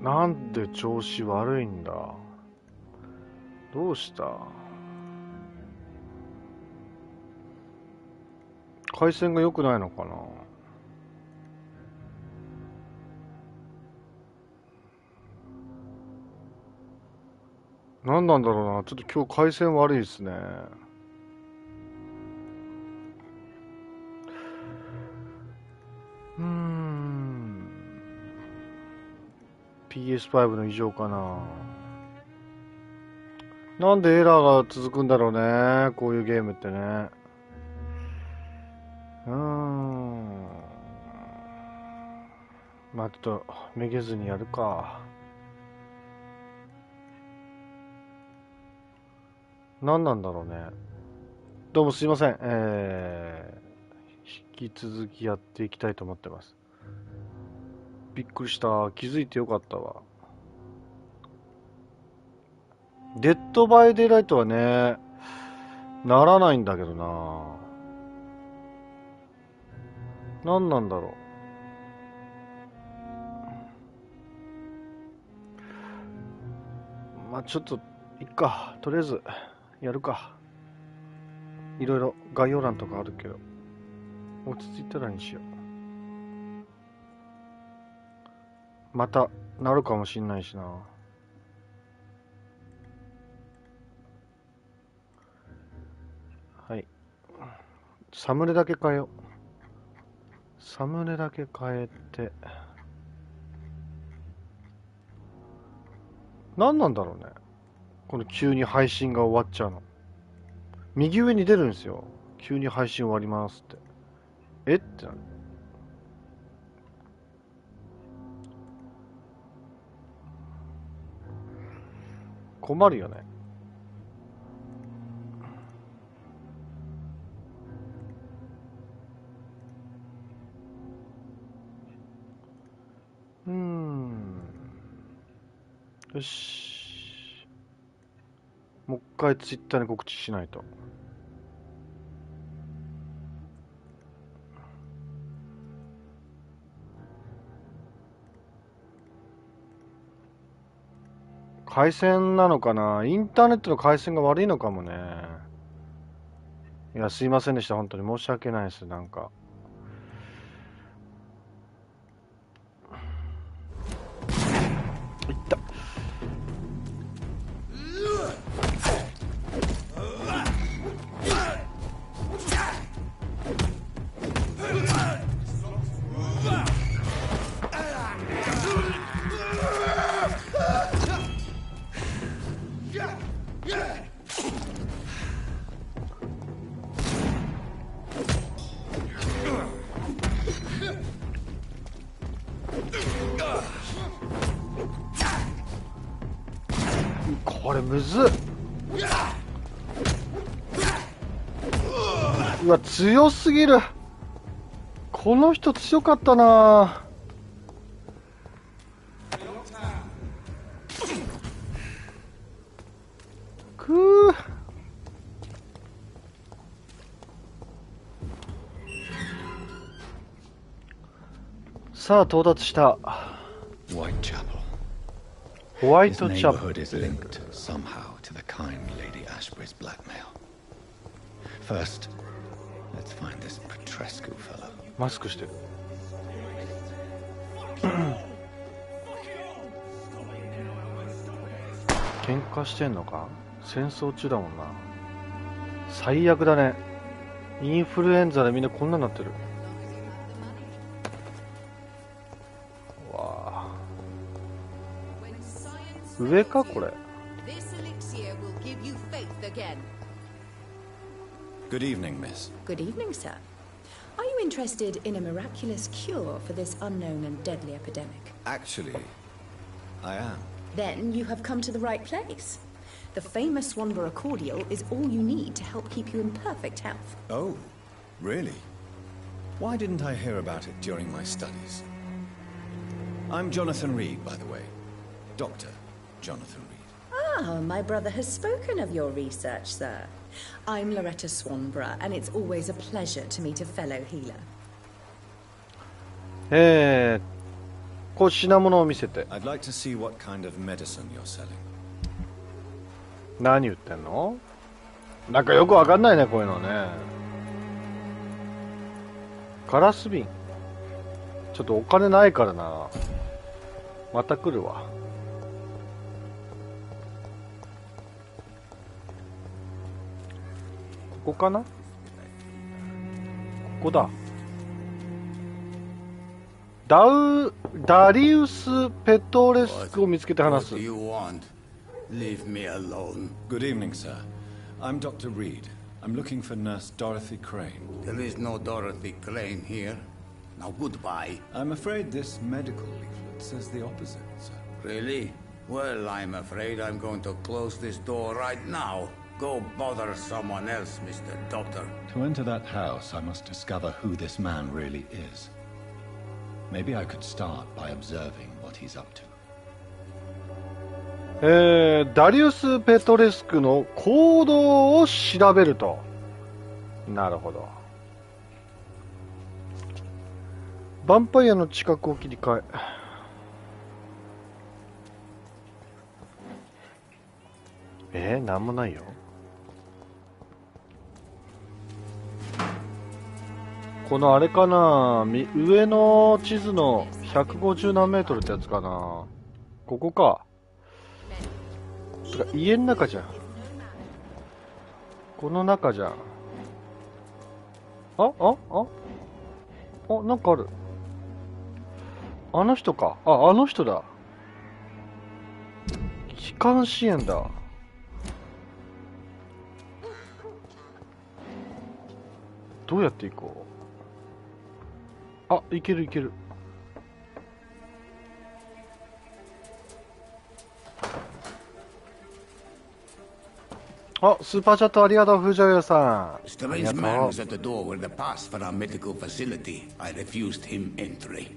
なんで調子悪いんだ。どうした。回線が良くないのかな。何なんだろうな。ちょっと今日回線悪いですね。PS5 の異常かな。なんでエラーが続くんだろうね。こういうゲームってね。まあちょっとめげずにやるか。何なんだろうね。どうもすいません。引き続きやっていきたいと思ってます。びっくりした。気づいてよかったわ。デッドバイデイライトはね、ならないんだけどな。何なんだろう。まあちょっといっか。とりあえずやるか。いろいろ概要欄とかあるけど、落ち着いたらにしよう。またなるかもしんないしな。はい。サムネだけ変えよう。サムネだけ変えて。何なんだろうね。この急に配信が終わっちゃうの。右上に出るんですよ。急に配信終わりますって。えってなる。困るよね。よし。もう一回ツイッターに告知しないと。回線なのかな。インターネットの回線が悪いのかもね。いや、すいませんでした。本当に申し訳ないです。なんか。いった。これむずっ。うわ、強すぎる。この人強かったな。くー。さあ到達した。ホワイトチャペル。マスクしてる。喧嘩してんのか。戦争中だもんな。最悪だね。インフルエンザでみんなこんなになってる。わあ、上かこれ。Good evening, miss. Good evening, sir. Are you interested in a miraculous cure for this unknown and deadly epidemic? Actually, I am. Then you have come to the right place. The famous Swanborough cordial is all you need to help keep you in perfect health. Oh, really? Why didn't I hear about it during my studies? I'm Jonathan Reed, by the way. Dr. Jonathan Reed. Ah, my brother has spoken of your research, sir. I'm Loretta Swanborough, and it's always a pleasure to meet a fellow healer. こう品物を見せて。 I'd like to see what kind of medicine you're selling. 何言ってんの？なんかよくわかんないね、こういうのね。ガラス瓶。ちょっとお金ないからな。また来るわ。ここかな？ここだ。ダリウス・ペトレスクを見つけて話す。 What do you want? Leave me alone. Good evening, sir. I'm Dr. Reed. I'm looking for Nurse Dorothy Crane. There is no Dorothy Crane here. Now goodbye. I'm afraid this medical leaflet says the opposite, sir. Really? Well, I'm afraid I'm going to close this door right now. Go bother someone else, Mr. Doctor. To enter that house, I must discover who this man really is. Maybe I could start by observing what he's up to. ダリウス・ペトレスクの行動を調べると。なるほど。ヴァンパイアの知覚を切り替え。なんもないよ。このあれかな、上の地図の150何メートルってやつかな。ここか。てか家の中じゃん。この中じゃん。なんかある。あの人か。あの人だ。気管支炎だ。どうやって行こう。いけるいける。スーパーチャットありがとう、藤尾さん。Strange man was at the door with a pass for our medical facility. I refused him entry.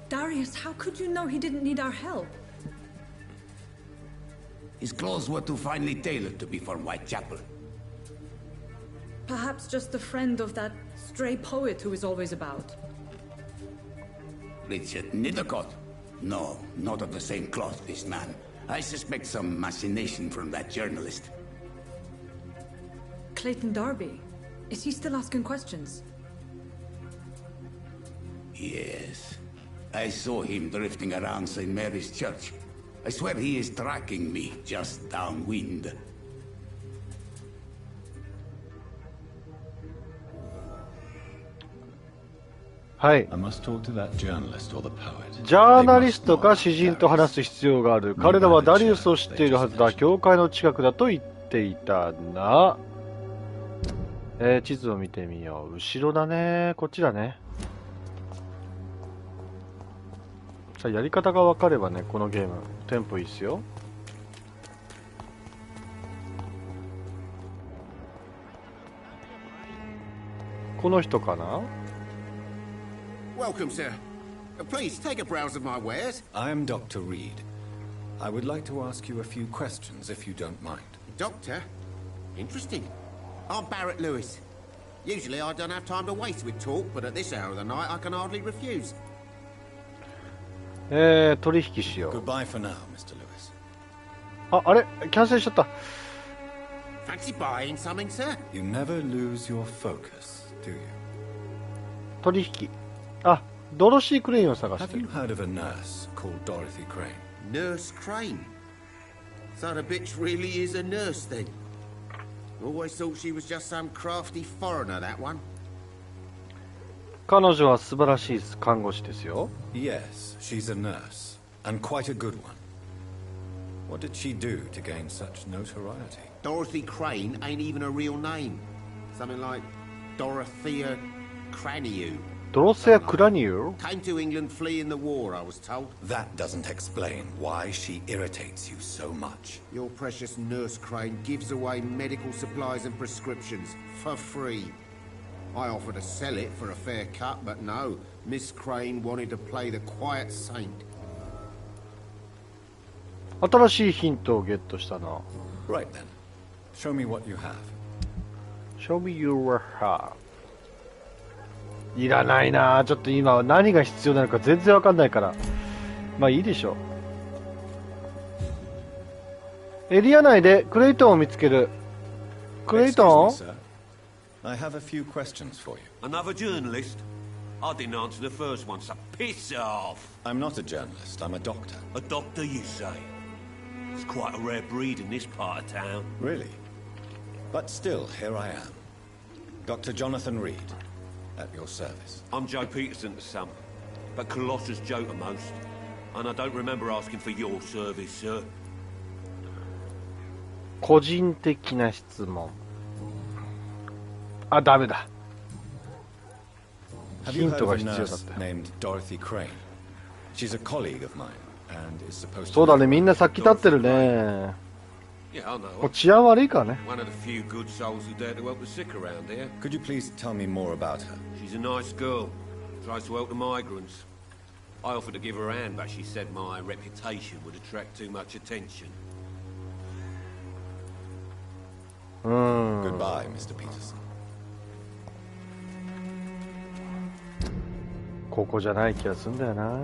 Darius, how could you know he didn't need our help? His clothes were too finely tailored to be for Whitechapel. Perhaps just a friend of that stray poet who is always about. Richard Nithercott? No, not of the same cloth, this man. I suspect some machination from that journalist. Clayton Darby. Is he still asking questions? Yes. I saw him drifting around St. Mary's Church. I swear he is tracking me just downwind. I must talk to that journalist or the poet. ジャーナリストか詩人と話す必要がある。彼らはダリウスを知っているはずだ。教会の近くだと言っていたな。地図を見てみよう。後ろだね。こっちだね。さあ、やり方が分かればね、このゲーム、テンポいいっすよ。この人かな？ Welcome, sir. Please take a browse of my wares. I am Dr. Reed. I would like to ask you a few questions if you don't mind. Doctor? Interesting. I'm Barrett Lewis. Usually I don't have time to waste with talk, but at this hour of the night I can hardly refuse. 取引しよう。 Goodbye for now, Mr. Lewis. あれキャンセルしちゃった。 Fancy buying something, sir? You never lose your focus, do you? 取引。ドロシー・クレインを探して Have る。 you heard of a nurse called Dorothy Crane? Nurse Crane. So the bitch really is a nurse then. Always thought she was just some crafty foreigner, that one. 彼女は素晴らしい看護師ですよ。 Yes, she's a nurse, and quite a good one. What did she do to gain such notoriety? Dorothy Crane ain't even a real name. Something like Dorothea Craniu. ドロセア・クラニュー Came to England fleeing the war, I was told. That doesn't explain why she irritates you so much. Your precious Nurse Crane gives away medical supplies and prescriptions for free. I offered to sell it for a fair cut, but no. Miss Crane wanted to play the quiet saint. 新しいヒントをゲットしたな。 Right then. Show me what you have. Show me your heart. いらないな。ちょっと今は何が必要なのか全然わかんないから。まあいいでしょう。エリア内でクレイトンを見つける。クレイトン Excuse me, sir. I have a few questions for you. Another journalist? I didn't answer the first one, so piss off! I'm not a journalist, I'm a doctor. A doctor, you say? It's quite a rare breed in this part of town. Really? But still, here I am. Dr. Jonathan Reed, at your service. I'm Joe Peterson to some, but Colossus Joe to most. And I don't remember asking for your service, sir. 個人的な質問。あ、ダメだ。 Have you heard of a Hintが必要だった。 nurse named Dorothy Crane? She's a colleague of mine, and is supposed to... そうだね、みんな先立ってるね。 Yeah, I know. もう治安悪いからね。 One of the few good souls who dare to help the sick around here. Could you please tell me more about her? She's a nice girl. Tries to help the migrants. I offered to give her a hand, but she said my reputation would attract too much attention. Goodbye, Mr. Peterson. ここじゃない気がするんだよな。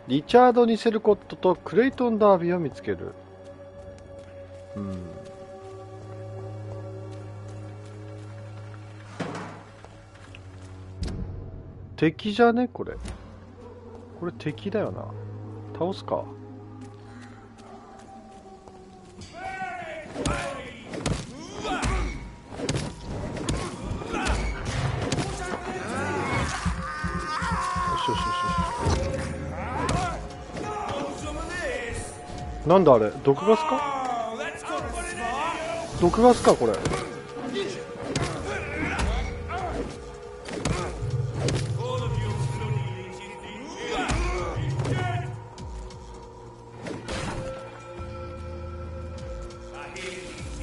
リチャード・ニセルコットとクレイトン・ダービーを見つける。敵じゃねこれ。これ敵だよな。倒すか。なんだあれ、毒ガスか。毒ガスかこれ。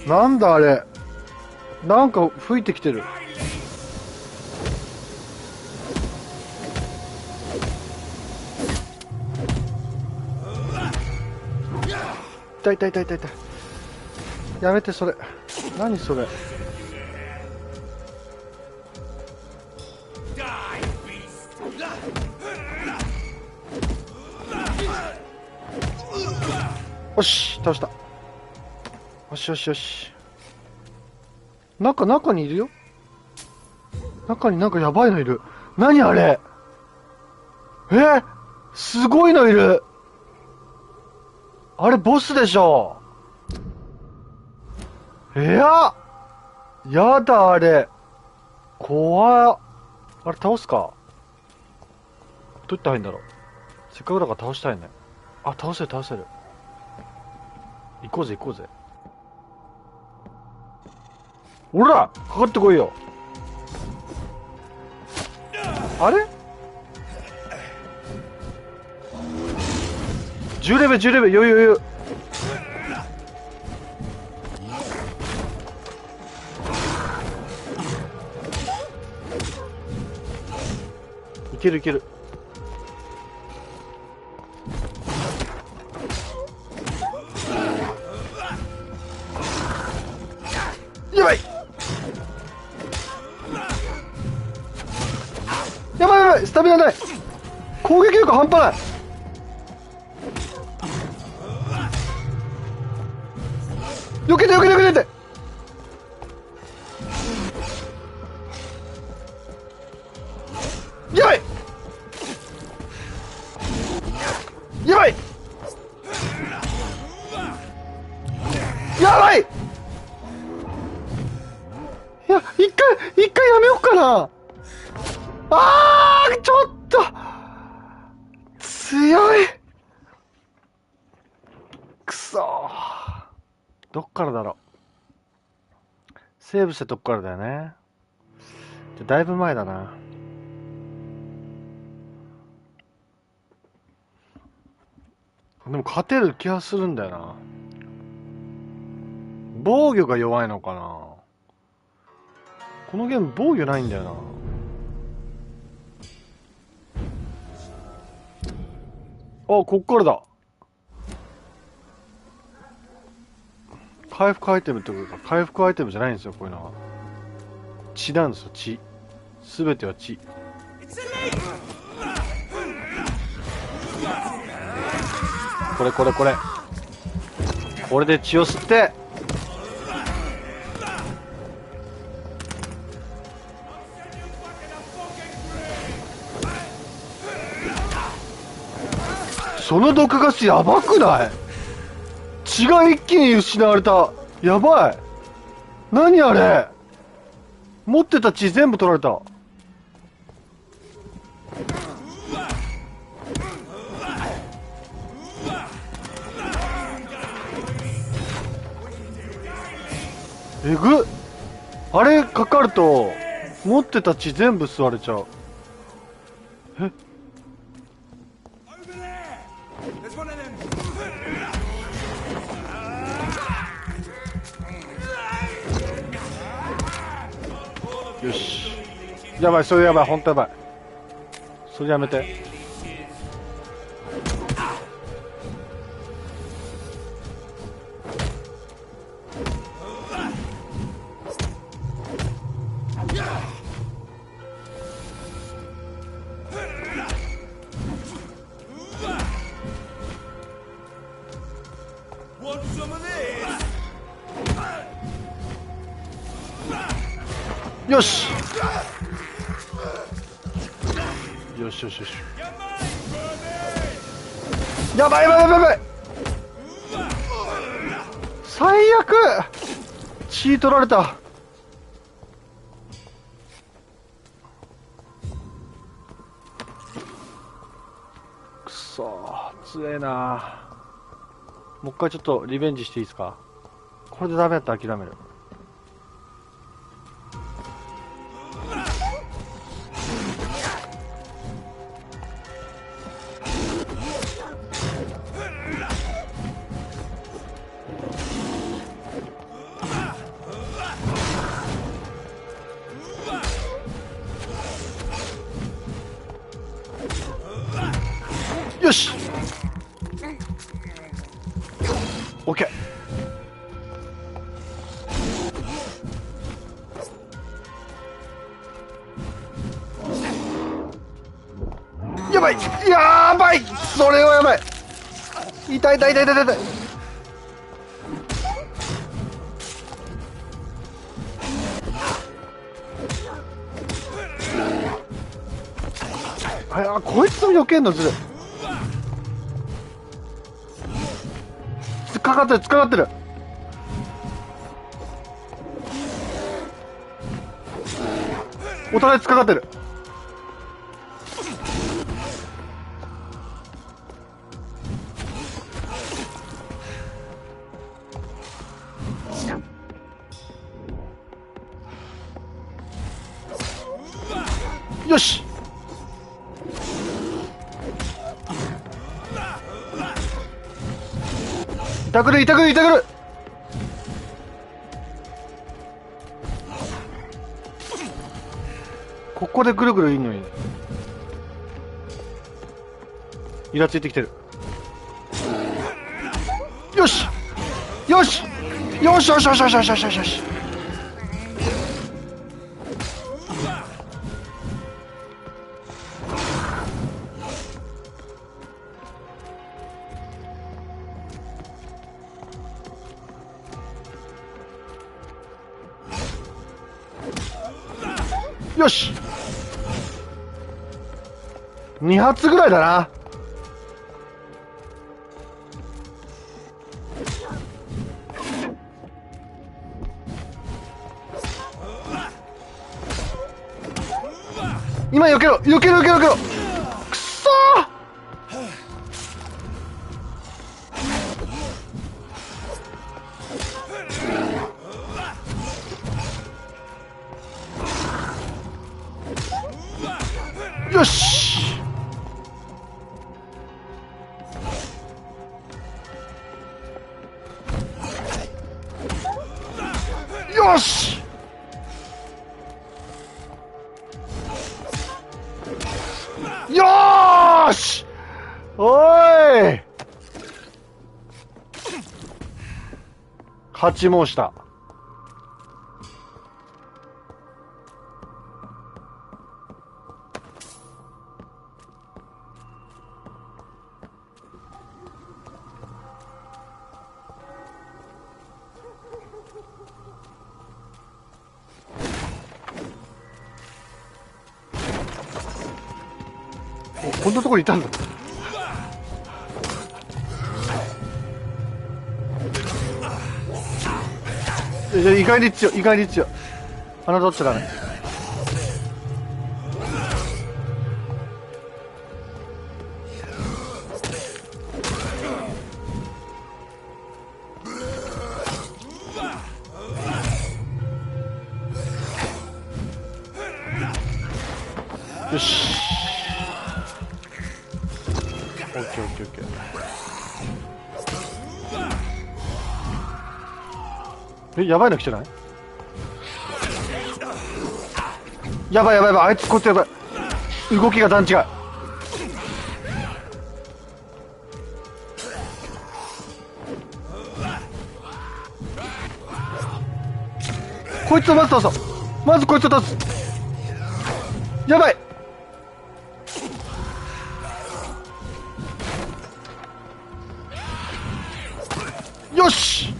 なんだあれ、なんか吹いてきてる。痛い痛い痛い痛い痛い。やめてそれ。何それ。よし倒した。よしよしよし。中にいるよ。中になんかやばいのいる。何あれ。すごいのいる。あれボスでしょ。やだあれ。怖っ。あれ倒すか。どうやって入るんだろう。せっかくだから倒したいね。あ、倒せる倒せる。行こうぜ行こうぜ。ほらかかってこいよ。あれ10レベル10レベル余裕。いけるいける。やばいやばいやばい、スタミナない。攻撃力半端ない。避けて避けて避けて。やばいやばいやばい。いや、一回やめようかな。ちょっと強い。くそー。どっからだろう。セーブしたとこからだよね。だいぶ前だな。でも勝てる気がするんだよな。防御が弱いのかな。このゲーム防御ないんだよな。こっからだ。回復アイテムってことか。回復アイテムじゃないんですよ、こういうのは。血なんですよ、血。すべては血。これこれこれ、これで血を吸って、その毒ガスやばくない？血が一気に失われた。やばい。何あれ。持ってた血全部取られた。えぐっ。あれかかると持ってた血全部吸われちゃう。え、よし。やばい、それやばい、ほんとやばい。それやめて。よしよしよしよし。やばいやばいやばいやばい。最悪。血取られた。くそー、強えな。もう一回ちょっとリベンジしていいですか。これでダメだったら諦める。よし OK。 やばいやばい、それはやばい。痛い痛い痛い痛い痛い。あ、こいつも避けんのずる。突っかかってる突っかかってる。お互い突っかかってる。よし。痛くる痛くる痛くる。ここでぐるぐるいいのに。イラついてきてる。よしよしよしよしよしよしよしよしよし。よし2発ぐらいだな。今避けろ避けろ避けろ避けろ。くそー。よしよしよーし。おい勝ち申した。こんなところにいたんだ。意外に強い、意外に強い。侮っちゃダメ。よし。オッケーオッケーオッケー。やばいの来てない？やばいやばいやばい、あいつこいつやばい。動きが段違い。こいつをまず倒そう。まずこいつを倒す。やばい。よし。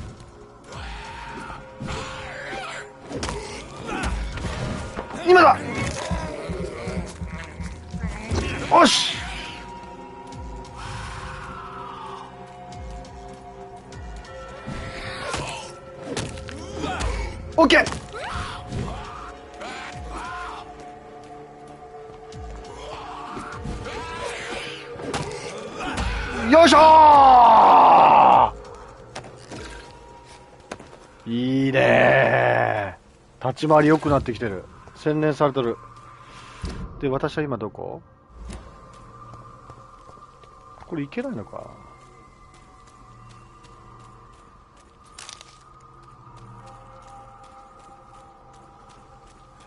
今だ。よし。オッケー。よいしょー。いいねー。立ち回り良くなってきてる。洗練されてる。で、私は今どこ？これいけないのか。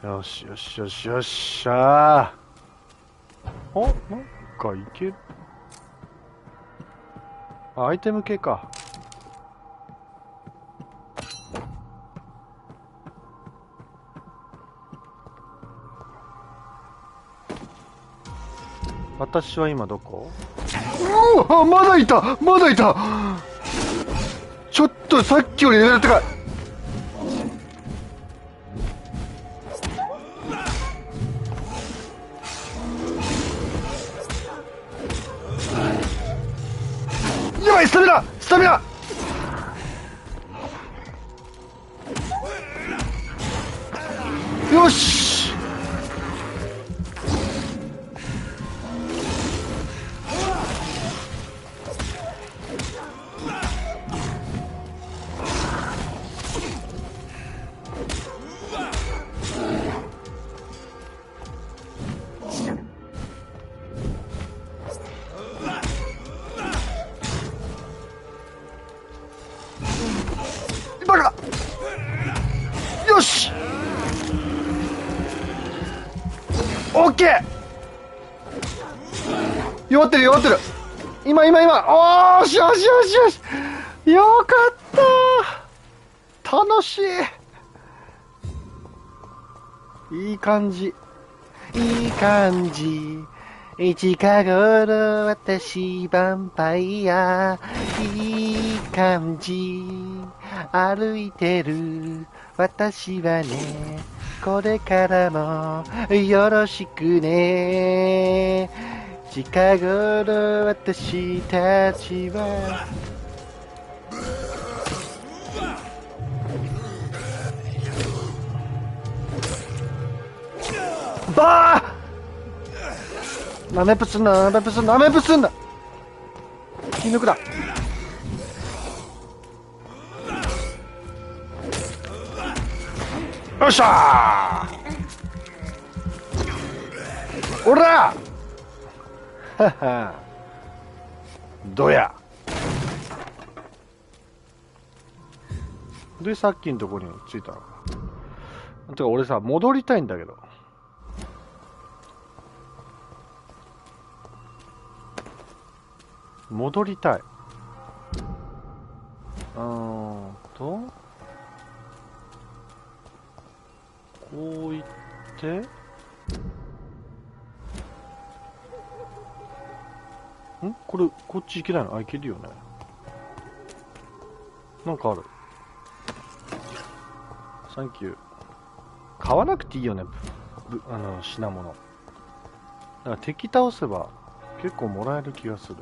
よしよしよしよっしゃー。お、なんかいける。アイテム系か。私は今どこ？うわ、まだいた、まだいた。ちょっとさっきよりレベル高い。やばい、スタミナスタミナ。よし。バカだ。よし。オッケー。弱ってる弱ってる。今。おーしよしよしよし。よかったー。楽しい。いい感じ。いい感じ。近頃私ヴァンパイア。いい感じ。歩いてる私はね、これからもよろしくね。近頃私たちはバー。なめぷすんな、なめぷすんな、なめぷすんな。気抜くだ。よっしゃー。おらはは。どや。で、さっきのとこに着いたのか。てか俺さ、戻りたいんだけど。戻りたい。こう行ってこれ、こっち行けないの？あ、行けるよね。なんかある。サンキュー。買わなくていいよね。品物。だから敵倒せば結構もらえる気がする。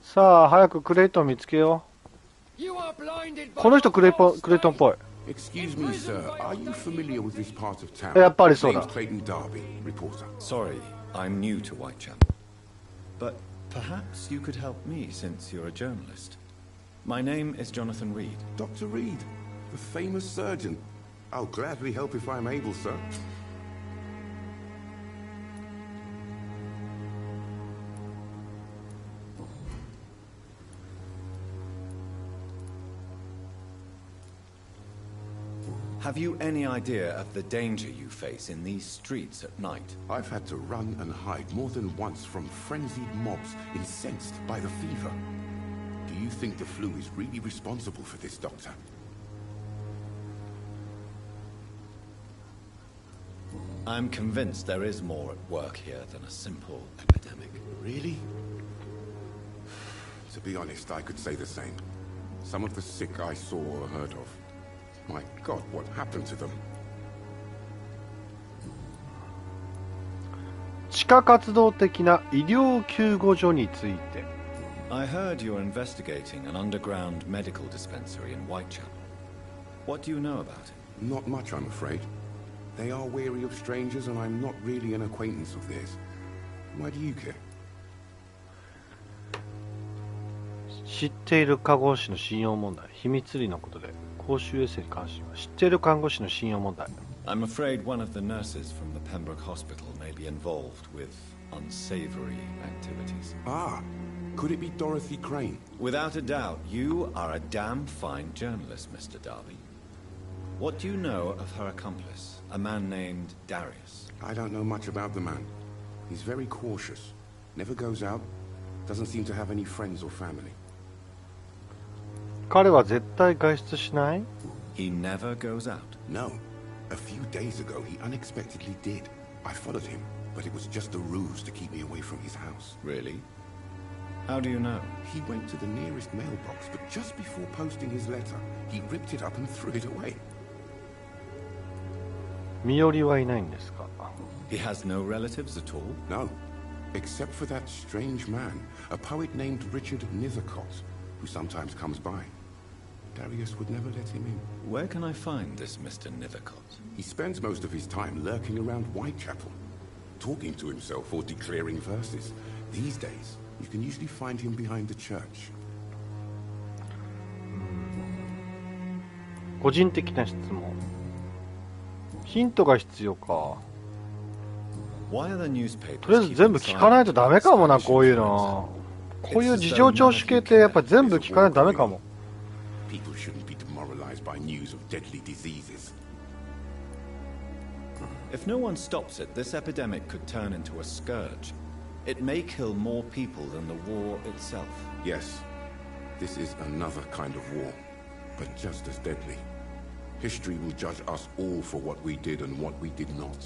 さあ早くクレイトン見つけよう。この人クレイトンっぽい。 Excuse me, sir. Are you familiar with this part of town? やっぱりそうだ。 Name's Clayton Darby, reporter. Sorry, I'm new to Whitechapel. But perhaps you could help me since you're a journalist. My name is Jonathan Reed. Dr. Reed, the famous surgeon. I'll gladly help if I'm able, sir. Have you any idea of the danger you face in these streets at night? I've had to run and hide more than once from frenzied mobs incensed by the fever. Do you think the flu is really responsible for this, Doctor? I'm convinced there is more at work here than a simple epidemic. Really? To be honest, I could say the same. Some of the sick I saw or heard of. My God, what happened to them? 地下活動的な医療救護所について。 I heard you're investigating an underground medical dispensary in Whitechapel. What do you know about it? Not much, I'm afraid. They are wary of strangers, and I'm not really an acquaintance of theirs. Why do you care? 知っている看護師の信用問題、秘密裏のことで公衆衛生に関心は知っている看護師の信用問題。 I'm afraid one of the nurses from the Pembroke Hospital may be involved with unsavory activities. Ah, could it be Dorothy Crane? Without a doubt, you are a damn fine journalist, Mr. Darby. What do you know of her accomplice, a man named Darius? I don't know much about the man. He's very cautious. Never goes out. Doesn't seem to have any friends or family. 彼は絶対外出しない？ He never goes out. No. A few days ago, he unexpectedly did. I followed him, but it was just a ruse to keep me away from his house. Really? How do you know? He went to the nearest mailbox, but just before posting his letter, he ripped it up and threw it away. 身寄りはいないんですか？ He has no relatives at all? No. Except for that strange man, a poet named Richard Nethercott, who sometimes comes by. Darius would never let him in. Where can I find this Mr. Nethercott? He spends most of his time lurking around Whitechapel, talking to himself or declaring verses. These days, you can usually find him behind the church. 個人的な質問。ヒントが必要か。 Why are the newspapers とりあえず全部聞かないとダメかもな、こういうの。こういう事情聴取系ってやっぱ全部聞かないとダメかも。 People shouldn't be demoralized by news of deadly diseases. If no one stops it, this epidemic could turn into a scourge. It may kill more people than the war itself. Yes, this is another kind of war, but just as deadly. History will judge us all for what we did and what we did not.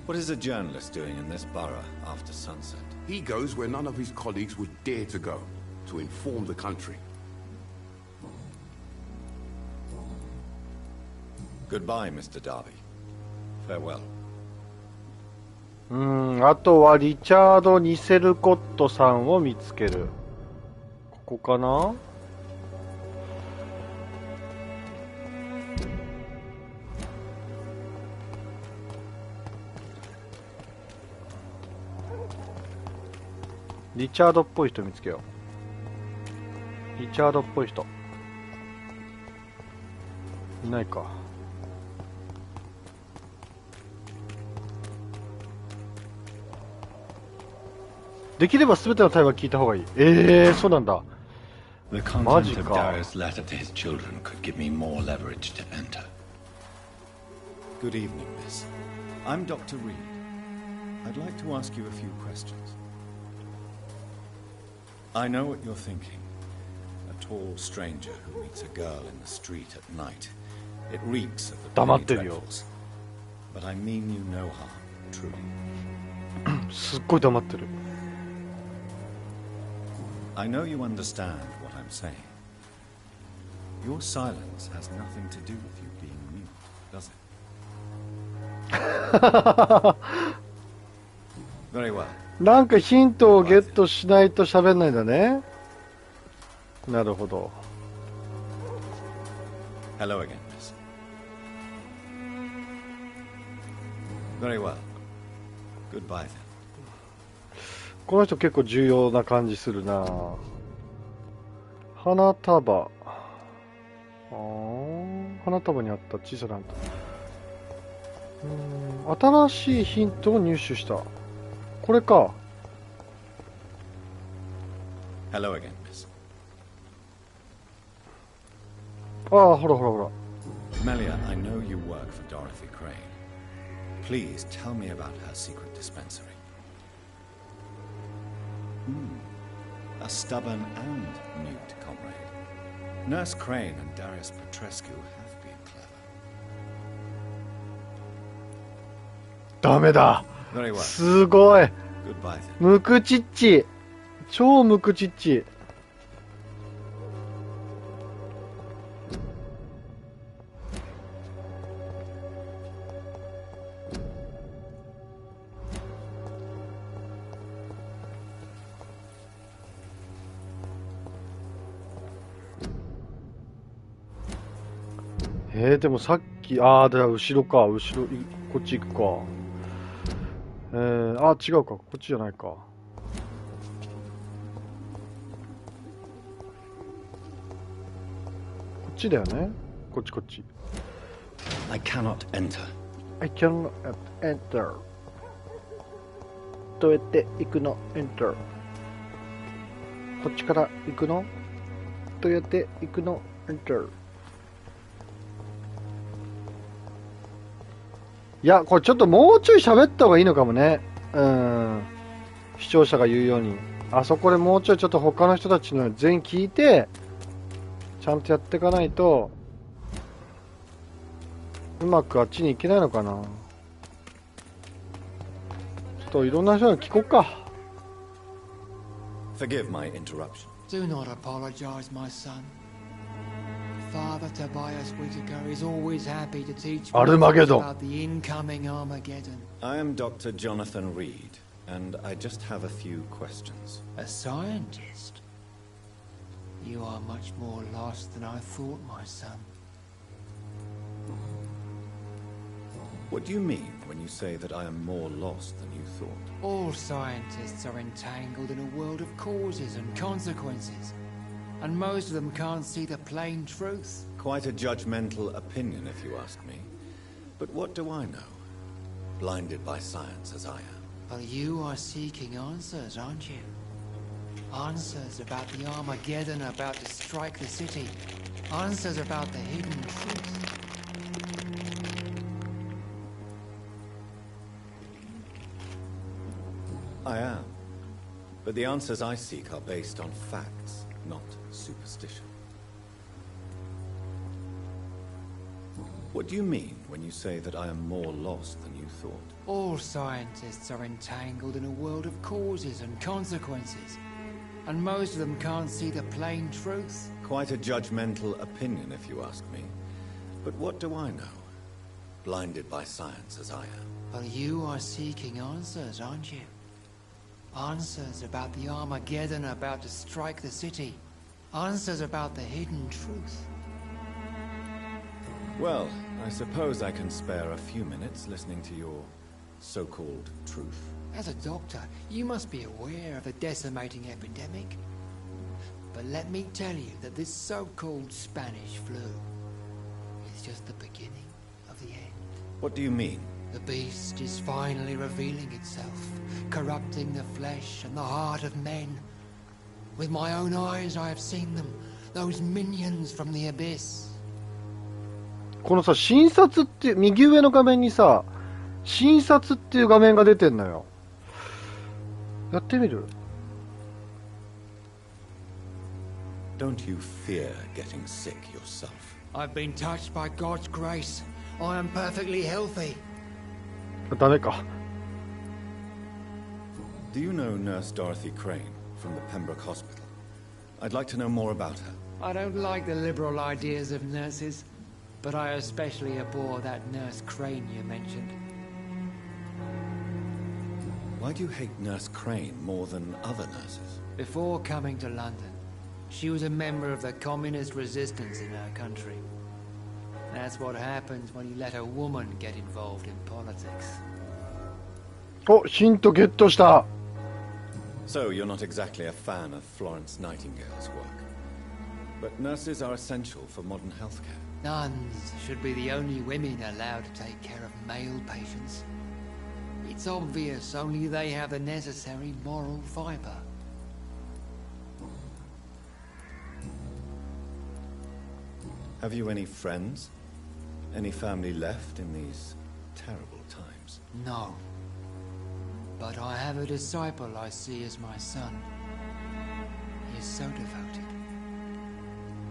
What is a journalist doing in this borough after sunset? He goes where none of his colleagues would dare to go, to inform the country. Goodbye, Mr. Darby. Farewell. あとはリチャード・ニセルコットさんを見つける。ここかな？リチャードっぽい人見つけよう。リチャードっぽい人いないか。できれば全ての対話聞いた方がいい。そうなんだ。 The content of Darius' letter to his children could give me more leverage to enter. Good evening, miss. I'm Dr. Reed. I'd like to ask you a few questions. I know what you're thinking. A tall stranger who meets a girl in the street at night. It reeks of the penny dreadfuls. But I mean you no harm, truly. すっごい黙ってる。 I know you understand what I'm saying. Your silence has nothing to do with you being mute, does it? Very well. なんかヒントをゲットしないと喋んないんだね。なるほど。Hello again, miss. Very well. Goodbye then. この人結構重要な感じするな。花束。花束にあった小さな新しいヒントを入手した。これか。Hello again, miss. ああ、ほらほらほら。Melia, I know you work for Dorothy Crane. Please tell me about her secret dispensary. A stubborn and mute comrade. Nurse Crane and Darius Petrescu have been clever. ダメだ。 Very well. すごい。 Goodbye then. ムクチッチ。超ムクチッチ。でもさっき、だから後ろか、後ろ、こっち行くか。違うか、こっちじゃないか。こっちだよね。こっちこっち。I cannot enter. I cannot enter. どうやって行くの ?enter。こっちから行くのどうやって行くの ?enter。いや、これちょっともうちょい喋った方がいいのかもね。視聴者が言うように。あそこでもうちょいちょっと他の人たちの全員聞いて、ちゃんとやっていかないと、うまくあっちに行けないのかな。ちょっといろんな人に聞こうか。Forgive my interruption. Do not apologize, my son. Father Tobias Whitaker is always happy to teach me about the incoming Armageddon. I am Dr. Jonathan Reed, and I just have a few questions. A scientist? You are much more lost than I thought, my son. What do you mean when you say that I am more lost than you thought? All scientists are entangled in a world of causes and consequences. And most of them can't see the plain truth. Quite a judgmental opinion, if you ask me. But what do I know? Blinded by science as I am. Well, you are seeking answers, aren't you? Answers about the Armageddon about to strike the city. Answers about the hidden truth. I am. But the answers I seek are based on facts, not superstition. What do you mean when you say that I am more lost than you thought? All scientists are entangled in a world of causes and consequences. And most of them can't see the plain truth. Quite a judgmental opinion, if you ask me. But what do I know? Blinded by science as I am. Well, you are seeking answers, aren't you? Answers about the Armageddon about to strike the city. Answers about the hidden truth. Well, I suppose I can spare a few minutes listening to your so-called truth. As a doctor, you must be aware of the decimating epidemic. But let me tell you that this so-called Spanish flu is just the beginning of the end. What do you mean? The beast is finally revealing itself, corrupting the flesh and the heart of men. With my own eyes I have seen them, those minions from the abyss. このさ、診察って右上の画面にさ、診察っていう画面が出てんのよ。やってみる？ Don't you fear getting sick yourself? I've been touched by God's grace. I am perfectly healthy. ダメか。Do you know Nurse Dorothy Crane from the Pembroke Hospital? I'd like to know more about her. I don't like the liberal ideas of nurses, but I especially abhor that Nurse Crane you mentioned. Why do you hate Nurse Crane more than other nurses? Before coming to London, she was a member of the communist resistance in her country. That's what happens when you let a woman get involved in politics. お、ヒントゲットした。 So you're not exactly a fan of Florence Nightingale's work. But nurses are essential for modern healthcare. Nuns should be the only women allowed to take care of male patients. It's obvious only they have the necessary moral fiber. Have you any friends? Any family left in these terrible times? No. But I have a disciple I see as my son. He is so devoted.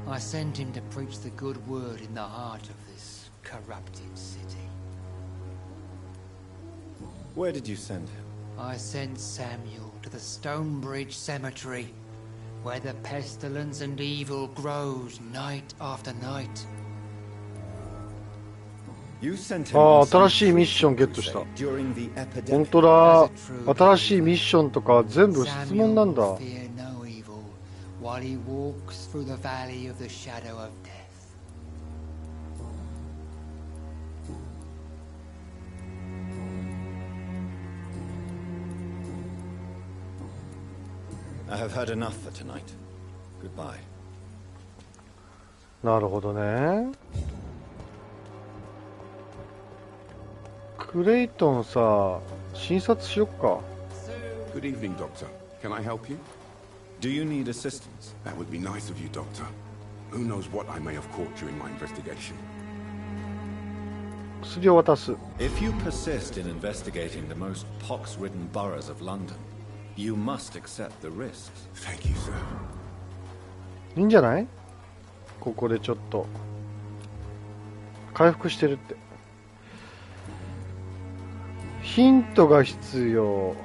I sent him to preach the good word in the heart of this corrupted city. Where did you send him? I sent Samuel to the Stonebridge Cemetery, where the pestilence and evil grows night after night. You sent him ああ、 on some 新しいミッションゲットした。 during the 本 epidemic. 当だ。新しいミッションとか全部質問なんだ。 Samuel will fear no evil while he walks through the valley of the shadow of death. I have heard enough for tonight. Goodbye. なるほどね。クレイトンさ、診察しよっか。 Good evening, Doctor. Can I help you? Do you need assistance? That would be nice of you, Doctor. Who knows what I may have caught you in my investigation. 薬を渡す。 If you persist in investigating the most pox-ridden boroughs of London, you must accept the risks. Thank you, sir. いいんじゃない？ここでちょっと回復してるって。ヒントが必要。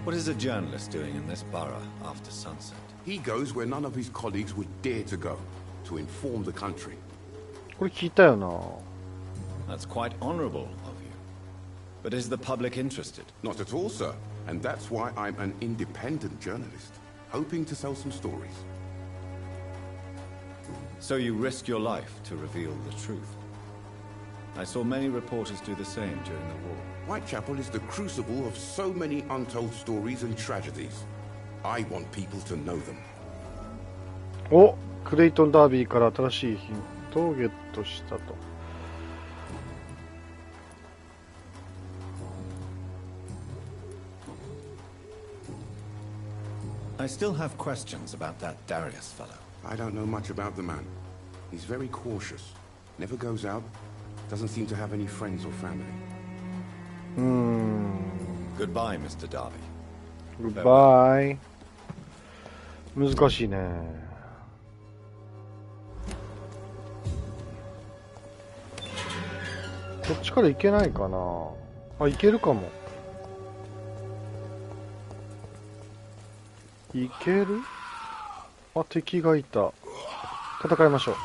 What is a journalist doing in this borough after sunset? He goes where none of his colleagues would dare to go, to inform the country. これ聞いたよな。 That's quite honorable of you. But is the public interested? Not at all, sir. And that's why I'm an independent journalist, hoping to sell some stories. So you risk your life to reveal the truth. I saw many reporters do the same during the war. Whitechapel is the crucible of so many untold stories and tragedies. I want people to know them. お、クレイトンダービーから新しいヒントをゲットしたと。 I still have questions about that Darius fellow. I don't know much about the man. He's very cautious. Never goes out. Doesn't seem to have any friends or family. Goodbye, Mr. Darby. Goodbye. 難しいね。こっちから行けないかな。あ、行けるかも。いける？あ、敵がいた。戦いましょう。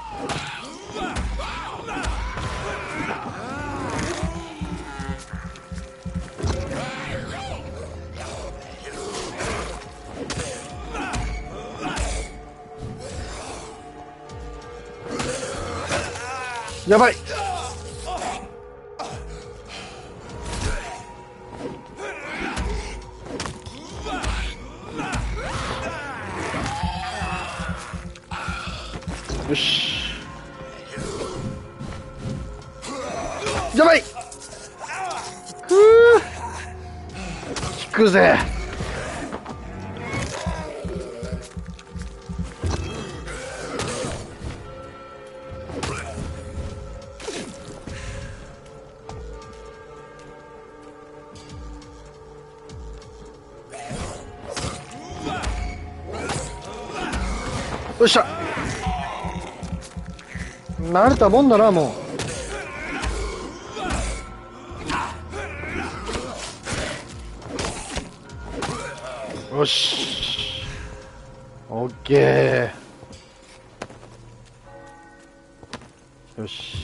やばい。よし。やばい。効くぜ。よっしゃ。慣れたもんだな、もう。よし。オッケー。よし。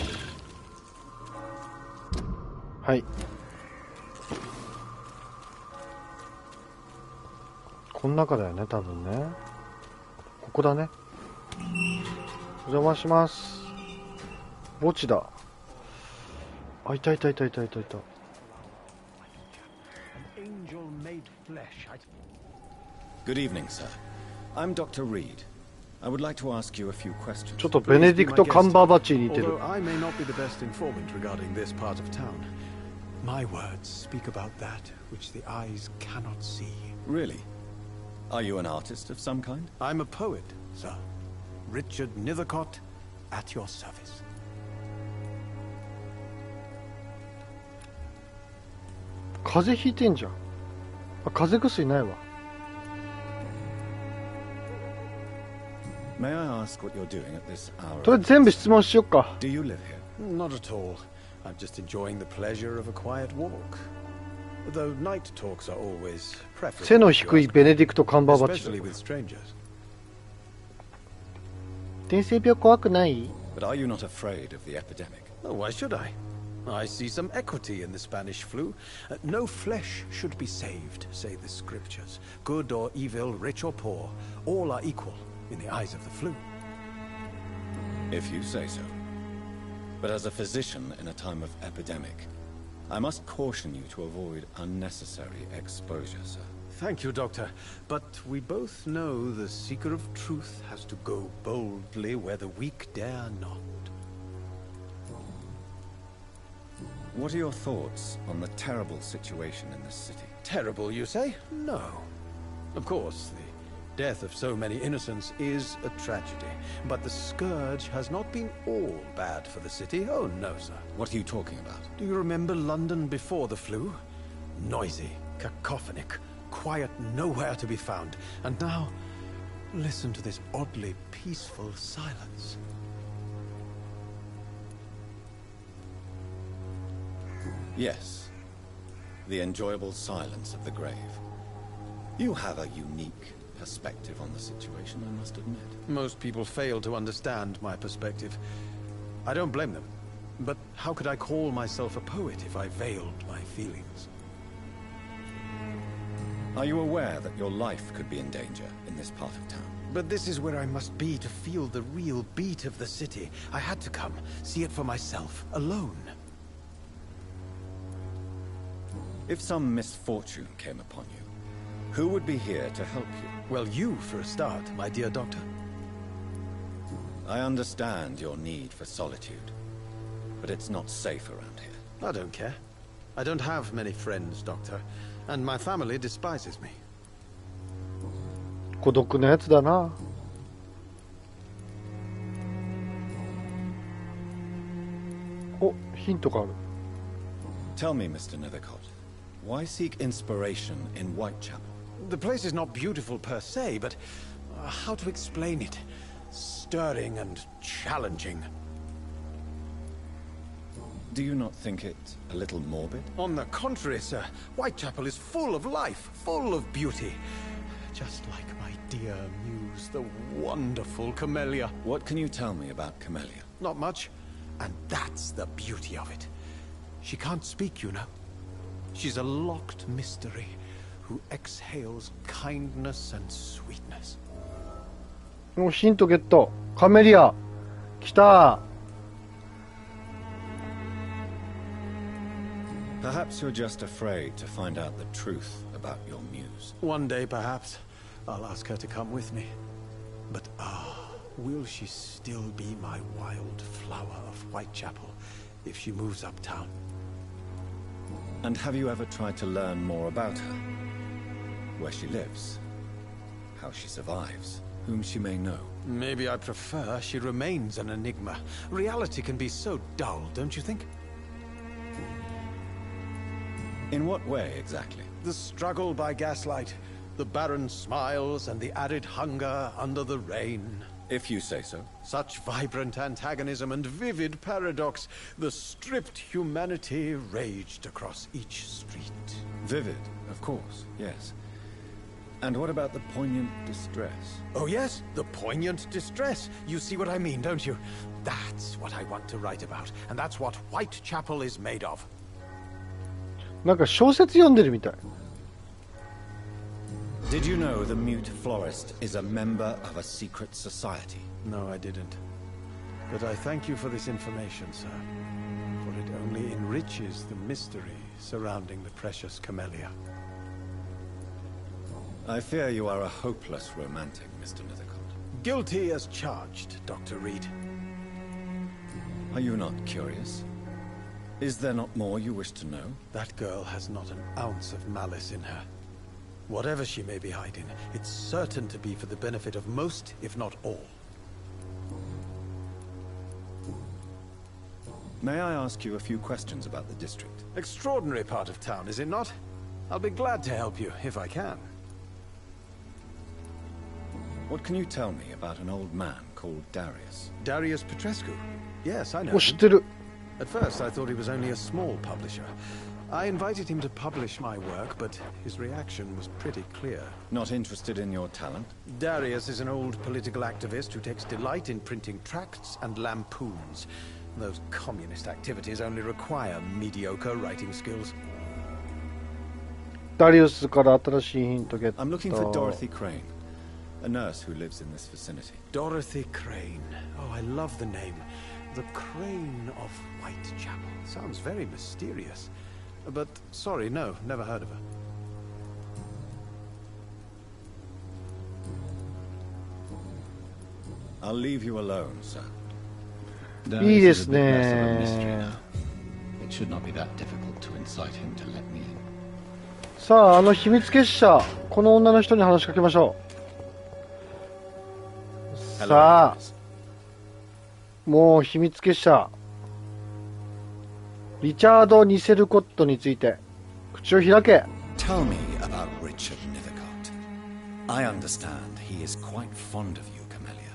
この中だよね、多分ね。ここだね。お邪魔します。墓地だ。あ、いたいたいたいたいたいた。Good evening, sir. I'm Dr. Reed. I would like to ask you a few questions. ちょっとベネディクト・カンバーバッチに似てる。Although I may not be the best informant regarding this part of town, my words speak about that which the eyes cannot see. Really? Are you an artist of some kind? I'm a poet, sir. Richard Nethercott, at your service. 風邪ひいてんじゃん。あ、風邪薬ないわ。May I ask what you're doing at this hour? とりあえず全部質問しよっか。 Do you live here? Not at all. I'm just enjoying the pleasure of a quiet walk. Though night talks are always preferable. 背の低いベネディクト・カンバーバッチ Especially だ。 with strangers. 伝染病怖くない？ But are you not afraid of the epidemic? Oh, why should I? I see some equity in the Spanish flu. No flesh should be saved, say the scriptures. Good or evil, rich or poor, all are equal in the eyes of the flu. If you say so. But as a physician in a time of epidemic, I must caution you to avoid unnecessary exposure, sir. Thank you, Doctor. But we both know the seeker of truth has to go boldly where the weak dare not. What are your thoughts on the terrible situation in this city? Terrible, you say? No. Of course, the death of so many innocents is a tragedy. But the scourge has not been all bad for the city. Oh, no, sir. What are you talking about? Do you remember London before the flu? Noisy, cacophonic, quiet nowhere to be found. And now, listen to this oddly peaceful silence. Yes. The enjoyable silence of the grave. You have a unique perspective on the situation, I must admit. Most people fail to understand my perspective. I don't blame them. But how could I call myself a poet if I veiled my feelings? Are you aware that your life could be in danger in this part of town? But this is where I must be to feel the real beat of the city. I had to come, see it for myself, alone. If some misfortune came upon you, who would be here to help you? Well, you for a start, my dear doctor. I understand your need for solitude, but it's not safe around here. I don't care. I don't have many friends, Doctor, and my family despises me. 孤独なやつだな。お、ヒントがある。Tell me, Mr. Nethercott, why seek inspiration in Whitechapel? The place is not beautiful per se, but how to explain it? Stirring and challenging. Do you not think it a little morbid? On the contrary, sir. Whitechapel is full of life, full of beauty. Just like my dear muse, the wonderful Camellia. What can you tell me about Camellia? Not much. And that's the beauty of it. She can't speak, you know. She's a locked mystery who exhales kindness and sweetness. もうヒントゲット。カメリア。来た。Perhaps you're just afraid to find out the truth about your muse. One day, perhaps, I'll ask her to come with me. But will she still be my wild flower of Whitechapel if she moves uptown? And have you ever tried to learn more about her? Where she lives? How she survives? Whom she may know? Maybe I prefer she remains an enigma. Reality can be so dull, don't you think? In what way, exactly? The struggle by gaslight, the barren smiles and the added hunger under the rain. If you say so. Such vibrant antagonism and vivid paradox. The stripped humanity raged across each street. Vivid, of course, yes. And what about the poignant distress? Oh yes, the poignant distress. You see what I mean, don't you? That's what I want to write about. And that's what Whitechapel is made of. なんか小説読んでるみたい。Did you know the mute florist is a member of a secret society? No, I didn't. But I thank you for this information, sir. For it only enriches the mystery surrounding the precious camellia. I fear you are a hopeless romantic, Mr. Nethercott. Guilty as charged, Dr. Reed. Are you not curious? Is there not more you wish to know? That girl has not an ounce of malice in her. Whatever she may be hiding, it's certain to be for the benefit of most, if not all. May I ask you a few questions about the district? Extraordinary part of town, is it not? I'll be glad to help you, if I can. What can you tell me about an old man called Darius? Darius Petrescu? Yes, I know him. At first, I thought he was only a small publisher. I invited him to publish my work, but his reaction was pretty clear. Not interested in your talent? Darius is an old political activist who takes delight in printing tracts and lampoons. Those communist activities only require mediocre writing skills. Darius から新しいヒントゲット。 I'm looking for Dorothy Crane, a nurse who lives in this vicinity. Dorothy Crane. Oh, I love the name. The Crane of Whitechapel. Sounds very mysterious. But, sorry, no, never heard of her. I'll leave you alone, sir. いいですね。 It should not be that difficult to incite him to let me in. さあ、秘密結社、この女の人に話しかけましょう。さあ、もう秘密結社、リチャード・ニセルコットについて口を開け。 Tell me about Richard Nethercott. I understand he is quite fond of you, Camellia.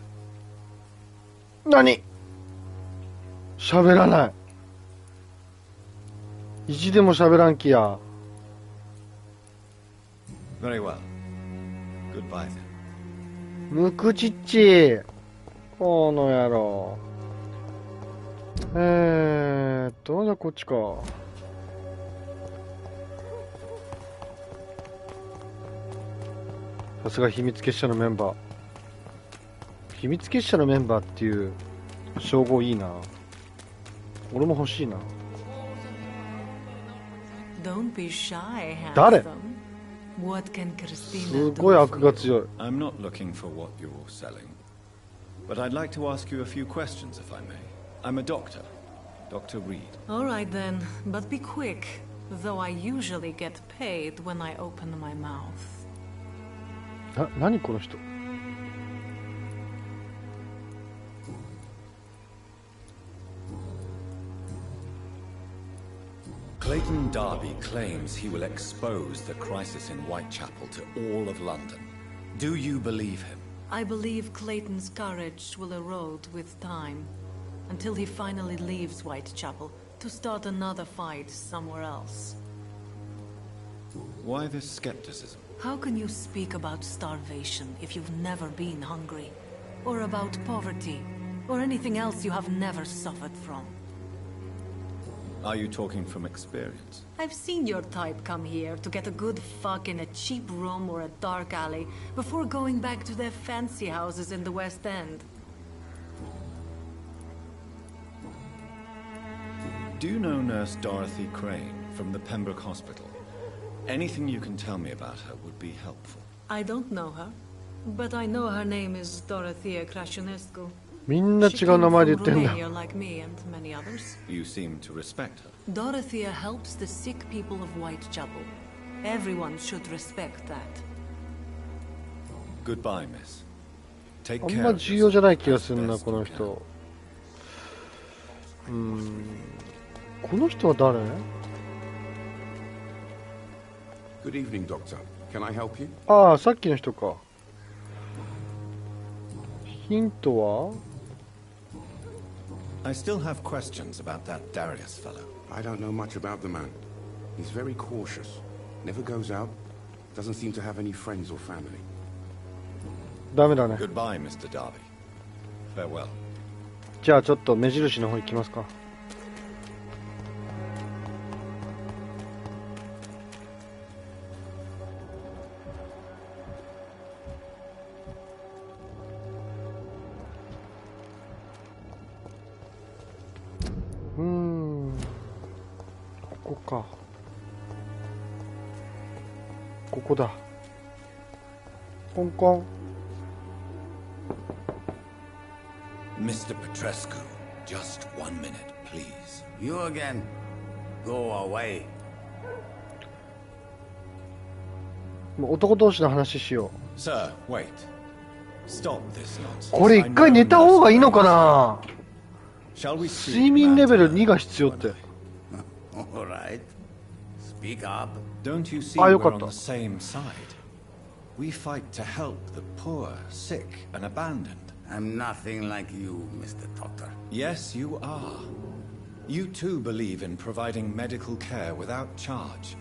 何？喋らない。意地でも喋らんきや。Very well. Goodbye then. むくちっち。この野郎。じゃあこっちか。さすが秘密結社のメンバー。秘密結社のメンバーっていう称号いいな。俺も欲しいな。誰？すごい悪が強い。I'm not looking for what you're selling, but I'd like to ask you a few questions if I may. I'm a doctor, Dr. Reed. All right then, but be quick, though I usually get paid when I open my mouth. 何この人。Clayton Darby claims he will expose the crisis in Whitechapel to all of London. Do you believe him? I believe Clayton's courage will erode with time, until he finally leaves Whitechapel to start another fight somewhere else. Why this skepticism? How can you speak about starvation if you've never been hungry? Or about poverty? Or anything else you have never suffered from? Are you talking from experience? I've seen your type come here to get a good fuck in a cheap room or a dark alley before going back to their fancy houses in the West End. Do you know Nurse Dorothy Crane from the Pembroke Hospital? Anything you can tell me about her would be helpful. I don't know her, but I know her name is Dorothea Crashonescu. みんな違う名前で言ってんだ。 Like me and many others. You seem to respect her. Dorothea helps the sick people of Whitechapel. Everyone should respect that. Goodbye, miss. Take あん care ま of 重要じゃない yourself 気がす as るな best この you 人。この人は誰？ Good evening, Doctor. Can I help you? ああ、さっきの人か。ヒントは？ I still have questions about that Darius fellow. I don't know much about the man. He's very cautious. Never goes out. Doesn't seem to have any friends or family. ダメだね。 Goodbye, Mr. Darby. Farewell. じゃあちょっと目印の方行きますか。か。ここだ。コンコン。Mr. Petrescu, just 1 minute, please. You again? Go away. もう男同士の話しよう。Sir, wait. Stop this nonsense. これ一回寝た方がいいのかな。 Shall we 睡眠レベル2が必要って。All right. Speak up. Don't you see Ah, we're よかった。 on the same side? We fight to help the poor, sick, and abandoned. I'm nothing like you, Mr. Doctor. Yes, you are. You too believe in providing medical care without charge.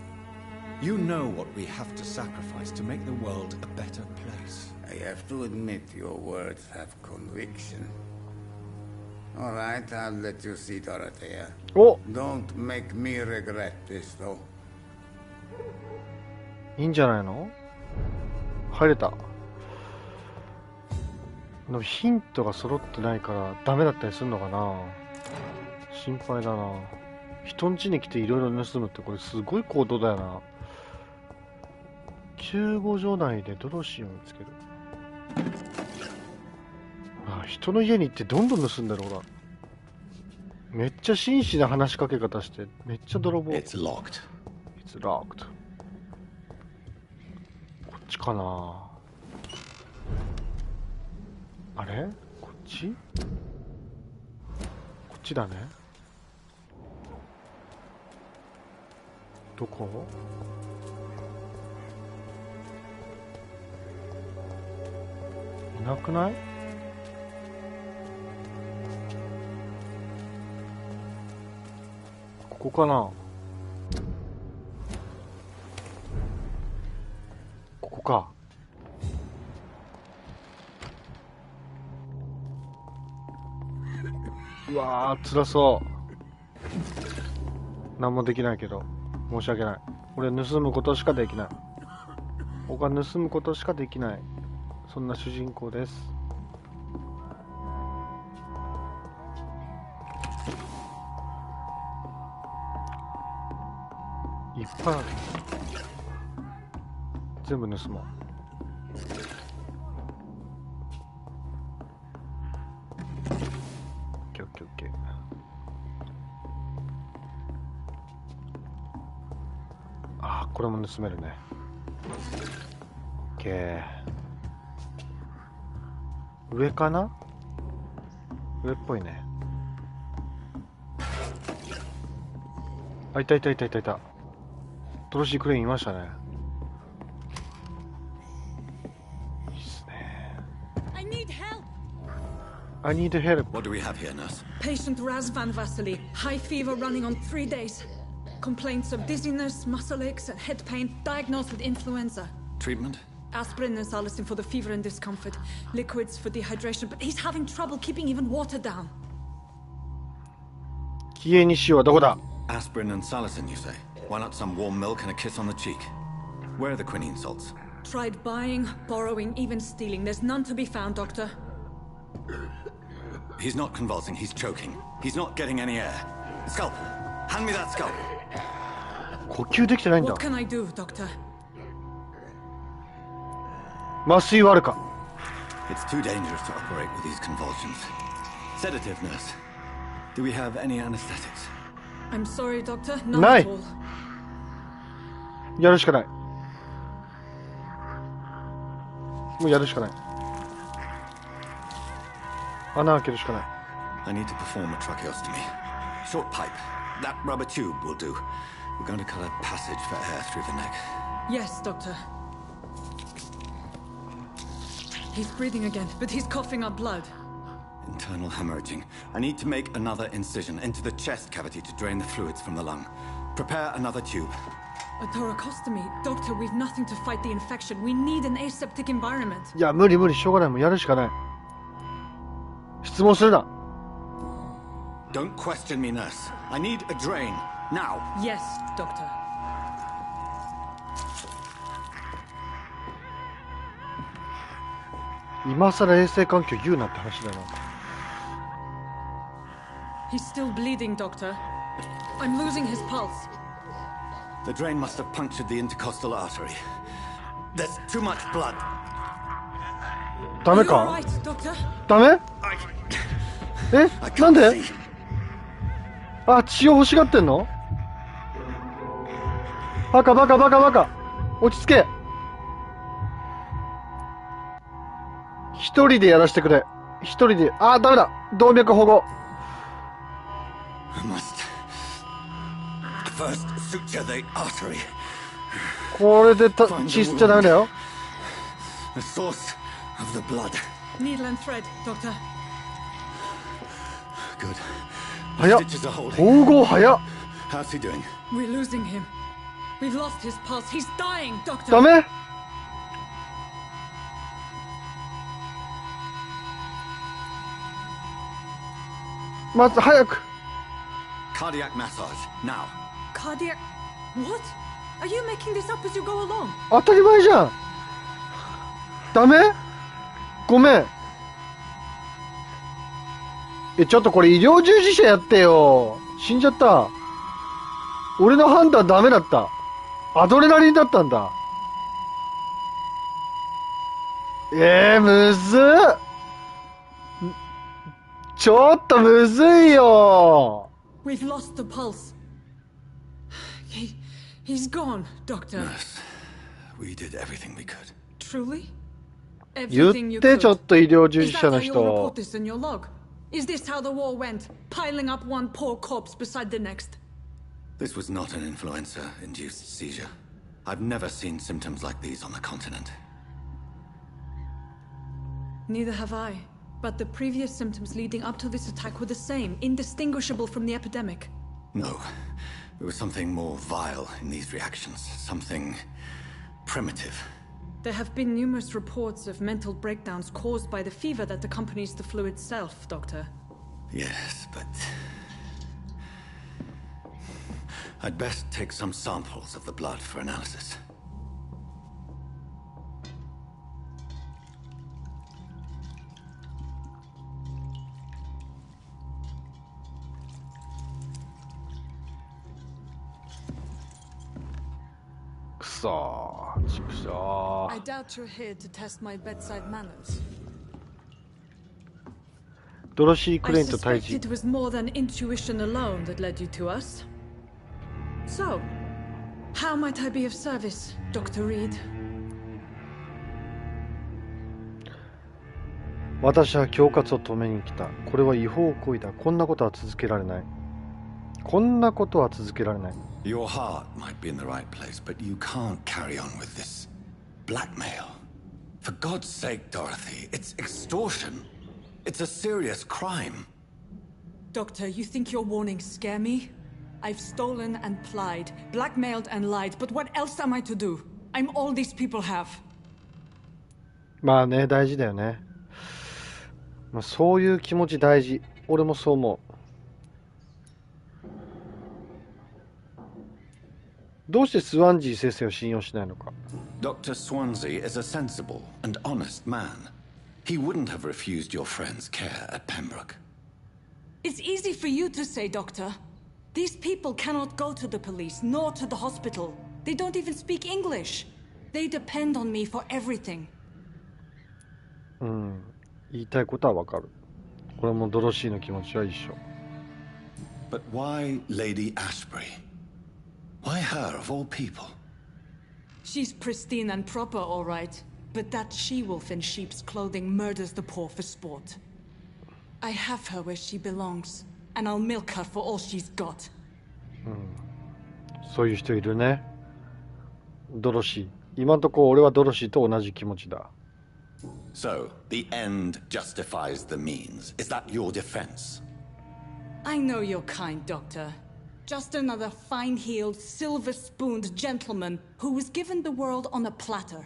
You know what we have to sacrifice to make the world a better place. I have to admit your words have conviction. All right, I'll let you see Dorothea. Oh. Don't make me regret this, though. いいんじゃないの？入れた。でもヒントが揃ってないからダメだったりするのかな。心配だな。人ん家に来ていろいろ盗むってこれすごい行動だよな。救護所内でドロシーを見つける。あ、人の家に行ってどんどん盗んだろ、ほら。めっちゃ真摯な話しかけ方して、めっちゃ泥棒。It's locked. It's locked. こっちかな。あれ？こっち？こっちだね。どこ？いなくない？ここかな？ここか。うわー、辛そう。何もできないけど申し訳ない。俺は盗むことしかできない。僕は盗むことしかできない。そんな主人公です。いっぱいある。全部盗もう。オッケーオッケーオッケー。あー、これも盗めるね。オッケー。上かな？上っぽいね。あ、いたいたいたいたいた。トロシークレインいましたね。いいっすね。I need help. I need help. What do we have here, nurse? Patient Razvan Vasily. High fever running on 3 days. Complaints of dizziness, muscle aches, and head pain. Diagnosed with influenza. Treatment? Aspirin and salicin for the fever and discomfort. Liquids for dehydration, but he's having trouble keeping even water down. 消えにしよう。どこだ？ Aspirin and salicin, you say? Why not some warm milk and a kiss on the cheek? Where are the quinine salts? Tried buying, borrowing, even stealing. There's none to be found, Doctor. He's not convulsing, he's choking. He's not getting any air. Scalpel! Hand me that scalpel! 呼吸できてないんだ。 What can I do, Doctor? 麻酔はあるか？ It's too dangerous to operate with these convulsions. Sedative, nurse. Do we have any anesthetics? I'm sorry, Doctor. None ない。 at all. やるしかない。もうやるしかない。穴開けるしかない。 I need to perform a tracheostomy. Short pipe. That rubber tube will do. We're going to cut a passage for air through the neck. Yes, Doctor. He's breathing again, but he's coughing up blood. Internal hemorrhaging. I need to make another incision into the chest cavity to drain the fluids from the lung. Prepare another tube. A thoracostomy. Doctor, we've nothing to fight the infection. We need an aseptic environment. いや、無理無理、しょうがない。もうやるしかない。質問するな。 Don't question me, nurse. I need a drain. Now. Yes, Doctor. 今さら衛生環境言うなって話だな。 He's still bleeding, Doctor. I'm losing his pulse. The drain must have punctured the intercostal artery. There's too much blood. ダメか？ダメ？なんで？あ、血を欲しがってんの？バカ。落ち着け。一人でやらせてくれ。一人で。あ、ダメだ。動脈保護。これで血吸っちゃダメだよ。Needle and thread, Doctor. Good. 早っ。縫合早っ。 How's he doing? We're losing him. We've lost his pulse. He's dying, Doctor. ダメ？まず早く。 Cardiac massage, now. Cardiac... What? Are you making this up as you go along? 当たり前じゃん。ダメ？ごめん。ちょっとこれ医療従事者やってよ。死んじゃった。俺の判断ダメだった。アドレナリンだったんだ。むずっ。ちょっとむずいよ。We've lost the pulse. He's gone, Doctor. Nurse, we did everything we could. Truly? 言ってちょっと医療従事者の人。Is this how the war went? Piling up one poor corpse beside the next? This was not an influenza-induced seizure. I've never seen symptoms like these on the continent. Neither have I. But the previous symptoms leading up to this attack were the same, indistinguishable from the epidemic. No. There was something more vile in these reactions. Something primitive. There have been numerous reports of mental breakdowns caused by the fever that accompanies the flu itself, Doctor. Yes, but... I'd best take some samples of the blood for analysis. I doubt you're here to test my bedside manners. ドロシー・クレインと I 対 suspect 峙。 it was more than intuition alone that led you to us. So, how might I be of service, Dr. Reed? 私は恐喝を止めに来た。これは違法行為だ。こんなことは続けられない。こんなことは続けられない。Your heart might be in the right place, but you can't carry on with this blackmail. For God's sake, Dorothy, it's extortion. It's a serious crime. Doctor, you think your warnings scare me? I've stolen and plied, blackmailed and lied, but what else am I to do? I'm all these people have. まあね、大事だよね。まあ、そういう気持ち大事。俺もそう思う。どうしてスワンジー先生を信用しないのか。Dr. Swansea is a sensible and honest man. He wouldn't have refused your friend's care at Pembroke. It's easy for you to say, Doctor. These people cannot go to the police, nor to the hospital. They don't even speak English. They depend on me for everything. 言いたいことはわかる。これもドロシーの気持ちは一緒。But why Lady Ashbury? Why her of all people? She's pristine and proper, all right. But that she-wolf in sheep's clothing murders the poor for sport. I have her where she belongs, and I'll milk her for all she's got. そういう人いるね。ドロシー。今んとこ俺はドロシーと同じ気持ちだ。So, the end justifies the means. Is that your defense? I know you're kind, Doctor. Just another fine-heeled, silver-spooned gentleman who was given the world on a platter.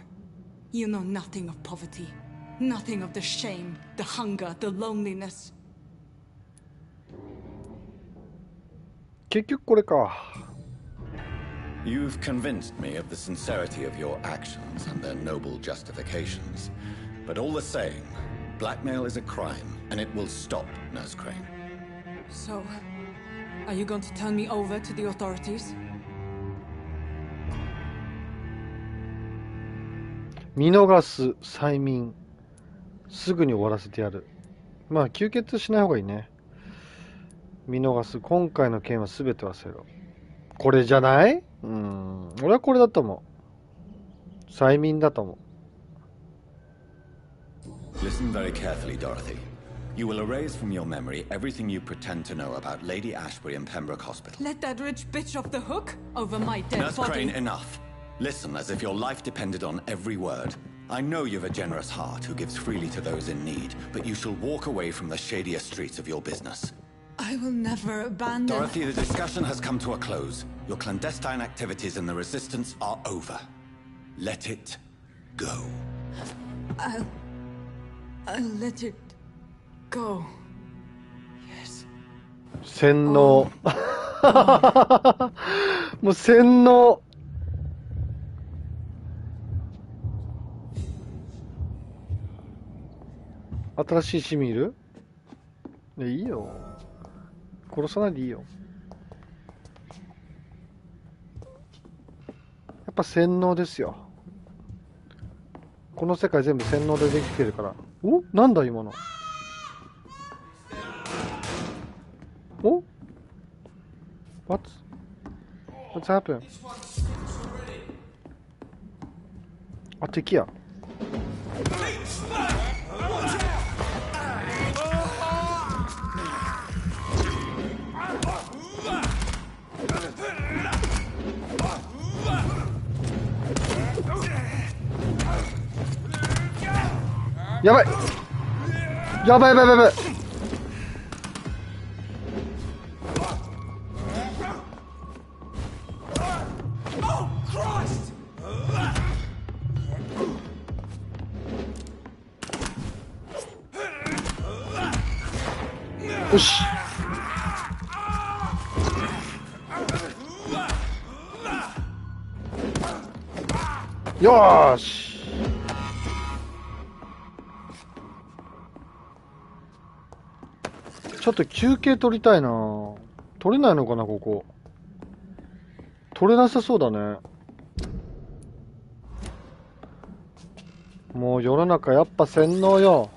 You know nothing of poverty. Nothing of the shame, the hunger, the loneliness. 結局これか。You've convinced me of the sincerity of your actions and their noble justifications. But all the same, blackmail is a crime, and it will stop, Nurse Crane. So, are you going to turn me over to the authorities? 見逃す催眠、すぐに終わらせてやる。まあ吸血しない方がいいね。見逃す、今回の件は全て忘れろ。これじゃない？俺はこれだと思う。催眠だと思う。Listen very carefully, Dorothy. You will erase from your memory everything you pretend to know about Lady Ashbury and Pembroke Hospital. Let that rich bitch off the hook over my dead Nurse body. Crane, enough. Listen as if your life depended on every word. I know you've a generous heart who gives freely to those in need, but you shall walk away from the shadier streets of your business. I will never abandon... Dorothy, the discussion has come to a close. Your clandestine activities in the Resistance are over. Let it go. I'll let it go. Yes. 洗脳。もう洗脳。新しい市民いる？いいよ。殺さないでいいよ。やっぱ洗脳ですよ。この世界全部洗脳でできてるから。お？なんだ今の。お？ What's happened? あ、敵や。やばいやばいやばいやばい。よし。よーし。ちょっと休憩取りたいな。取れないのかなここ。取れなさそうだね。もう世の中やっぱ洗脳よ。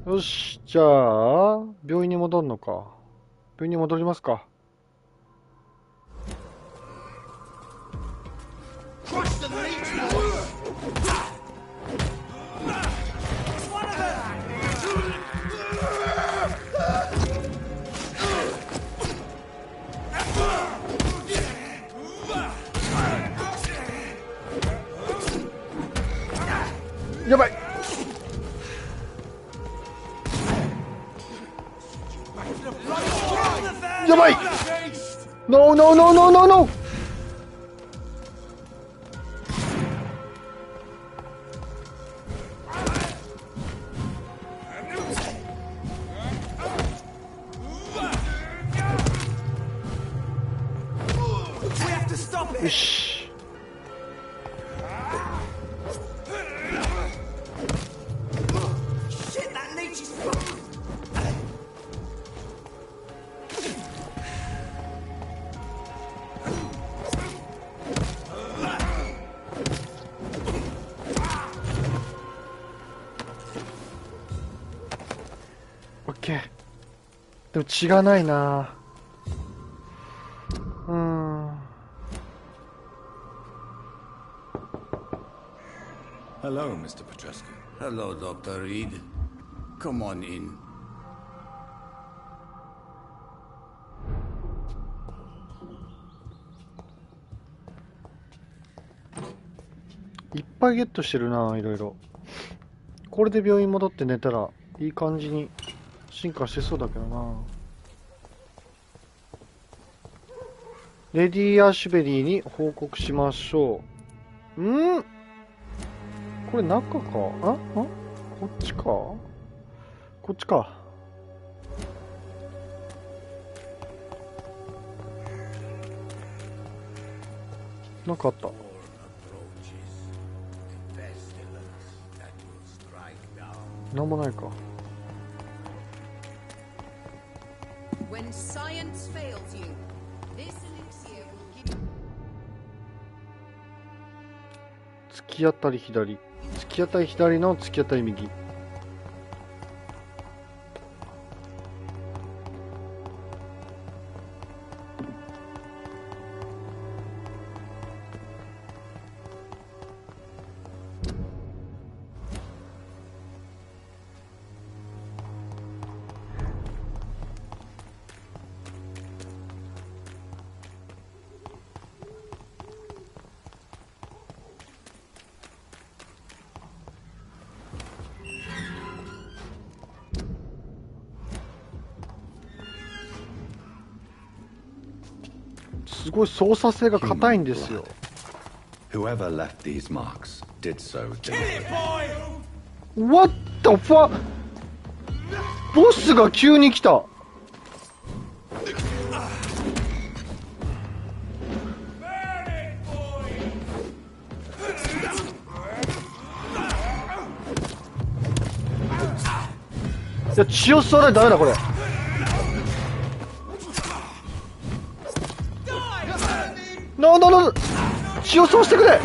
よし、じゃあ病院に戻るのか。病院に戻りますか。やばい。やばい。ノーノーノーノーノーノー。よし。オッケー。でも血がないな。Hello, Mr. Petrescu. Hello, Dr. Reed. Come on in. いっぱいゲットしてるな、いろいろ。これで病院戻って寝たらいい感じに進化してそうだけどな。レディ・アシュベリーに報告しましょう。これ中か。こっちか。こっちか。なんかあった。なんもないか。When science fails you, this elixir will give き当たり左、突き当たり左の突き当たり右。すごい操作性が硬いんですよ。Whoever left these marks did so deliberately. What the fuck? ボスが急に来た。いや、血を吸わないとダメだこれ。血を吸わしてくれ。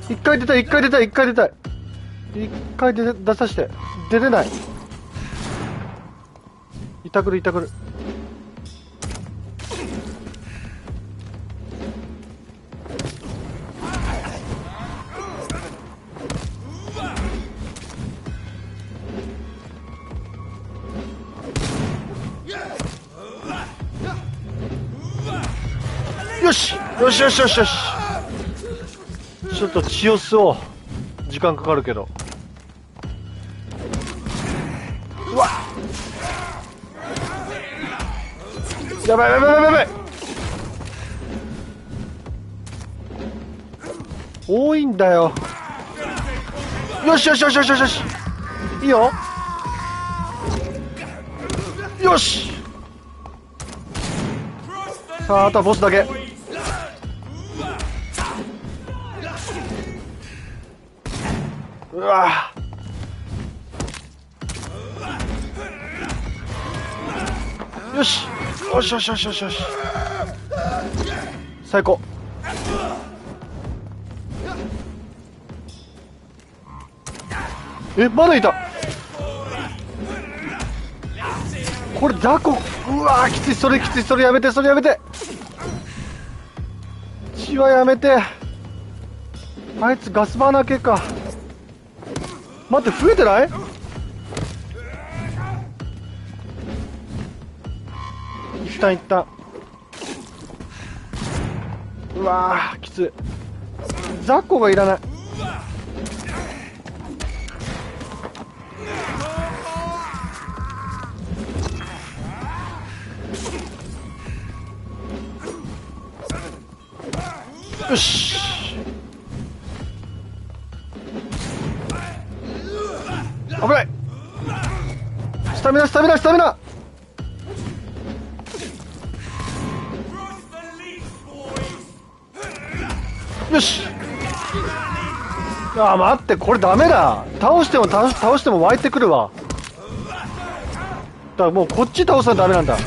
一回出たい、一回出たい、一回出たい。一回出さして。出れない。いたくる、いたくる。よしよしよしよしよし。ちょっと血を吸おう。時間かかるけど。うわっ、やばいやばいやばいやばい。多いんだよ。よしよしよしよしよしよし。いいよ。よし。さあ、あとはボスだけ。うわ、よしよしよしよしよしよし。最高。え、まだいた。これ雑魚。うわー、きつい。それきつい。それやめて、それやめて。血はやめて。あいつガスバーナー系か。待って、増えてない？一旦一旦。うわー、きつい。雑魚がいらない。よし。危ない。スタミナスタミナスタミナ。よし。あー、待って、これダメだ。倒しても湧いてくるわ。だからもうこっち倒さなダメなんだ。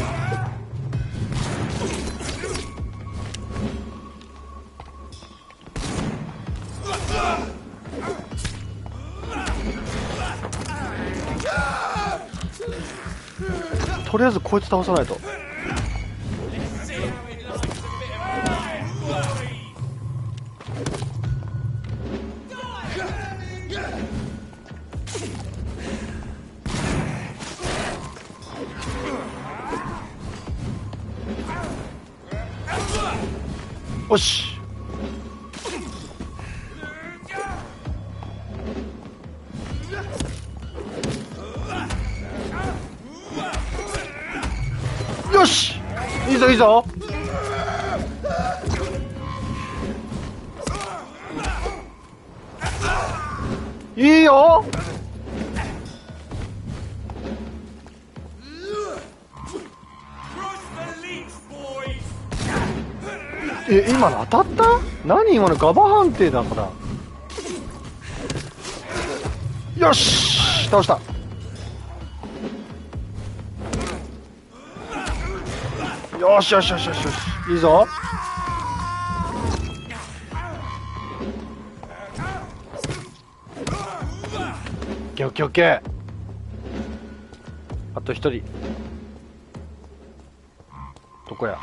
とりあえずこいつ倒さないと。よし。よし、いいぞいいぞ。いいよ。え、今の当たった？何今のガバ判定だから。よし、倒した。よしよしよしよしよし、いいぞ。ケーオッケーオッケー。あと一人。どこや。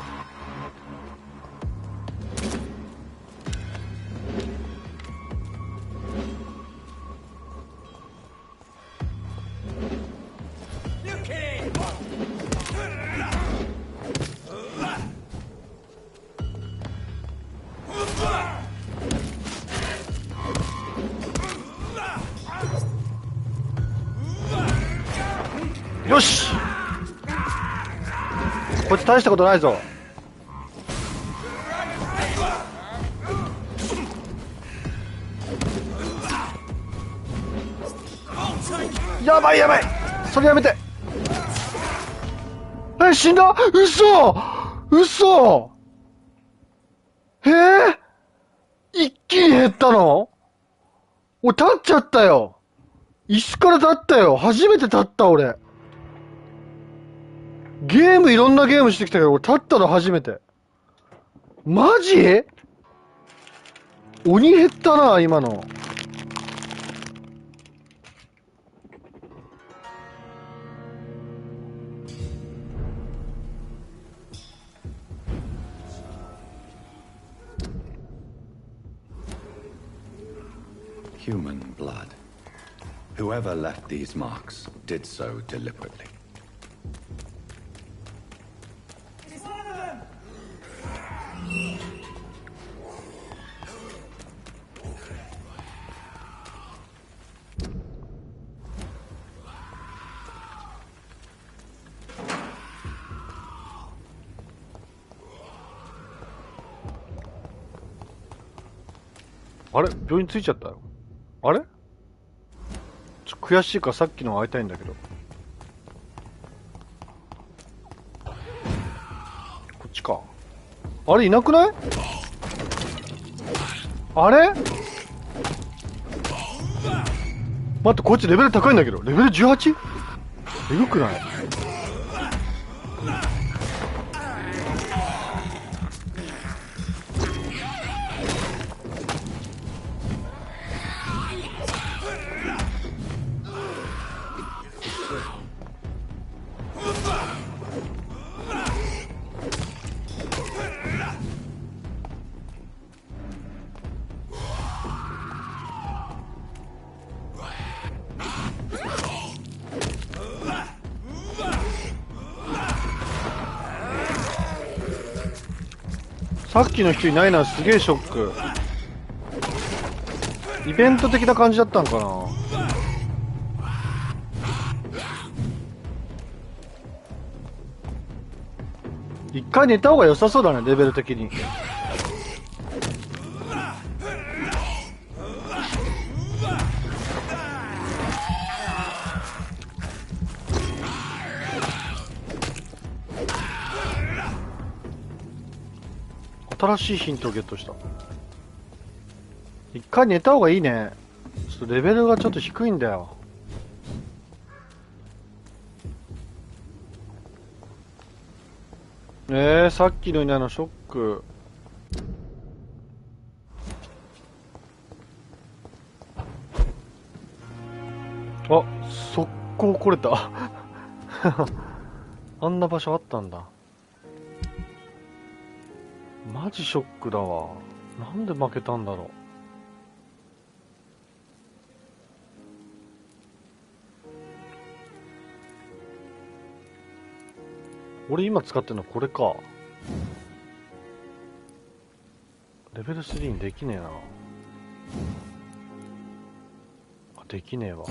よし、こいつ大したことないぞ。やばいやばい、それやめて。死んだ。嘘嘘。一気に減ったの？お、立っちゃったよ。椅子から立ったよ。初めて立った俺。ゲームいろんなゲームしてきたけど、俺立ったの初めて。マジ？鬼減ったな、今の。Human blood. Whoever left these marks did so deliberately. It's one of them! What? あれ、病院着いちゃったよ。あれ？悔しいからさっきの会いたいんだけど。こっちか。あれいなくない？あれ？待って、こいつレベル高いんだけど。レベル 18？ えぐくない？さっきの人いないのはすげえショック。イベント的な感じだったんかな。一回寝た方が良さそうだね、レベル的に。新しいヒントをゲットした。一回寝た方がいいね。ちょっとレベルがちょっと低いんだよ。さっきのいないのショック。あ、速攻来れた。あんな場所あったんだ。マジショックだわ。なんで負けたんだろう。俺今使ってるのこれか。レベル3にできねえな。あ、できねえわ。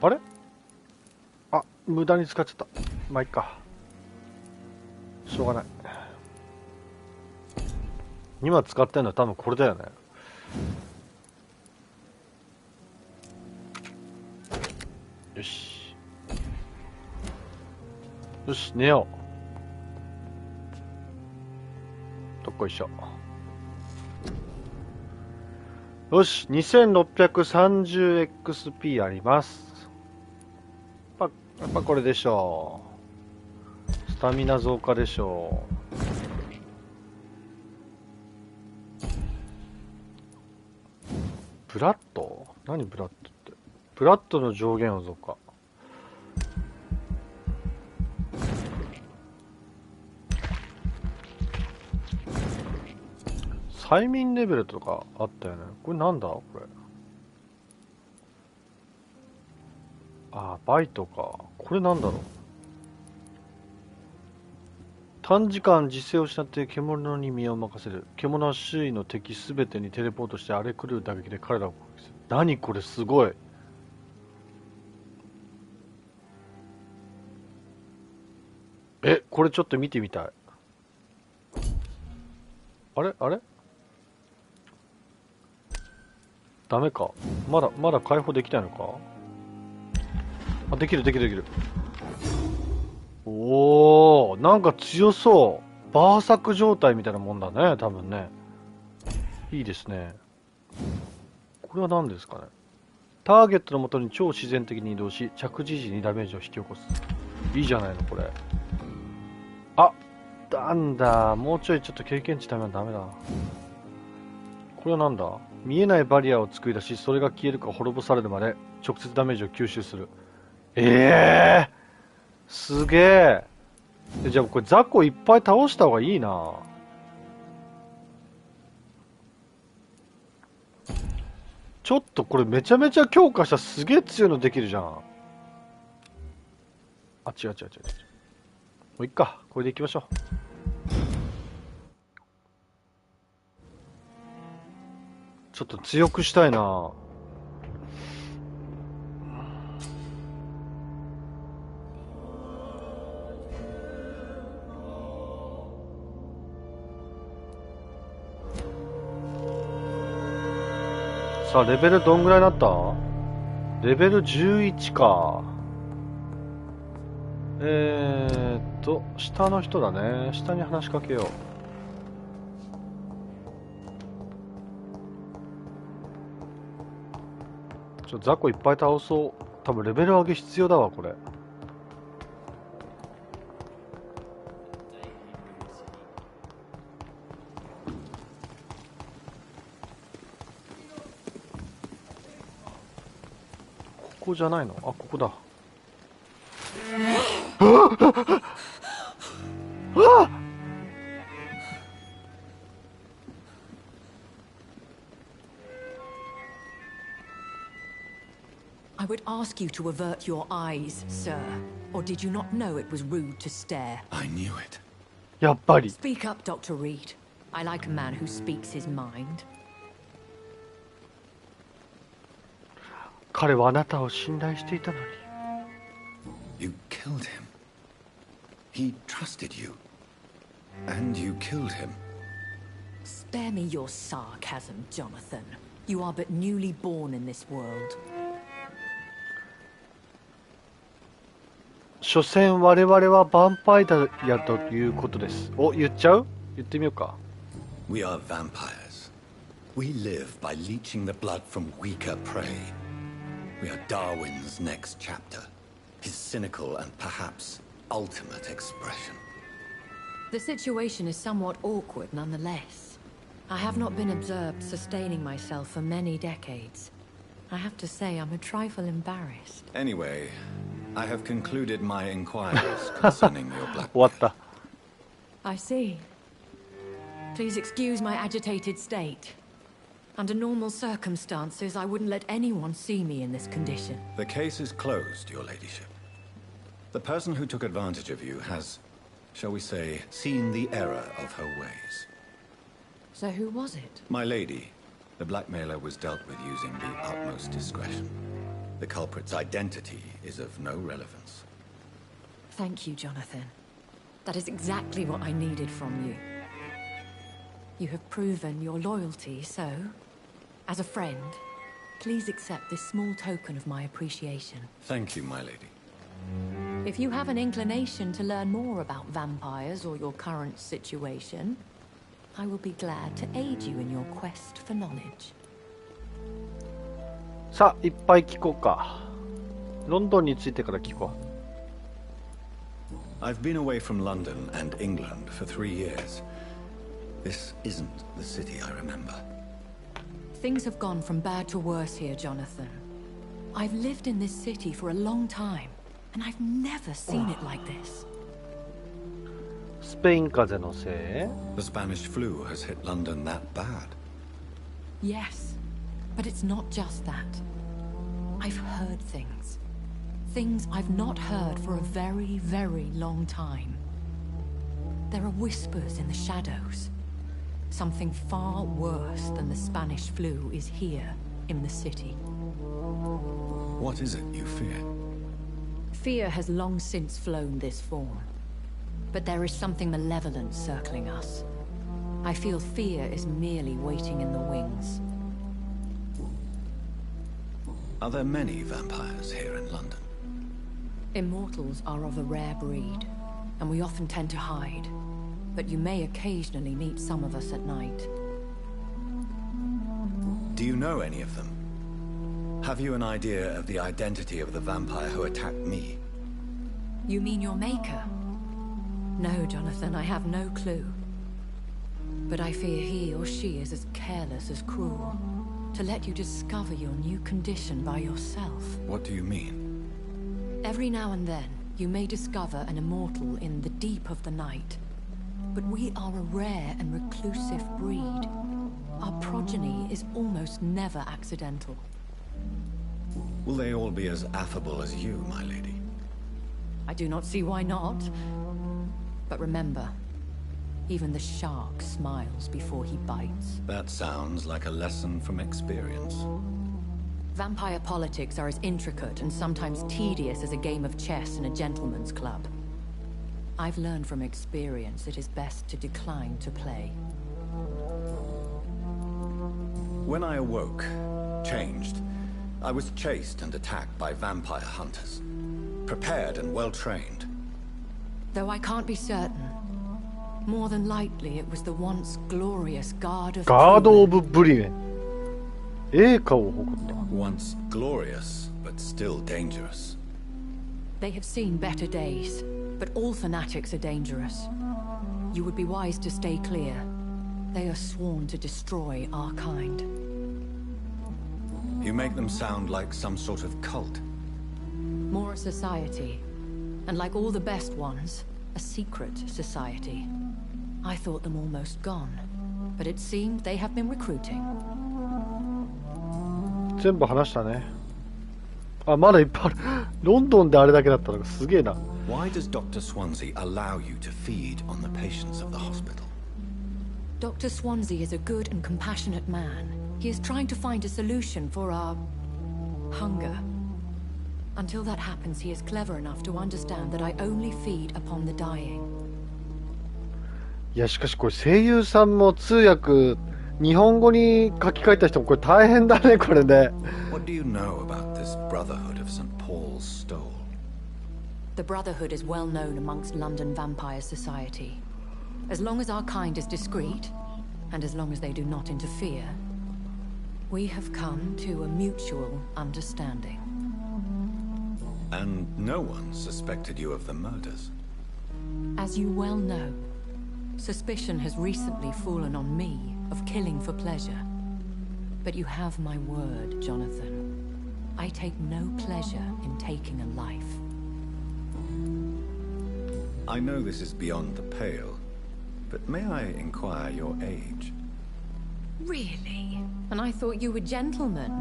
あれ？あ、無駄に使っちゃった。まあいっか。しょうがない。今使ってんのは多分これだよね。よし。よし、寝よう。どっこいしょ。よし、2630XP あります。やっぱこれでしょう。スタミナ増加でしょう。ブラッド？何ブラッドって。ブラッドの上限を増加。催眠レベルとかあったよね。これなんだこれ。あ、バイトか。これなんだろう。短時間自制を失って獣に身を任せる。獣は周囲の敵すべてにテレポートして荒れ狂う打撃で彼らを攻撃する。何これすごい。これちょっと見てみたい。あれダメか。まだ解放できないのか。あ、できる。おお、なんか強そう。バーサク状態みたいなもんだね、多分ね。いいですね。これは何ですかね。ターゲットの元に超自然的に移動し、着地時にダメージを引き起こす。いいじゃないの、これ。あ、なんだ。もうちょっと経験値ためはダメだ。これはなんだ。見えないバリアを作り出し、それが消えるか滅ぼされるまで直接ダメージを吸収する。すげえ。じゃあこれ雑魚いっぱい倒した方がいいな。ちょっとこれめちゃめちゃ強化したすげえ強いのできるじゃん。あ、違う。もういっか。これでいきましょう。ちょっと強くしたいな。さあ、レベルどんぐらいになった？レベル11か。下の人だね。下に話しかけよう。雑魚いっぱい倒そう。多分レベル上げ必要だわ、これ。ここじゃないの？あ、ここだ。I would ask you to avert your eyes, sir. Or did you not know it was rude to stare? I knew it. やっぱり。Speak up, Dr. Reed. I like a man who speaks his mind. 彼はあなたを信頼していたのに。You killed him. He trusted you. And you killed him. Spare me your sarcasm, Jonathan. You are but newly born in this world. 所詮我々はヴァンパイアやということです。お、言っちゃう？言ってみようか。We are vampires. We live by leeching the blood from weaker prey. We are Darwin's next chapter. His cynical and perhaps ultimate expression. The situation is somewhat awkward nonetheless. I have not been observed sustaining myself for many decades. I have to say I'm a trifle embarrassed. Anyway, I have concluded my inquiries concerning your black. What the? I see. Please excuse my agitated state. Under normal circumstances, I wouldn't let anyone see me in this condition. The case is closed, your ladyship. The person who took advantage of you has, shall we say, seen the error of her ways. So who was it? My lady. The blackmailer was dealt with using the utmost discretion. The culprit's identity is of no relevance. Thank you, Jonathan. That is exactly what I needed from you. You have proven your loyalty, so, as a friend, please accept this small token of my appreciation. Thank you, my lady. If you have an inclination to learn more about vampires or your current situation, I will be glad to aid you in your quest for knowledge. さあ、いっぱい聞こうか。ロンドンについてから聞こう。I've been away from London and England for 3 years. This isn't the city I remember. Things have gone from bad to worse here, Jonathan. I've lived in this city for a long time, and I've never seen it like this. スペイン風邪のせい? The Spanish flu has hit London that bad. Yes, but it's not just that. I've heard things. Things I've not heard for a very, very long time. There are whispers in the shadows. Something far worse than the Spanish flu is here in the city. What is it you fear? Fear has long since flown this form. But there is something malevolent circling us. I feel fear is merely waiting in the wings. Are there many vampires here in London? Immortals are of a rare breed, and we often tend to hide. But you may occasionally meet some of us at night. Do you know any of them? Have you an idea of the identity of the vampire who attacked me? You mean your maker? No, Jonathan, I have no clue. But I fear he or she is as careless as cruel. To let you discover your new condition by yourself. What do you mean? Every now and then, you may discover an immortal in the deep of the night. But we are a rare and reclusive breed. Our progeny is almost never accidental. Will they all be as affable as you, my lady? I do not see why not. But remember, even the shark smiles before he bites. That sounds like a lesson from experience. Vampire politics are as intricate and sometimes tedious as a game of chess in a gentleman's club. I've learned from experience it is best to decline to play. When I awoke, changed, I was chased and attacked by vampire hunters. Prepared and well-trained. Though I can't be certain, more than likely it was the once glorious Guard of Bremen. Once glorious, but still dangerous. They have seen better days, but all fanatics are dangerous. You would be wise to stay clear. They are sworn to destroy our kind. You make them sound like some sort of cult. More a society. And like all the best ones, a secret society. I thought them almost gone, but it seemed they have been recruiting. 全部話したね。あ、まだいっぱいある。ロンドンであれだけだったのがすげえな。Why does Dr. Swansea allow you to feed on the patients of the hospital? Dr. Swansea is a good and compassionate man. He is trying to find a solution for our hunger. Until that happens, he is clever enough to understand that I only feed upon the dying. いや、しかしこれ声優さんも通訳、日本語に書き換えた人もこれ大変だね、これね。What do you know about this Brotherhood of St. Paul's Stole? The Brotherhood is well known amongst London vampire society. As long as our kind is discreet, and as long as they do not interfere, we have come to a mutual understanding. And no one suspected you of the murders? As you well know, suspicion has recently fallen on me of killing for pleasure. But you have my word, Jonathan. I take no pleasure in taking a life. I know this is beyond the pale, but may I inquire your age? Really? And I thought you were gentlemen.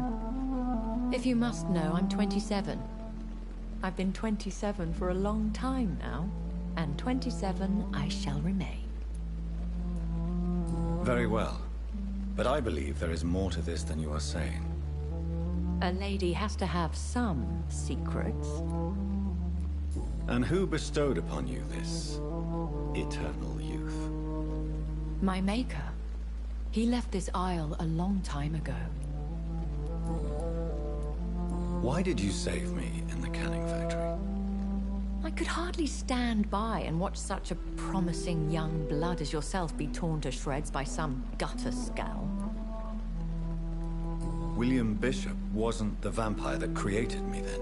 If you must know, I'm 27. I've been 27 for a long time now, and 27 I shall remain. Very well. But I believe there is more to this than you are saying. A lady has to have some secrets. And who bestowed upon you this eternal youth? My maker. He left this isle a long time ago. Why did you save me in the canning factory? I could hardly stand by and watch such a promising young blood as yourself be torn to shreds by some gutter scowl. William Bishop wasn't the vampire that created me then?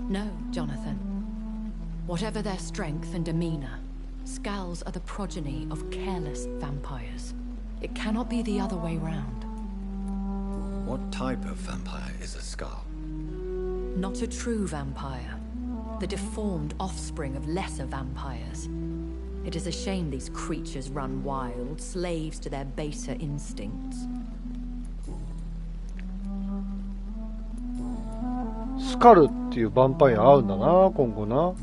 No, Jonathan. Whatever their strength and demeanor, Skulls are the progeny of careless vampires. It cannot be the other way round. What type of vampire is a Skull? Not a true vampire. The deformed offspring of lesser vampires. It is a shame these creatures run wild, slaves to their baser instincts. スカルっていうヴァンパイア合うんだな、今後な。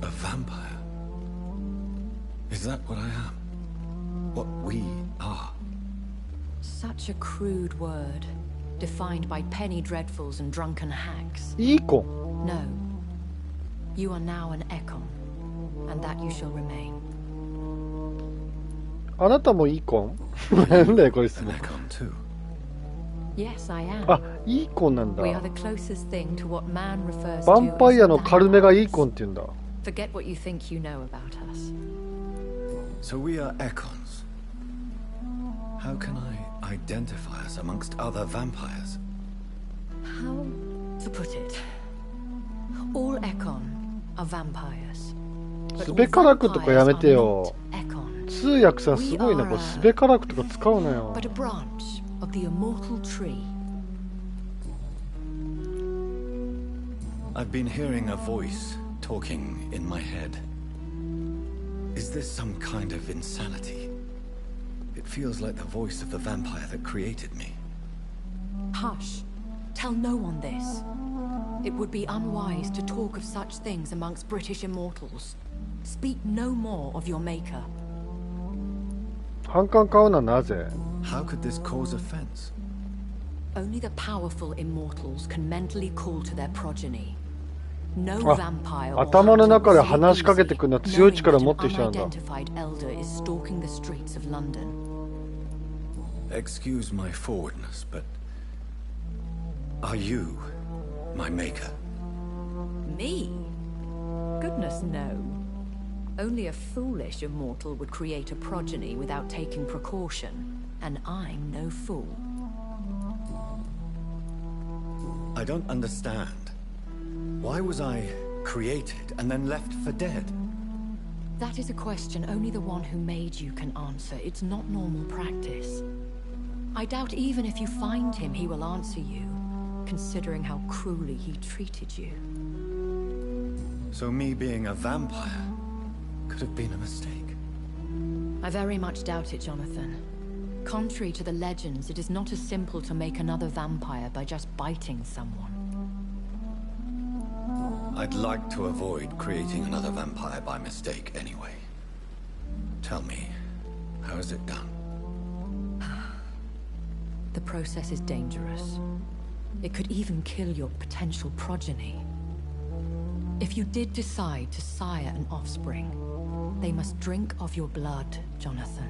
A vampire? Is that what I am? What we are? Such a crude word, defined by penny dreadfuls and drunken hacks. いいコン。 No. You are now an Ekon, and that you shall remain. あなたもいいコンなんだよこれ質問。 Yes, I am. あ、いいコンなんだ。 We are the closest thing to what man refers ヴ to ァンパイアの軽めがいいコンって言うんだ。 Forget what you think you know about us. So we are Ekons. How can I identify us amongst other vampires? How to put it? All Ekon are vampires. スベカラクとかやめてよ。通訳さんすごいな、これスベカラクとか使うなよ。 But a branch of the immortal tree. I've been hearing a voice talking in my head. Is this some kind of insanity? It feels like the voice of the vampire that created me. Hush. Tell no one this. It would be unwise to talk of such things amongst British immortals. Speak no more of your maker. 反感買うのはなぜ？ How could this cause offense? Only the powerful immortals can mentally call to their progeny. No あ、 vampire or 頭の中で hunter 話しかけ will てくるのは see 強い easily, 力を knowing 持 that ってる人なん an だ。 unidentified elder is stalking the streets of London. Excuse my forwardness, but are you my maker? Me? Goodness, no. Only a foolish immortal would create a progeny without taking precaution, and I'm no fool. I don't understand. Why was I created and then left for dead? That is a question only the one who made you can answer. It's not normal practice. I doubt even if you find him, he will answer you, considering how cruelly he treated you. So me being a vampire could have been a mistake. I very much doubt it, Jonathan. Contrary to the legends, it is not as simple to make another vampire by just biting someone. I'd like to avoid creating another vampire by mistake anyway. Tell me, how is it done? The process is dangerous. It could even kill your potential progeny. If you did decide to sire an offspring, they must drink of your blood, Jonathan.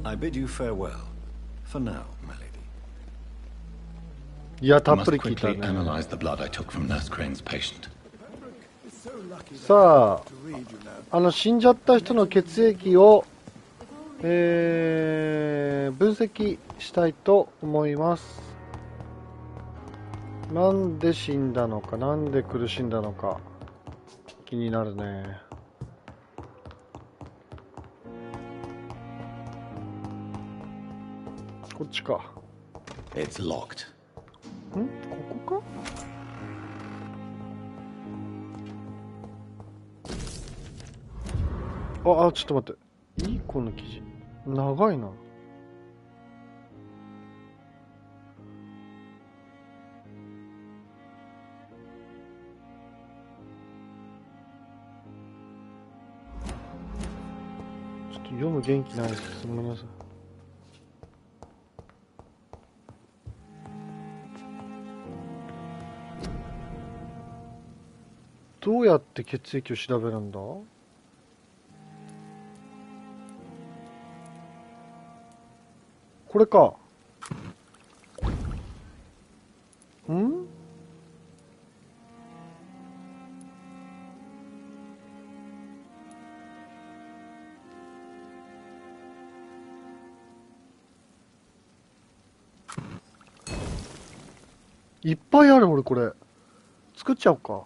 I bid you farewell. For now, my lady. いや、た I っぷ must り聞いた quickly ね。 analyze the blood I took from Nurse Crane's patient. さあ、死んじゃった人の血液を、分析したいと思います。なんで死んだのか、なんで苦しんだのか、気になるね。こっちか。It's locked. ん？ここか？あ、ちょっと待って。いい子の記事。長いな。ちょっと読む元気ないです。ごめんなさい。どうやって血液を調べるんだ？これか。ん？いっぱいある。俺これ作っちゃおうか。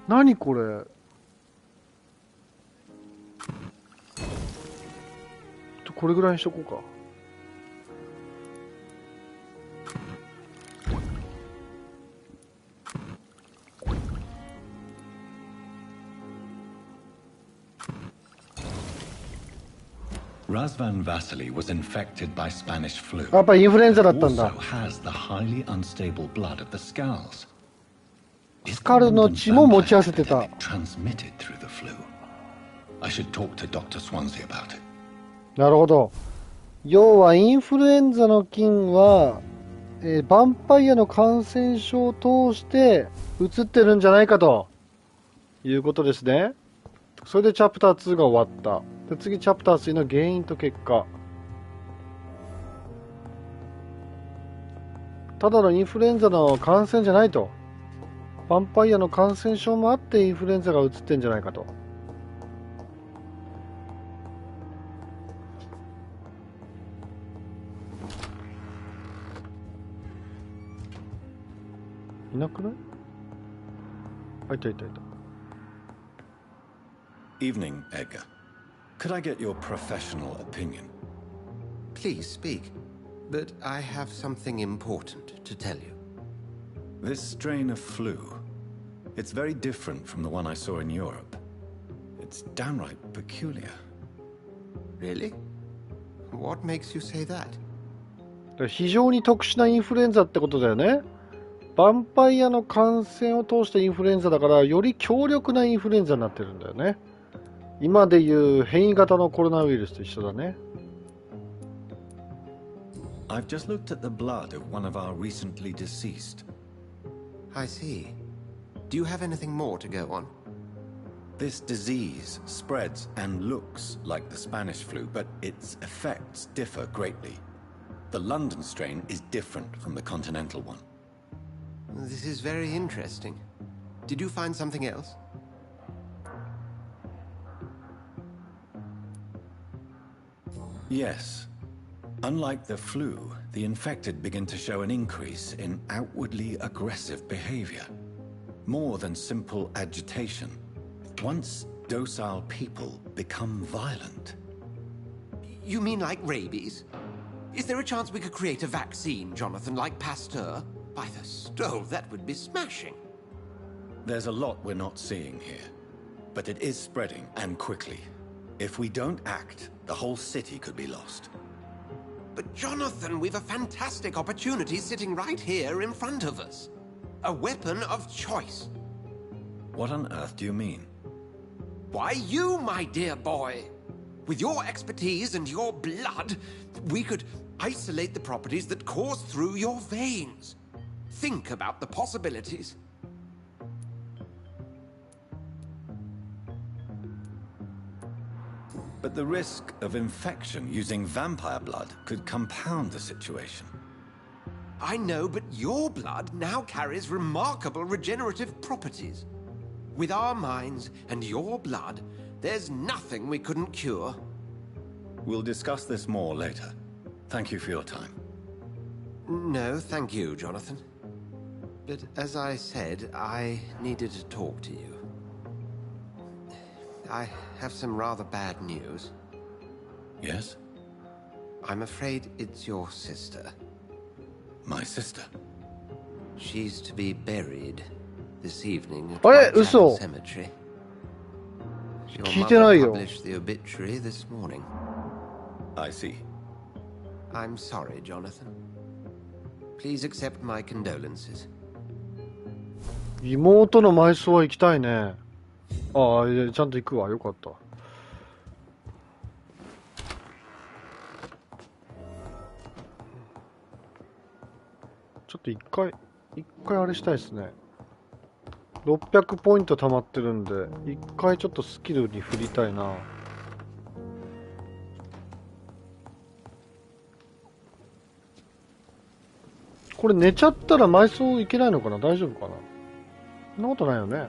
何これ。これぐらいにしとこうか。Razvan Vasily was infected by Spanish flu. やっぱりインフルエンザだったんだ。Also has the highly unstable blood of the Skulls. スカルの血も持ち合わせてた。Transmitted through the flu. I should talk to Dr. Swansea about it. なるほど。要はインフルエンザの菌は、ヴァンパイアの感染症を通して移ってるんじゃないかということですね。それでチャプター2が終わった。で次チャプター3の原因と結果。ただのインフルエンザの感染じゃないと。ヴァンパイアの感染症もあってインフルエンザが移ってんじゃないかと。いなくない？あ、いたいたいた。Evening, Edgar. Could I get your professional opinion? Please speak, but I have something important to tell you. This strain of flu, it's very different from the one I saw in Europe. It's downright peculiar. Really? What makes you say that? 非常に特殊なインフルエンザってことだよね。ヴァンパイアの感染を通してインフルエンザだから、より強力なインフルエンザになってるんだよね。今でいう変異型のコロナウイルスと一緒だね。I've just looked at the blood of one of our recently deceased. I see. Do you have anything more to go on? This disease spreads and looks like the Spanish flu, but its effects differ greatly. The London strain is different from the continental one. This is very interesting. Did you find something else? Yes. Unlike the flu, the infected begin to show an increase in outwardly aggressive behavior. More than simple agitation. Once docile people become violent. You mean like rabies? Is there a chance we could create a vaccine, Jonathan, like Pasteur? By the stove, that would be smashing. There's a lot we're not seeing here. But it is spreading, and quickly. If we don't act, the whole city could be lost. But Jonathan, we've a fantastic opportunity sitting right here in front of us. A weapon of choice. What on earth do you mean? Why, you, my dear boy. With your expertise and your blood, we could isolate the properties that course through your veins. Think about the possibilities. But the risk of infection using vampire blood could compound the situation. I know, but your blood now carries remarkable regenerative properties. With our minds and your blood, there's nothing we couldn't cure. We'll discuss this more later. Thank you for your time. No, thank you, Jonathan. But as I said, I needed to talk to you. I have some rather bad news. Yes? I'm afraid it's your sister. My sister? She's to be buried this evening at Uso. Cemetery. Your 聞いてないよ。 mother published the obituary this morning. I see. I'm sorry, Jonathan. Please accept my condolences. 妹の埋葬は行きたいね。ああ、いやちゃんと行くわ。よかった。ちょっと一回あれしたいですね。600ポイント溜まってるんで、一回ちょっとスキルに振りたいな。これ寝ちゃったら埋葬いけないのかな？大丈夫かな？そんなことないよね。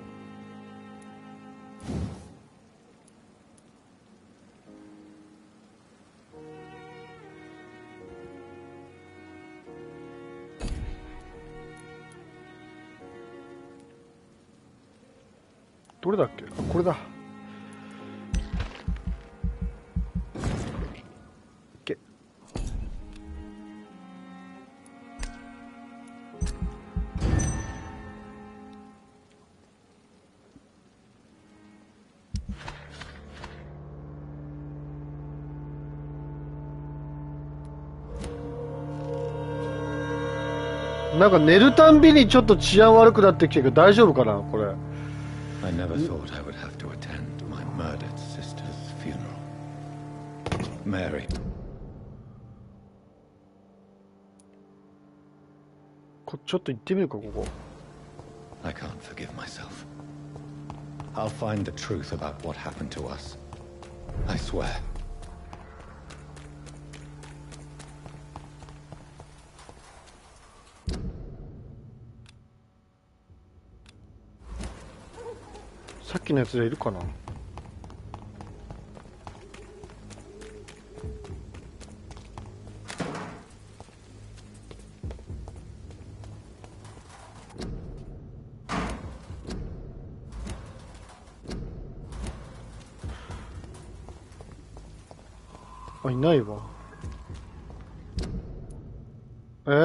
どれだっけ？これだ。OK。なんか寝るたんびにちょっと治安悪くなってきてるけど大丈夫かなこれ。I never thought I would have to attend my murdered sister's funeral. Mary. ちょっと行ってみるかここ。I can't forgive myself. I'll find the truth about what happened to us. I swear. さっきのやつでいるかな。あ、いないわ。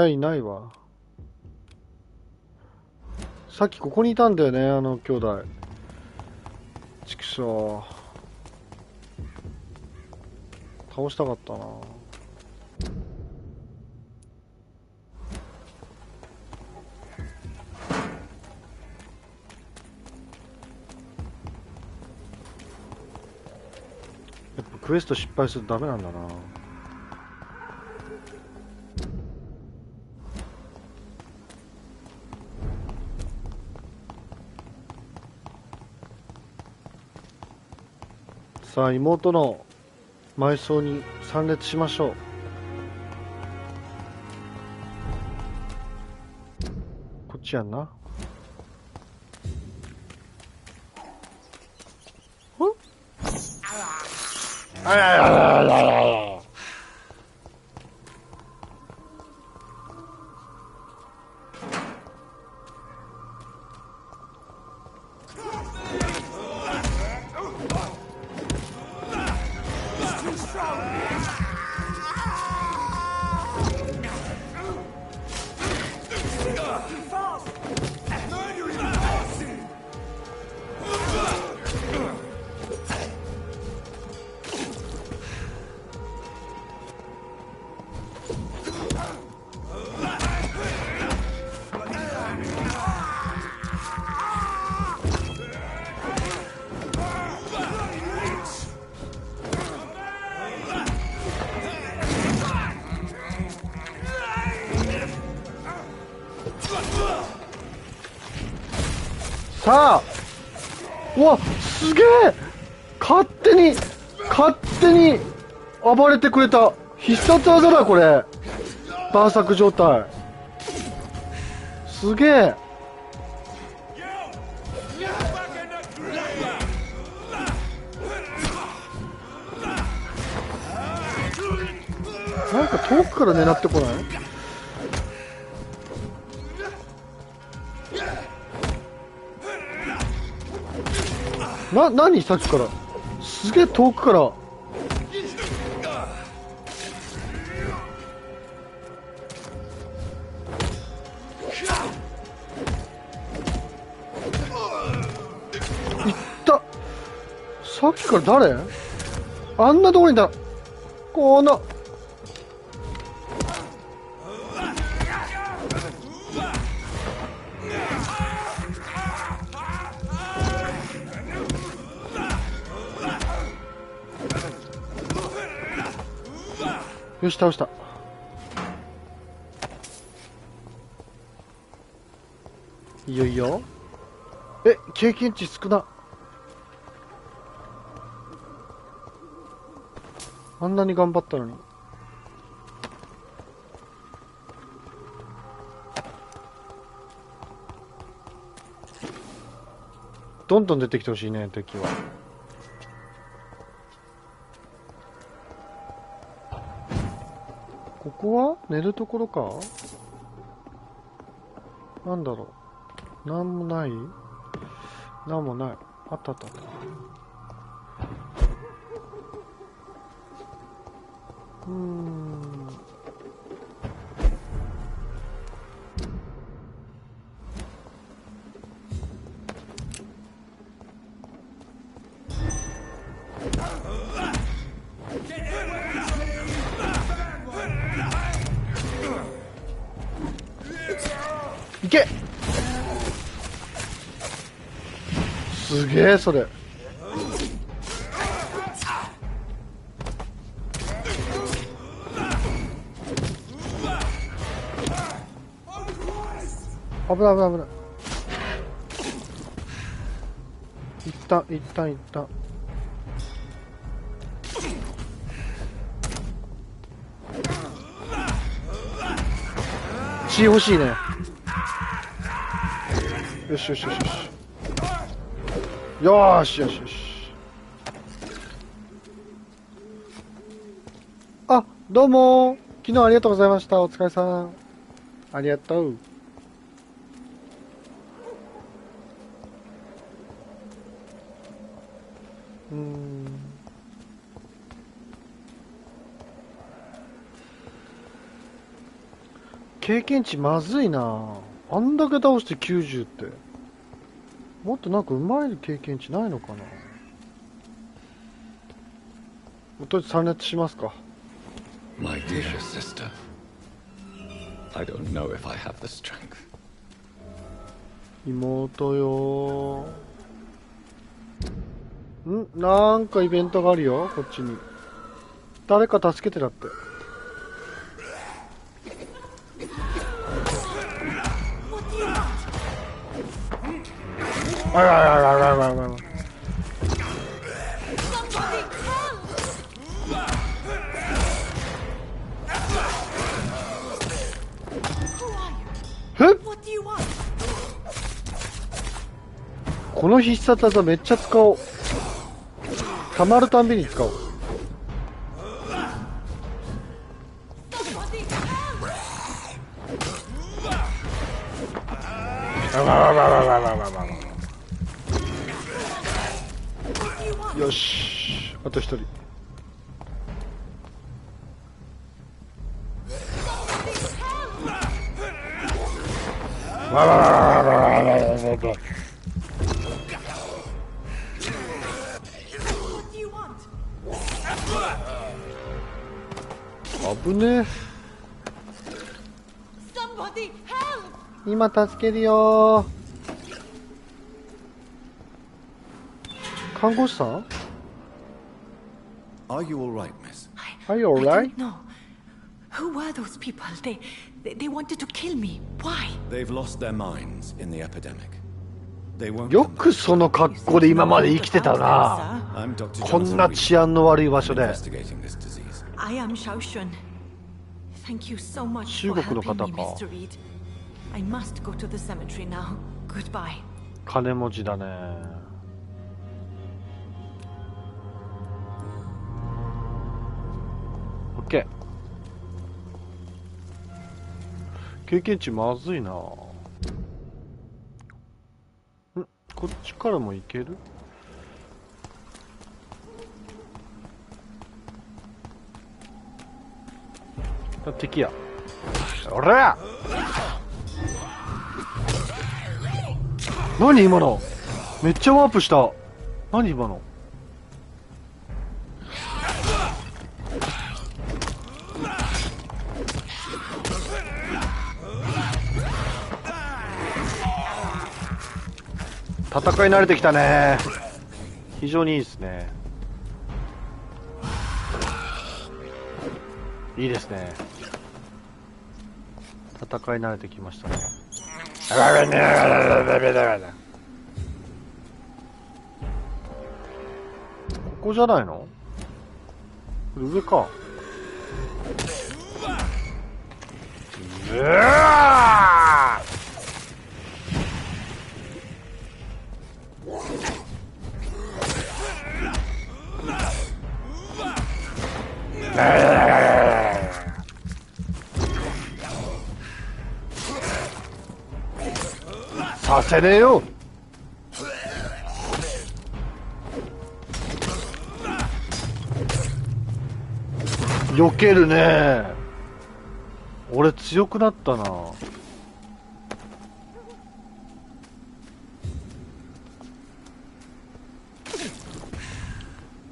いないわ。さっきここにいたんだよね、あの兄弟。ちくしょう。倒したかったな。やっぱクエスト失敗するとダメなんだな。さあ妹の埋葬に参列しましょう。こっちやんな。あららららら。さあ、うわ、すげえ、勝手に暴れてくれた。必殺技だこれ。バーサク状態。すげえ。なんか遠くから狙ってこない？何さっきからすげえ遠くから。いった。さっきから誰？あんなところにいた。このよし、倒した。いいよいいよ。経験値少な。あんなに頑張ったのに。どんどん出てきてほしいね、敵は。ここは寝るところか？なんだろう。なんもない？なんもない。あったあったあった。いけ。すげえそれ。危ない危ない危ない。一旦血欲しいね。よしよしよしよしよーしよしよし。あ、どうも昨日ありがとうございました。お疲れさん。ありがとう。経験値まずいな。あんだけ倒して90って。もっとなんかうまい経験値ないのかな。とりあえず参列しますか。 My dear sister, I don't know if I have the strength. 妹よー。なんかイベントがあるよ、こっちに。誰か助けてだって。あららららららら。この必殺技めっちゃ使おう。溜まるたんびに使おう。よし、あと一人。危ねえ。今助けるよ。看護師さん Are you all right, miss? Are you all right? No. Who were those people? They wanted to kill me. Why? They've lost their minds in the epidemic. They won't よくその格好で今まで生きてたな。こんな治安の悪い場所で。I am Shaoshun. Thank you so much 中 for 国の helping 方 me, か。 Mr. Reed. I must go to the cemetery now. Goodbye. 金持ちだね。オッケー。経験値まずいな。こっちからも行ける？あ、敵や。おら！何今の？めっちゃワープした。何今の？戦い慣れてきたね。非常にいいですね。いいですね。戦い慣れてきましたね。ここじゃないの？上か。させねえよ。避けるね。俺強くなったな。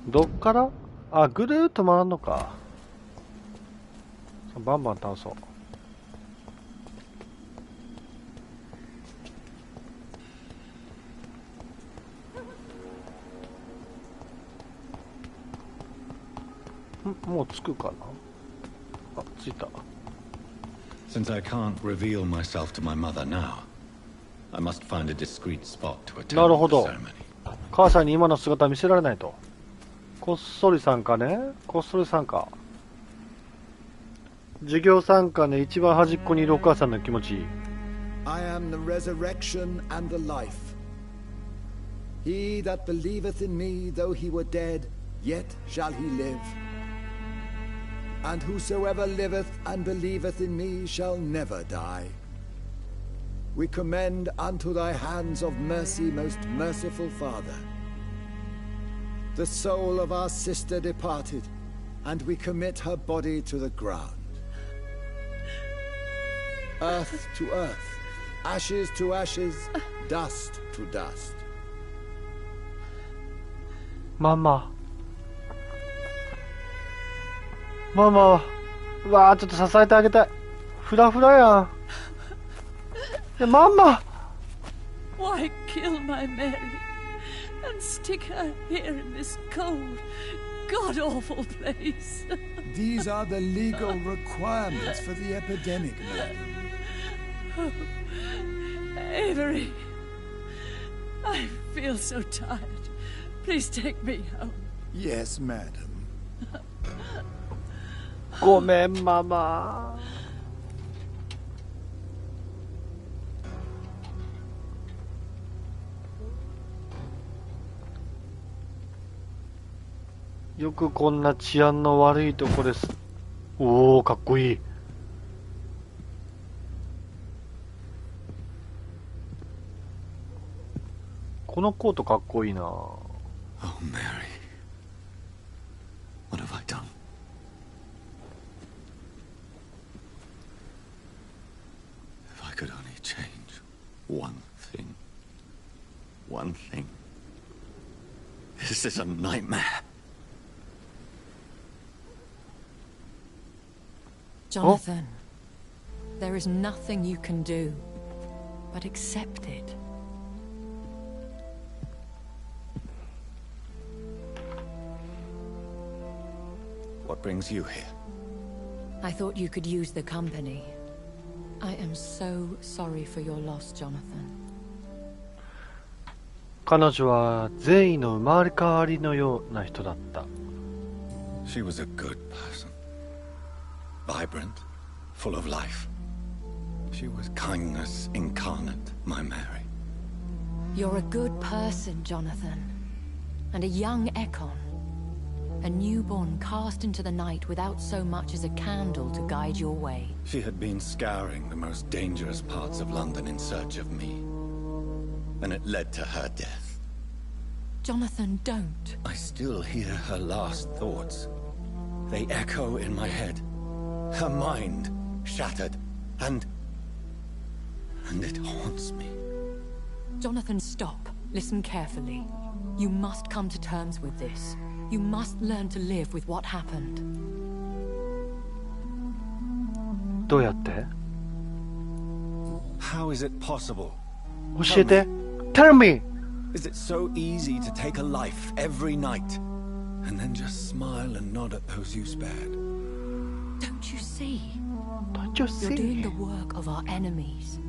どっから？あ、ぐるーっと回るのか。バンバン倒そう。もう着くかな。あ、着いた。Since I can't reveal myself to my mother now, I must find a discreet spot to attend なるほ the ど。 ceremony. 母さんに今の姿見せられないと。こっそり参加ね。こっそり参加。授業参加ね。一番端っこにいるお母さんの気持ちいい。I am the resurrection and the life. He that believeth in me, though he were dead, yet shall he live. And whosoever liveth and believeth in me shall never die. We commend unto thy hands of mercy, most merciful Father, the soul of our sister departed, and we commit her body to the ground. Earth to earth, ashes to ashes, dust to dust. ママ。ママ。うわー、ちょっと支えてあげたい。フラフラやん。ママ。 Why kill my Mary and stick her here in this cold, god-awful place? These are the legal requirements for the epidemic, madam. Oh, Avery, I feel so tired. Please take me home. Yes, madam. ごめん、ママ。よくこんな治安の悪いとこです。おお、かっこいい。このコートかっこいいな。Oh, Mary. What have I done? If I could only change one thing. One thing. This is a nightmare. Jonathan, there is nothing you can do but accept it. What brings you here? I thought you could use the company. I am so sorry for your loss, Jonathan. 彼女は善意の生まれ変わりのような人だった。She was a good person. Vibrant, full of life. She was kindness incarnate, my Mary. You're a good person, Jonathan. And a young Ekon. A newborn cast into the night without so much as a candle to guide your way. She had been scouring the most dangerous parts of London in search of me. And it led to her death. Jonathan, don't. I still hear her last thoughts. They echo in my head. Her mind shattered, and it haunts me. Jonathan, stop. Listen carefully. You must come to terms with this. You must learn to live with what happened. どうやって？ How is it possible? 教えて。Tell me! Is it so easy to take a life every night and then just smile and nod at those you spared? Don't you see? Don't you see? You're doing the work of our enemies,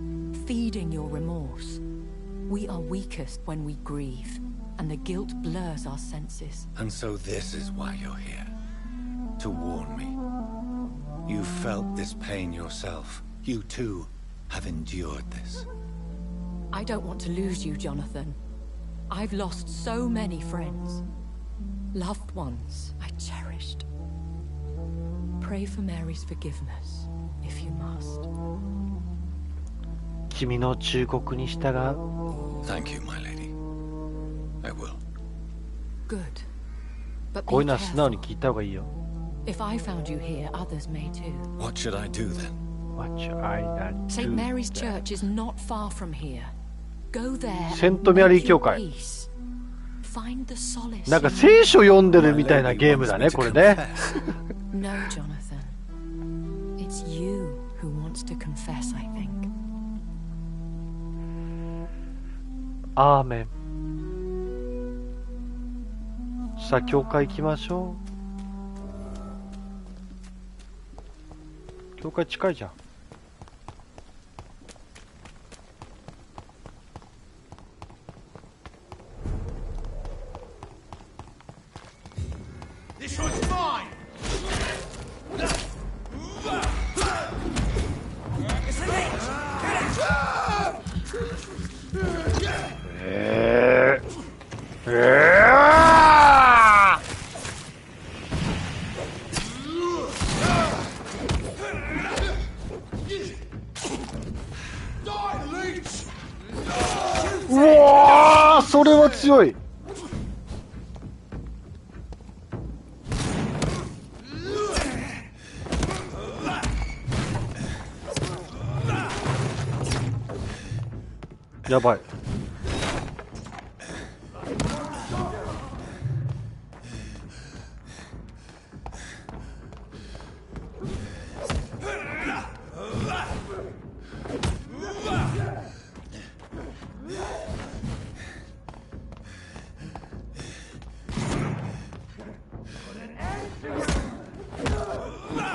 feeding your remorse. We are weakest when we grieve, and the guilt blurs our senses. And so this is why you're here. To warn me. You felt this pain yourself. You too have endured this. I don't want to lose you, Jonathan. I've lost so many friends. Loved ones I cherished. Pray for Mary's forgiveness, if you must. 君の忠告に従う。Thank you, my lady. I will. Good. But こういう be のは素直に careful. 聞いた方がいいよ。If I found you here, others may too. What should I do then? What should I not do? St. Mary's Church is not far from here. Go there. セントメアリー教会。 Find the solace. なんか聖書読んでるみたいなゲームだね、これね。No, Jonathan. It's you who wants to confess, I think. アーメン。さあ、教会行きましょう。教会近いじゃん。うわー、それは強い。やばい。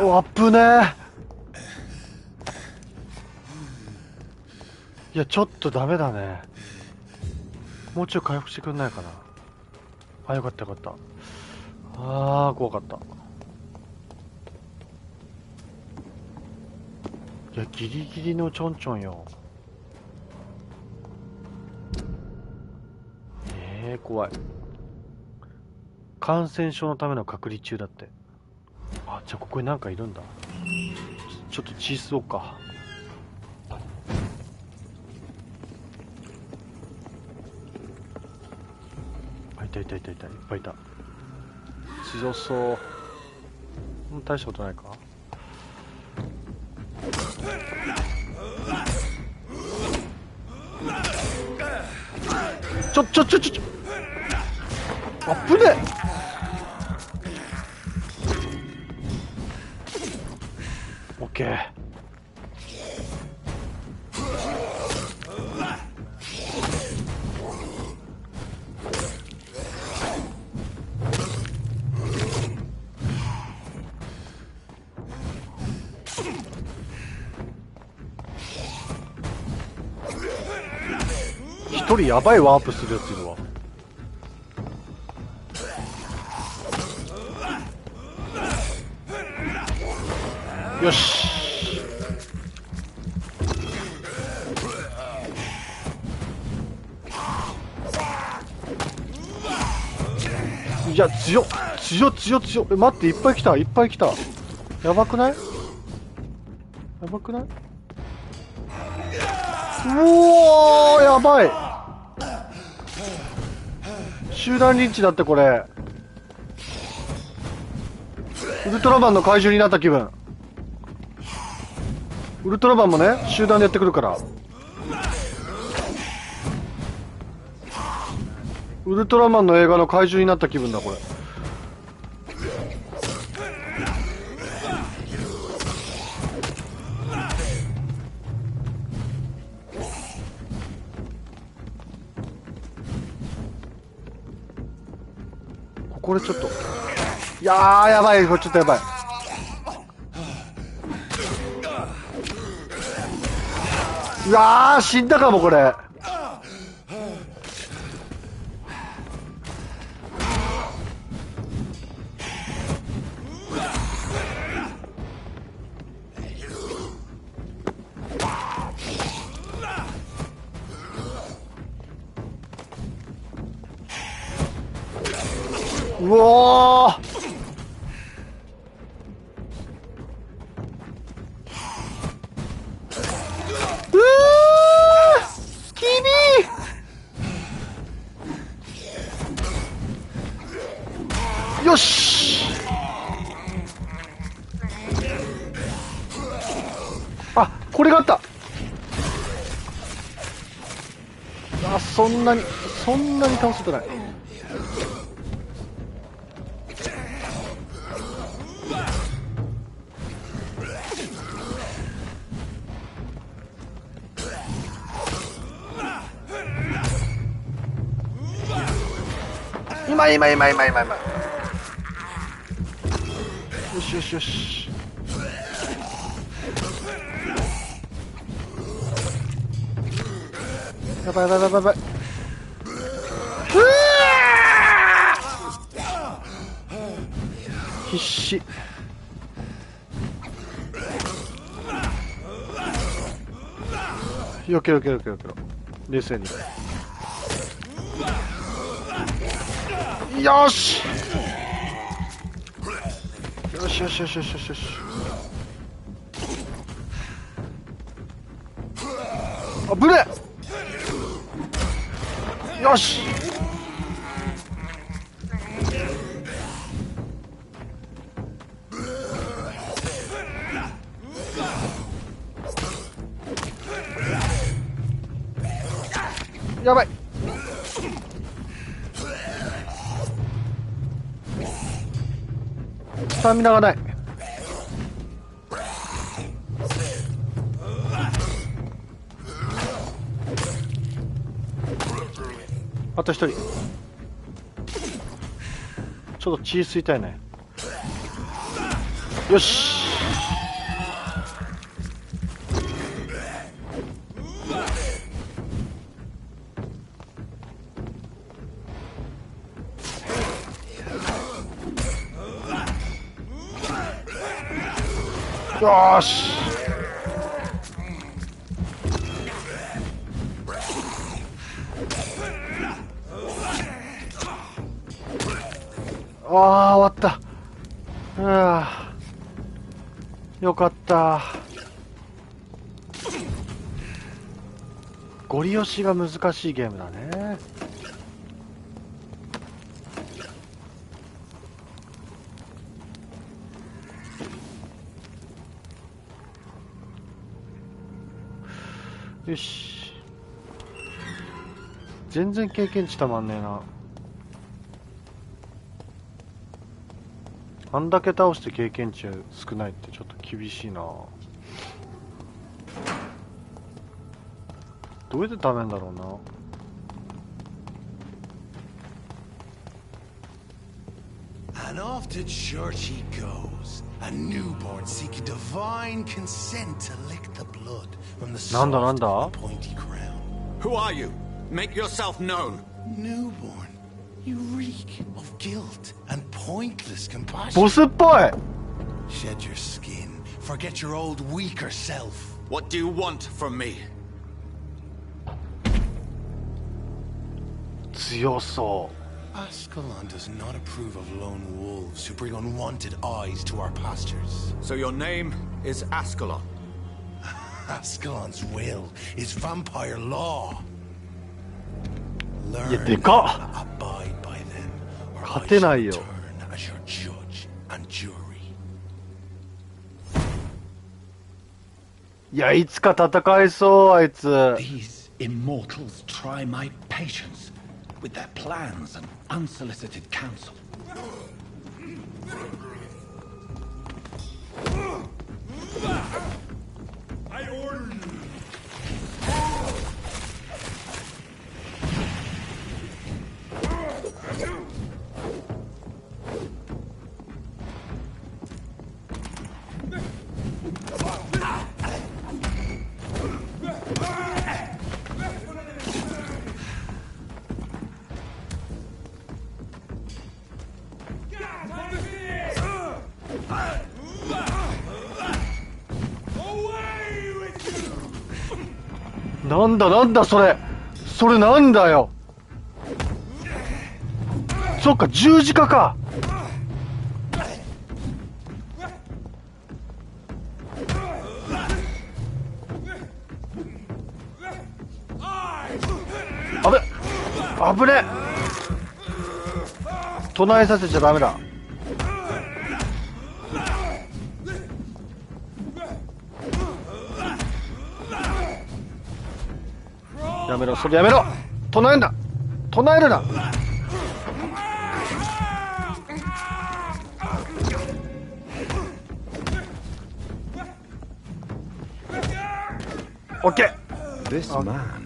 お、あっぶねー。いや、ちょっとダメだね。もうちょい回復してくんないかな。あ、よかったよかった。あー、怖かった。いや、ギリギリのちょんちょんよ。怖い。感染症のための隔離中だって。あ、じゃあここになんかいるんだ。ちょっと血吸おうか。いたいたいたいた、いっぱいいた。強そう。大したことないか。ちょあっぶね。オッケー。一人やばいワープするやついるわ。よし。いや、強っ。え、待って、いっぱい来た。やばくない？やばくない？うおー、やばい。集団リンチだってこれ。ウルトラマンの怪獣になった気分。ウルトラマンもね、集団でやってくるから。ウルトラマンの映画の怪獣になった気分だこれ。これちょっと、いやー、やばい。これちょっとやばい。うわー、死んだかもこれ。うおー、よし。これがあった。あ、そんなに倒せてない。今。よしよしよし。やばい。必死。よけろ。冷静に。よし。よし。あぶねえ。よし。やばい。スタミナがない。あと一人。ちょっと血吸いたいね。よし。よーし。終わった。よかった。ゴリ押しが難しいゲームだね。よし。全然経験値たまんねえな。あんだけ倒して経験値少ないってちょっと厳しいな。どうやってためんだろうな。And off to church he goes, a newborn seeking divine consent to lick the blood from the soft and pointy crown. Who are you? Make yourself known. Newborn, you reek of guilt and pointless compassion. ボスっぽい。 Shed your skin, forget your old weaker self. What do you want from me? 強そう。Ascalon does not approve of lone wolves who bring unwanted eyes to our pastures. So your name is Ascalon? Ascalon's will is vampire law. いや、でかっ。 Abide by them, or 勝てないよ。 I shall return as your judge and jury. いや、いつか戦いそう、あいつ。 These immortals try my patience with their plans and unsolicited counsel. I order you. なんだそれなんだよ。そっか、十字架か。危ね。唱えさせちゃダメだ。やめろ、それやめろ。唱えんな、唱えるな。オッケー。This man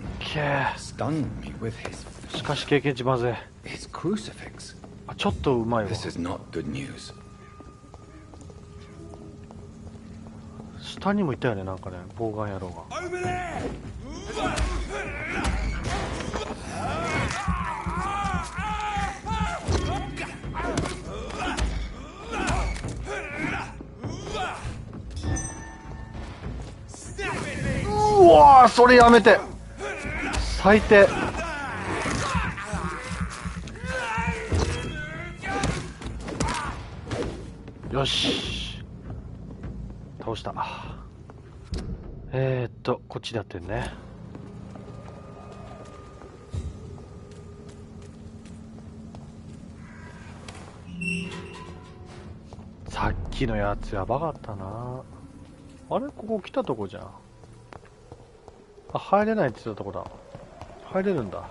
stunned me with his. しかし経験値まずい。His crucifix. あ、ちょっとうまいわ。This is not good news. 下にもいたよね、なんかね、ボウガン野郎が。うわー、それやめて。最低。よし、倒した。こっちだってね。さっきのやつやばかったな。あれ、ここ来たとこじゃん。あ、入れないって言ってたとこだ。入れるんだ。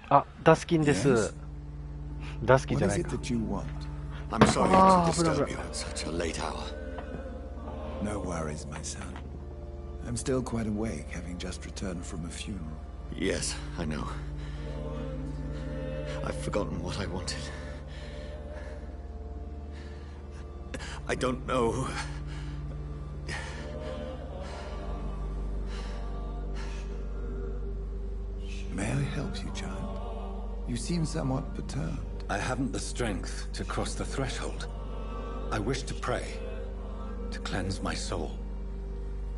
あ、ダスキンです。ダスキンじゃないか。I'm sorry to disturb you at such a late hour. No worries, my son. I'm still quite awake, having just returned from a funeral. Yes, I know. I've forgotten what I wanted. I don't know. May I help you, child? You seem somewhat perturbed. I haven't the strength to cross the threshold. I wish to pray, to cleanse my soul.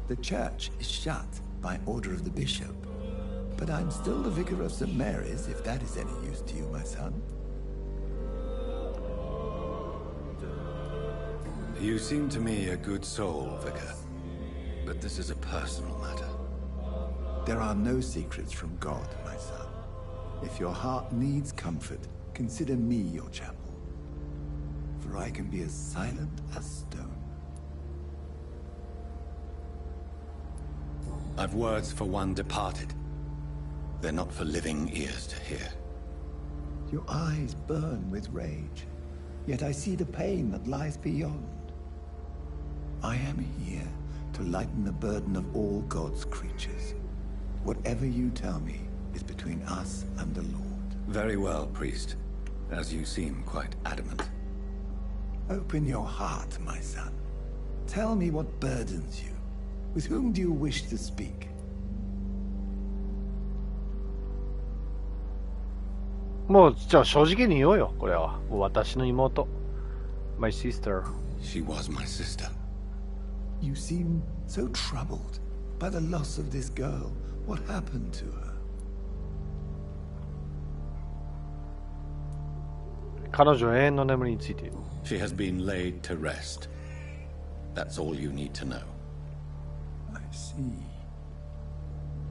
The church is shut by order of the bishop. But I'm still the vicar of St. Mary's, if that is any use to you, my son. You seem to me a good soul, Vicar. But this is a personal matter. There are no secrets from God, my son. If your heart needs comfort, consider me your chapel. For I can be as silent as stone. I've words for one departed. They're not for living ears to hear. Your eyes burn with rage, yet I see the pain that lies beyond. I am here to lighten the burden of all God's creatures. Whatever you tell me is between us and the Lord. Very well, priest, as you seem quite adamant. Open your heart, my son. Tell me what burdens you. With whom do you wish to speak? もうじゃあ正直に言おうよ。これはもう私の妹。My sister. She was my sister. You seem so troubled by the loss of this girl. What happened to her? 彼女永遠の眠りについている。She has been laid to rest. That's all you need to know. I see.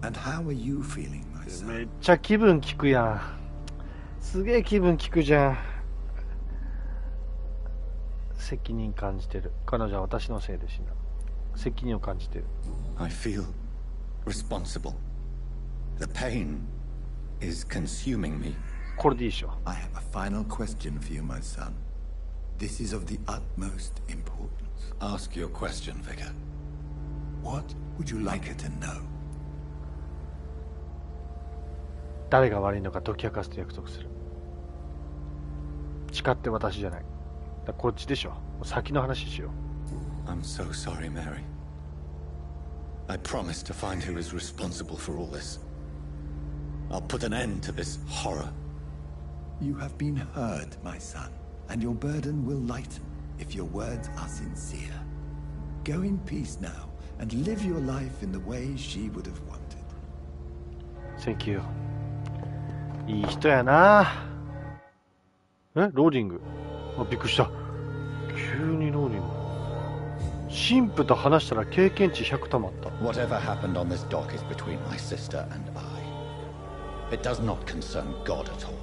And how are you feeling, my son? めっちゃ気分利くやん。すげえ気分利くじゃん。責任感じてる。彼女は私のせいで死んだ。責任を感じてる。I feel responsible. The pain is consuming me. これでいいでしょ。I have a final question for you, my son. This is of the utmost importance. Ask your question, Vicar. What would you like her to know? 誰が悪いのか解き明かすと約束する。誓って私じゃない。だこっちでしょ。先の話しよう。I'm so sorry, Mary. I promise to find who is responsible for all this. I'll put an end to this horror. You have been heard, my son, and your burden will lighten if your words are sincere. Go in peace now and live your life in the way she would have wanted. Thank you. いい人やな。ローディング。あ、びっくりした。急にローディング。神父と話したら経験値100溜まった。Whatever happened on this dock is between my sister and I. It does not concern God at all.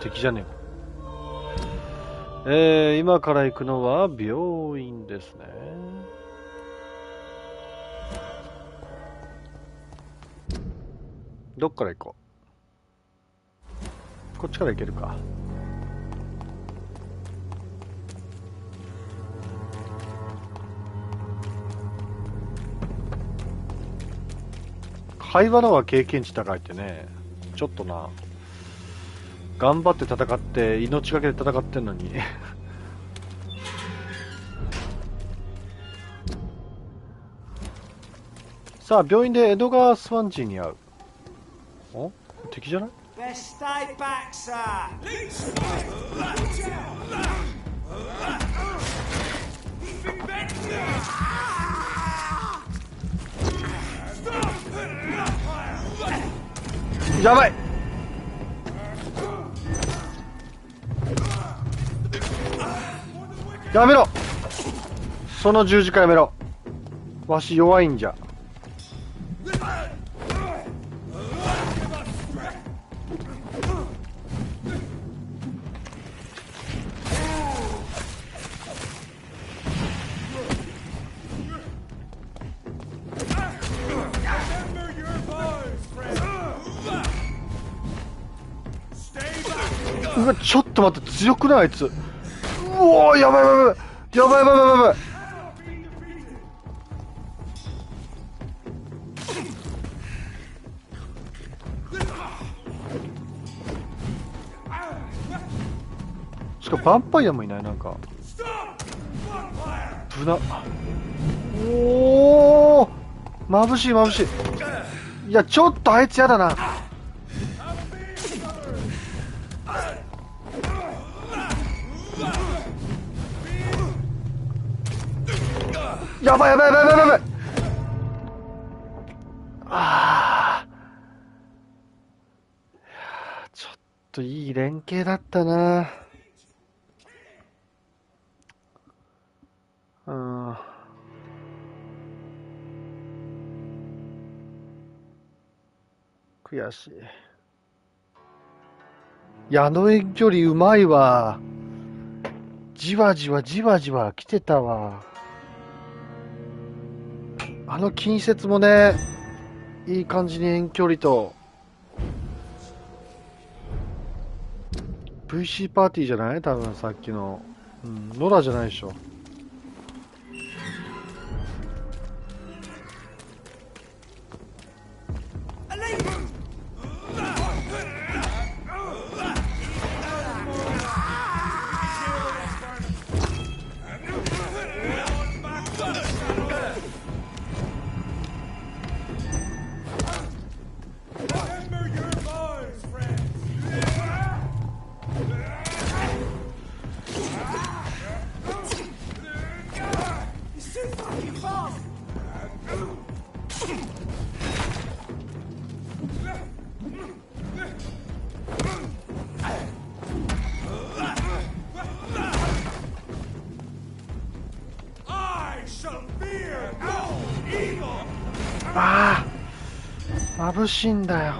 敵じゃねえか。今から行くのは病院ですね。どっから行こう。こっちから行けるか。会話の方が経験値高いってね、ちょっとな、頑張って戦って命がけで戦ってんのにさあ、病院でエドガー・スワンジーに会う。お、敵じゃない？ Best stay back, sir. Stop! やばい。やめろ。その十字架やめろ。わし弱いんじゃ。うわ、ちょっと待って、強くないあいつ。うおー、やばいやばいやばいやばいやばいやばい。しかもヴァンパイアもいない。なんか危な。おお、眩しい眩しい。いや、ちょっとあいつやだな。やばいやばいやばいやばいやばい。ああ、ちょっといい連携だったな。うん。悔しい。いや、あの遠距離うまいわ。じわじわじわじわ来てたわ。あの近接もね、いい感じに遠距離と VC パーティーじゃない？多分さっきの、うん、ノラじゃないでしょ。ああ、眩しいんだよ。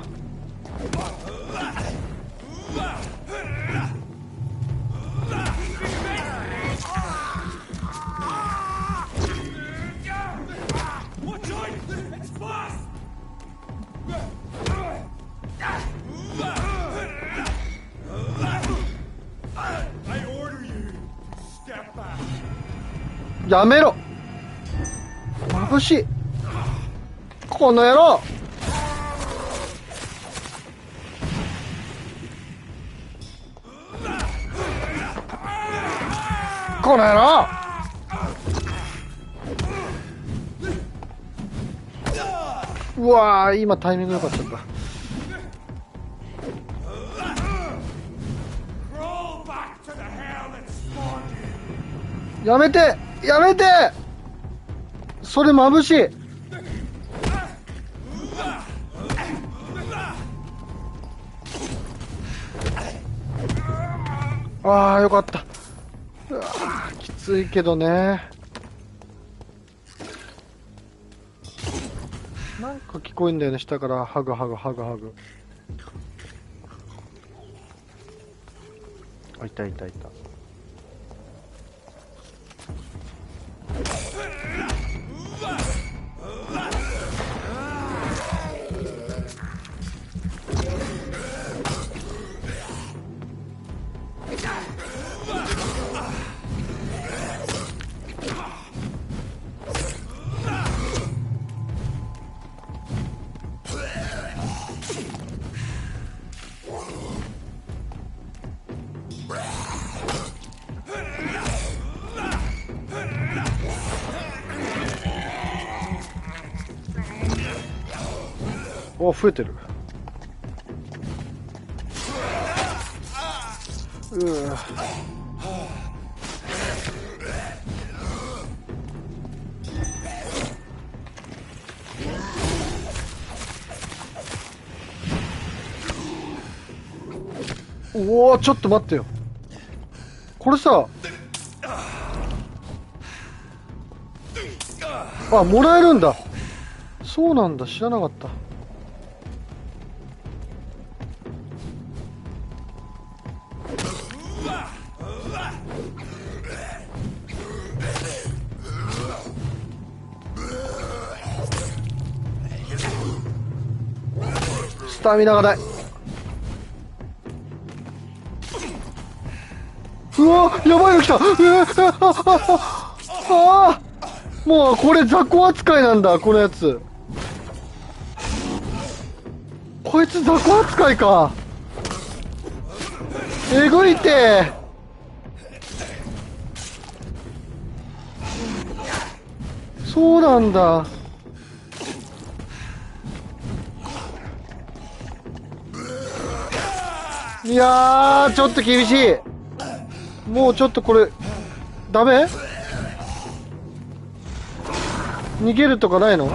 やめろ。眩しい。この野郎。この野郎。うわー、今タイミング良かったんだ。やめてやめて、それ眩しい。ああ、よかった。うわー、きついけどね。なんか聞こえんだよね、下からハグハグハグハグ。あ、いたいたいた。お、増えてる。おお、ちょっと待ってよ。これさ、あ、もらえるんだ。そうなんだ、知らなかった。スタミナがない。うわ、やばいの来た。もうこれ雑魚扱いなんだ、このやつ。こいつ雑魚扱いか。えぐいて。そうなんだ。いやー、ちょっと厳しい。もうちょっとこれダメ？逃げるとかないの？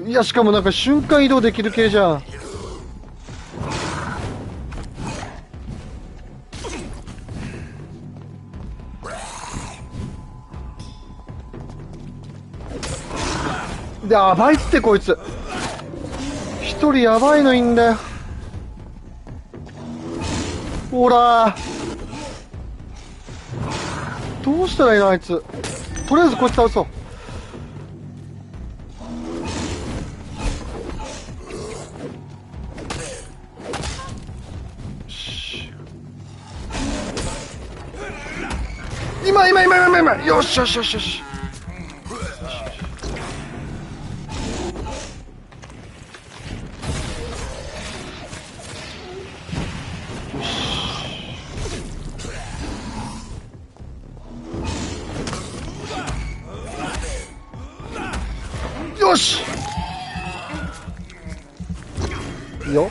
いや、しかもなんか瞬間移動できる系じゃん。で、やばいってこいつ。一人やばいのいいんだよ。ほらー。どうしたらいいのあいつ。とりあえずこいつ倒そう。今よしよしよしよし。よしいいよ。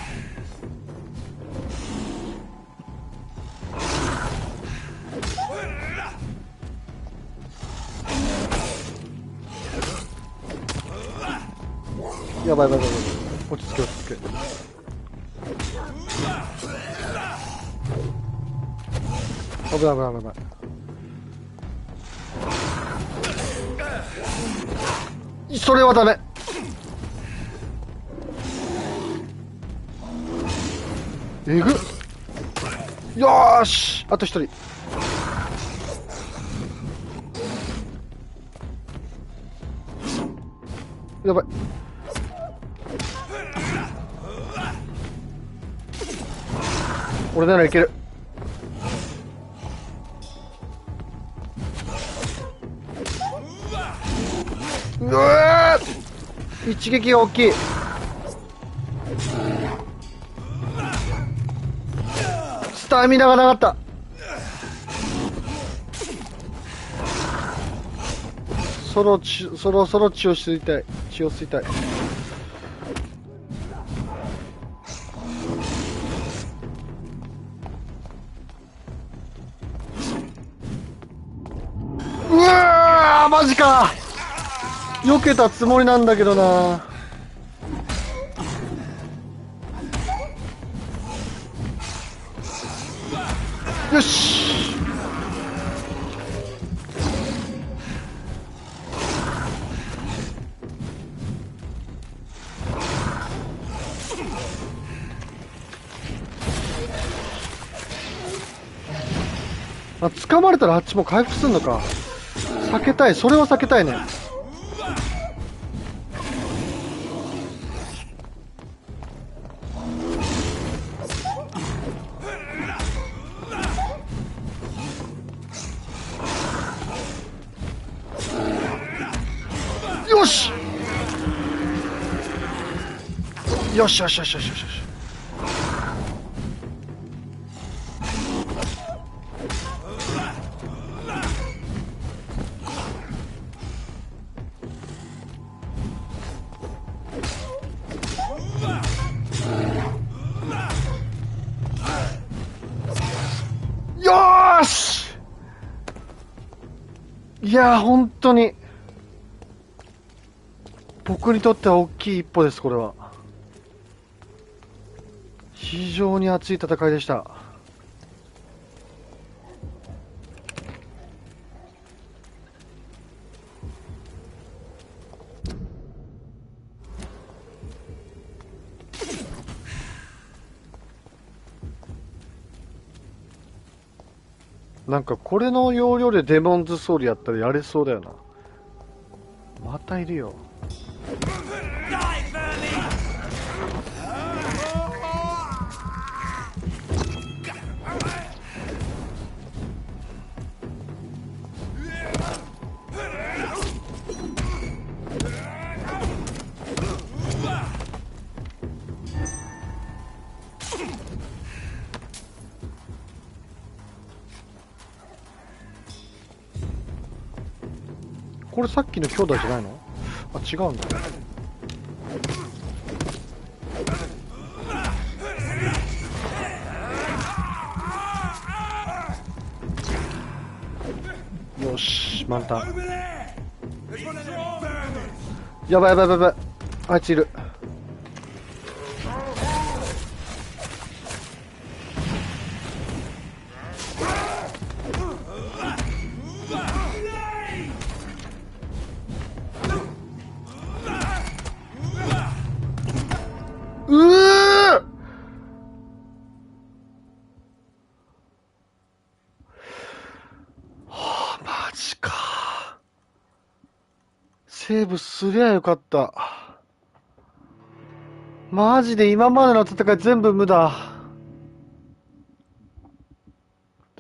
やばいやばいやばい。落ち着け落ち着け。危ない危ない危ない。それはダメ。えぐっ。よーし、あと一人。やばい。俺ならいける。うわー、一撃が大きい。スタミナがなかった。そろそろ血を吸いたい。血を吸いたい。うわー、マジか。避けたつもりなんだけどな。よし。あ、掴まれたらあっちも回復するのか。避けたい、それは避けたいね。よしよしよしよしよしよし。よーし。いやー、本当に僕にとっては大きい一歩です。これは非常に熱い戦いでした。なんかこれの要領でデモンズソウルやったらやれそうだよな。またいるよ。これさっきの兄弟じゃないの？あ、違うんだ。よし、満タン。やばいやばいやばいやばい。あいついる。セーブすりゃよかった。マジで今までの戦い全部無駄。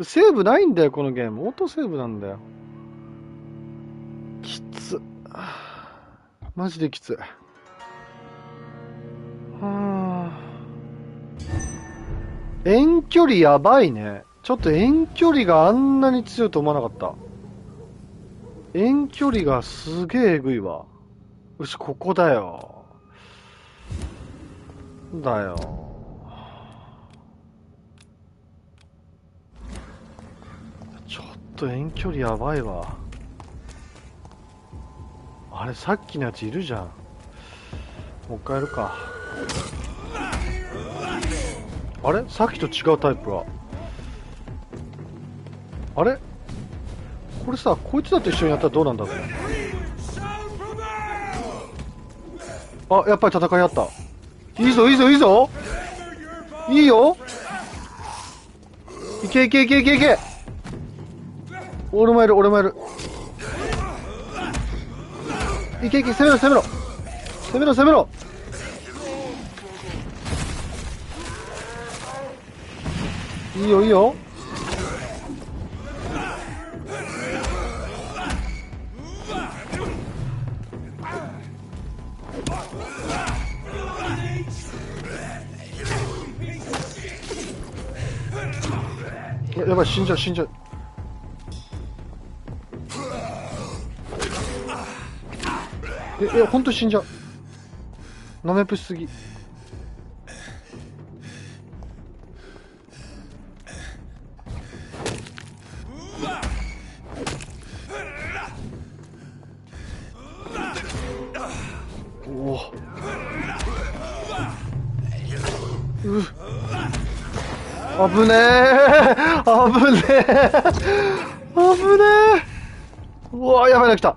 セーブないんだよ、このゲーム。オートセーブなんだよ。きつ。マジできつい。遠距離やばいね。ちょっと遠距離があんなに強いと思わなかった。遠距離がすげええぐいわ。よし、ここだよ。だよ。ちょっと遠距離やばいわ。あれ、さっきのやついるじゃん。もう一回やるか。あれ、さっきと違うタイプは。あれ、これさ、こいつらと一緒にやったらどうなんだろう。あ、やっぱり戦いあった。いいぞいいぞいいぞ、いいよ。いけいけいけいけいけ。俺もいる俺もいる。いけいけ、攻めろ攻めろ攻めろ攻めろ。いいよいいよ。やばい、死んじゃう死んじゃう。ほんと死んじゃう。なめぷしすぎ。おお、危ねえ危ねえ危ねえ。うわ、やばいの来た。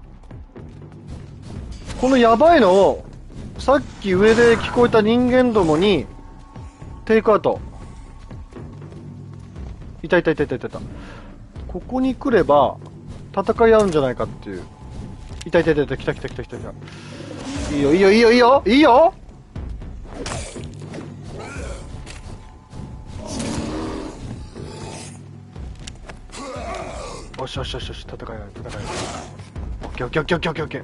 このやばいのをさっき上で聞こえた人間どもにテイクアウト。いたいたいたいたいたいた。ここに来れば戦い合うんじゃないかっていう。いたいたいたいた、来た来た来た来た来た。いいよいいよいいよいいよいいよ。よしよしよしよし、戦い合う戦い合う。オッケーオッケーオッケーオッケーオッケーオッケ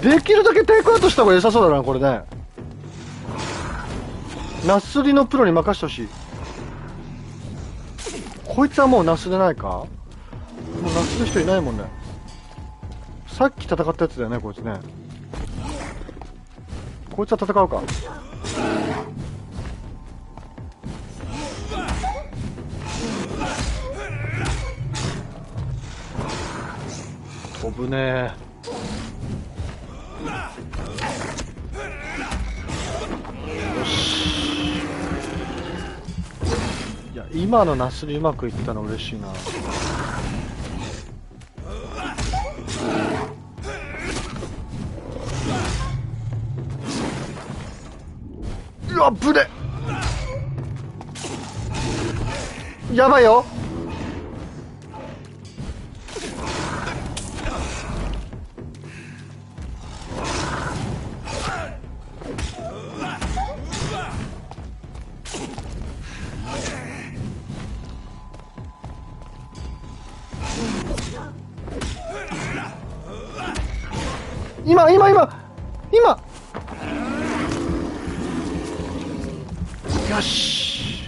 ー。できるだけテイクアウトした方が良さそうだな、これね。ナスリのプロに任せてほしい。こいつはもうナスでないか。もうナスの人いないもんね。さっき戦ったやつだよね、こいつね。こいつは戦うか。飛ぶね。よし。いや、今のナスリうまくいったの嬉しいな。うわ、ぶれ。やばいよ。今よし。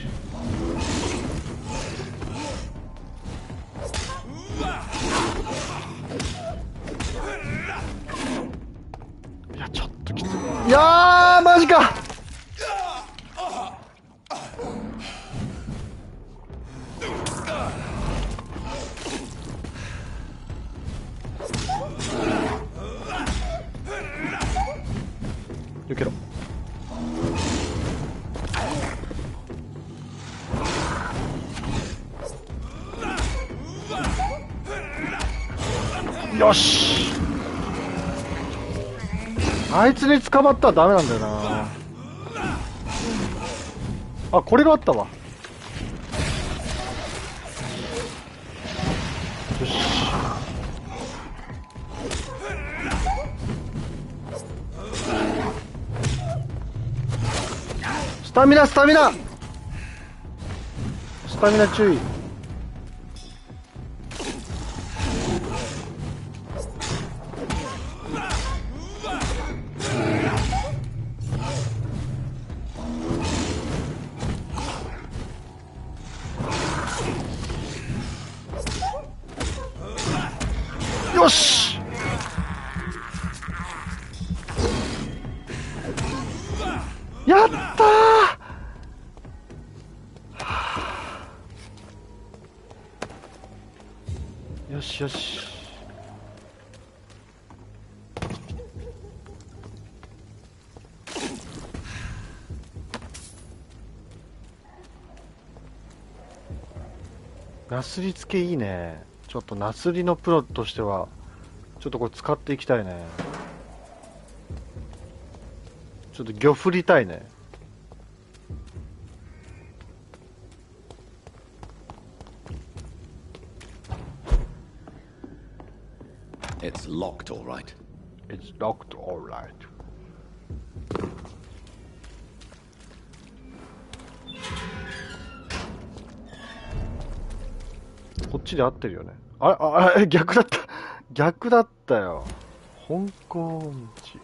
いや、ちょっときつい。いやー、マジか。避けろ。よし。あいつに捕まったらダメなんだよな。あ、これがあったわ。よし。スタミナ注意。よし。やったー。よしよし。なすりつけいいね。ちょっとなすりのプロとしてはちょっとこれ使っていきたいね。ちょっと魚振りたいね。It's locked, all right. It's locked, all right. こっちで合ってるよね。逆だった。逆だったよ。香港音痴。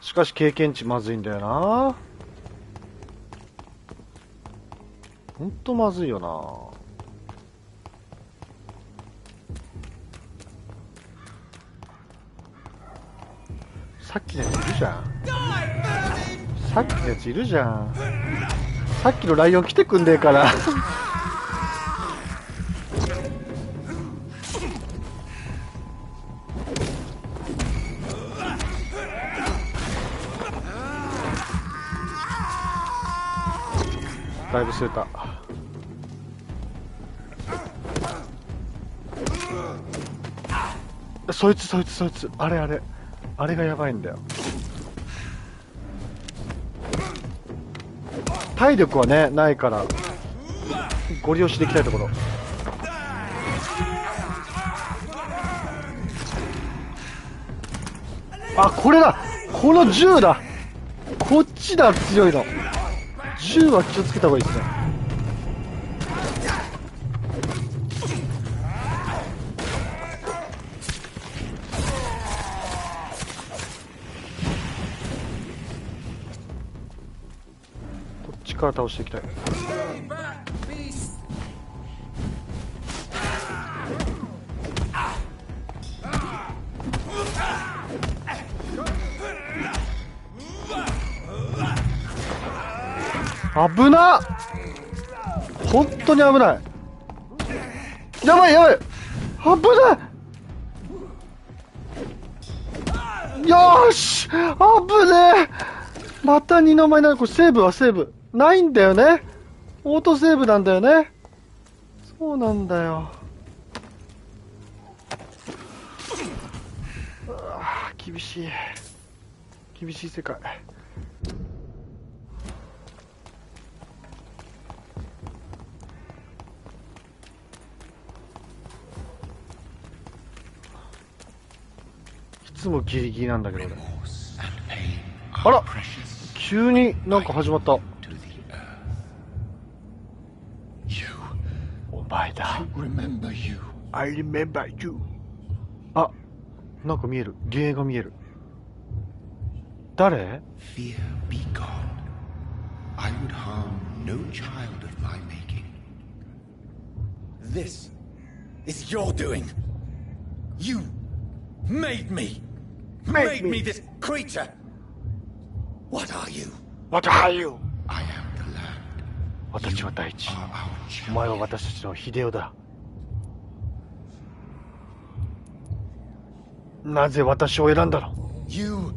しかし経験値まずいんだよな。ほんとまずいよな。さっきのやついるじゃん。さっきのやついるじゃん。さっきのライオン来てくんねえからだいぶ吸えた。そいつあれがやばいんだよ。体力はねないからご利用しできたいところ。あ、これだ、この銃だ、こっちだ、強いの。銃は気をつけた方がいいですね。こっちから倒していきたい。危なっ、本当に危ない。やばいやばい、危ない。よーし、危ねえ。また二の舞になる。これセーブはセーブないんだよね。オートセーブなんだよね。そうなんだよ。うわー、厳しい厳しい世界。いつもギリギリなんだけどね。あら、急になんか始まった。お前だ。I remember you。 あ、なんか見える。幻影が見える。誰？ Fear be gone. I would harm no child of thy making. This is your doing. You made me. Made me this creature. What are you? What are you? I am the land. 私は大地。お前は私たちの秀夫だ。なぜ私を選んだの？ You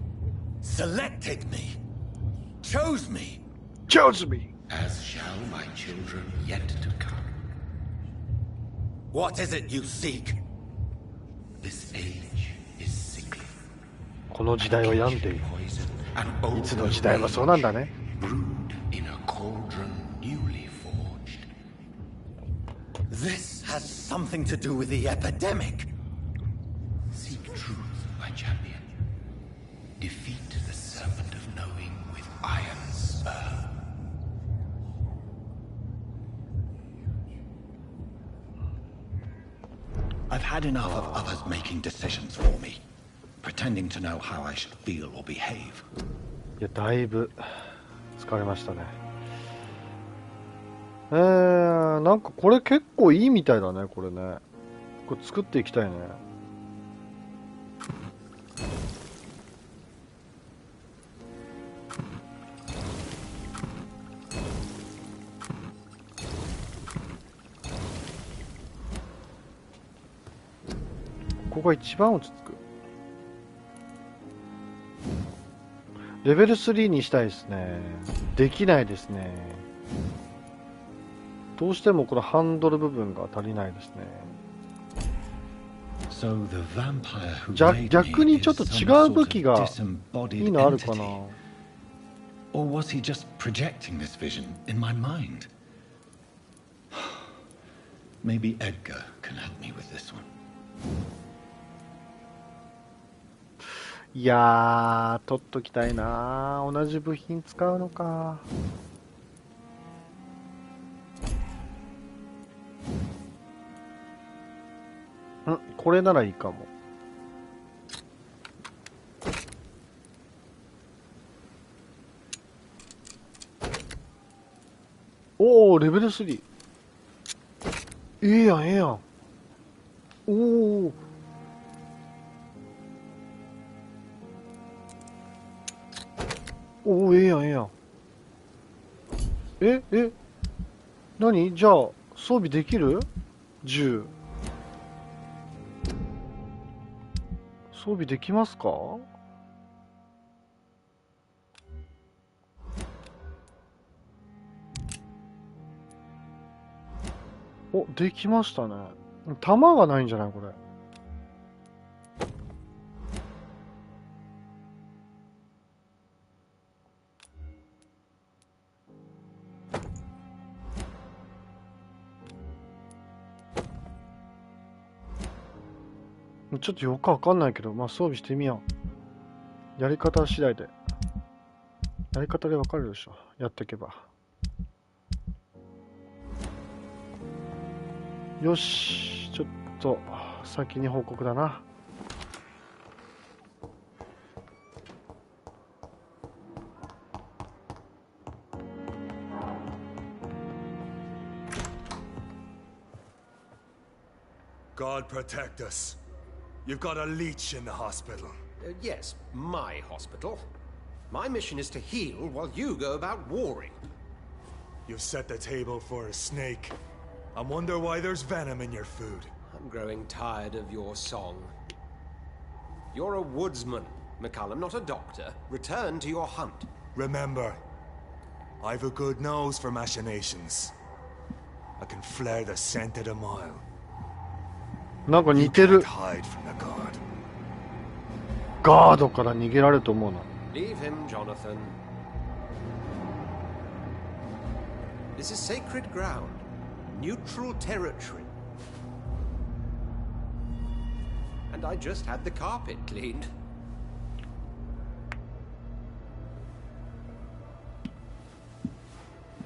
selected me. Chose me. Chose me. As shall my children yet to come. What is it you seek? This age is sickly. この時代は病んでいる。いつの時代もそうなんだね。Brewed in a cauldron newly forged. This has something to do with the epidemic. Seek truth, my champion. Defeat the serpent of knowing with iron spur. I've had enough of others making decisions for me, pretending to know how I should feel or behave. いや、だいぶ疲れましたね。なんかこれ結構いいみたいだね、これね。これ作っていきたいね。ここが一番落ち着く。レベル3にしたいですね。できないですね。どうしてもこのハンドル部分が足りないですね。逆にちょっと違う武器がいいのあるかな。 Or was he just projecting this vision in my mind? Maybe Edgar can help me with this one. いやー、取っときたいな。同じ部品使うのか。これならいいかも。おお、レベル3。ええやん、ええやん。おお。おお、ええやん、ええやん。何？じゃあ装備できる？銃装備できますか？お、できましたね。弾がないんじゃないこれ。ちょっとよくわかんないけど、まあ装備してみよう。やり方次第で。やり方でわかるでしょ。やっていけば。よし。ちょっと、先に報告だな。God protect us. You've got a leech in the hospital. Yes, my hospital. My mission is to heal while you go about warring. You've set the table for a snake. I wonder why there's venom in your food. I'm growing tired of your song. You're a woodsman, McCallum, not a doctor. Return to your hunt. Remember, I've a good nose for machinations. I can flare the scent at a mile. なんか似てる。ガードから逃げられると思うな。Leave him, Jonathan. This is sacred ground. Neutral territory. And I just had the carpet cleaned.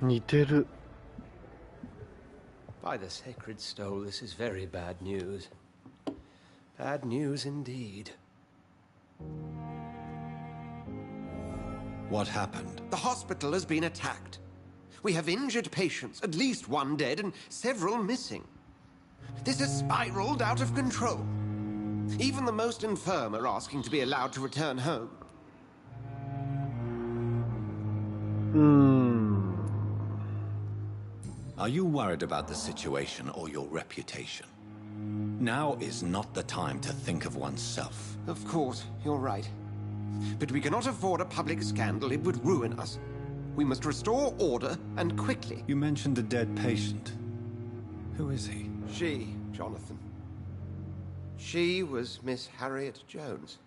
似てる。By the sacred stole, this is very bad news. Bad news indeed. What happened? The hospital has been attacked. We have injured patients, at least one dead and several missing. This has spiraled out of control. Even the most infirm are asking to be allowed to return home. Are you worried about the situation or your reputation? Now is not the time to think of oneself. Of course, you're right. But we cannot afford a public scandal. It would ruin us. We must restore order, and quickly. You mentioned a dead patient. Who is he? She, Jonathan. She was Miss Harriet Jones.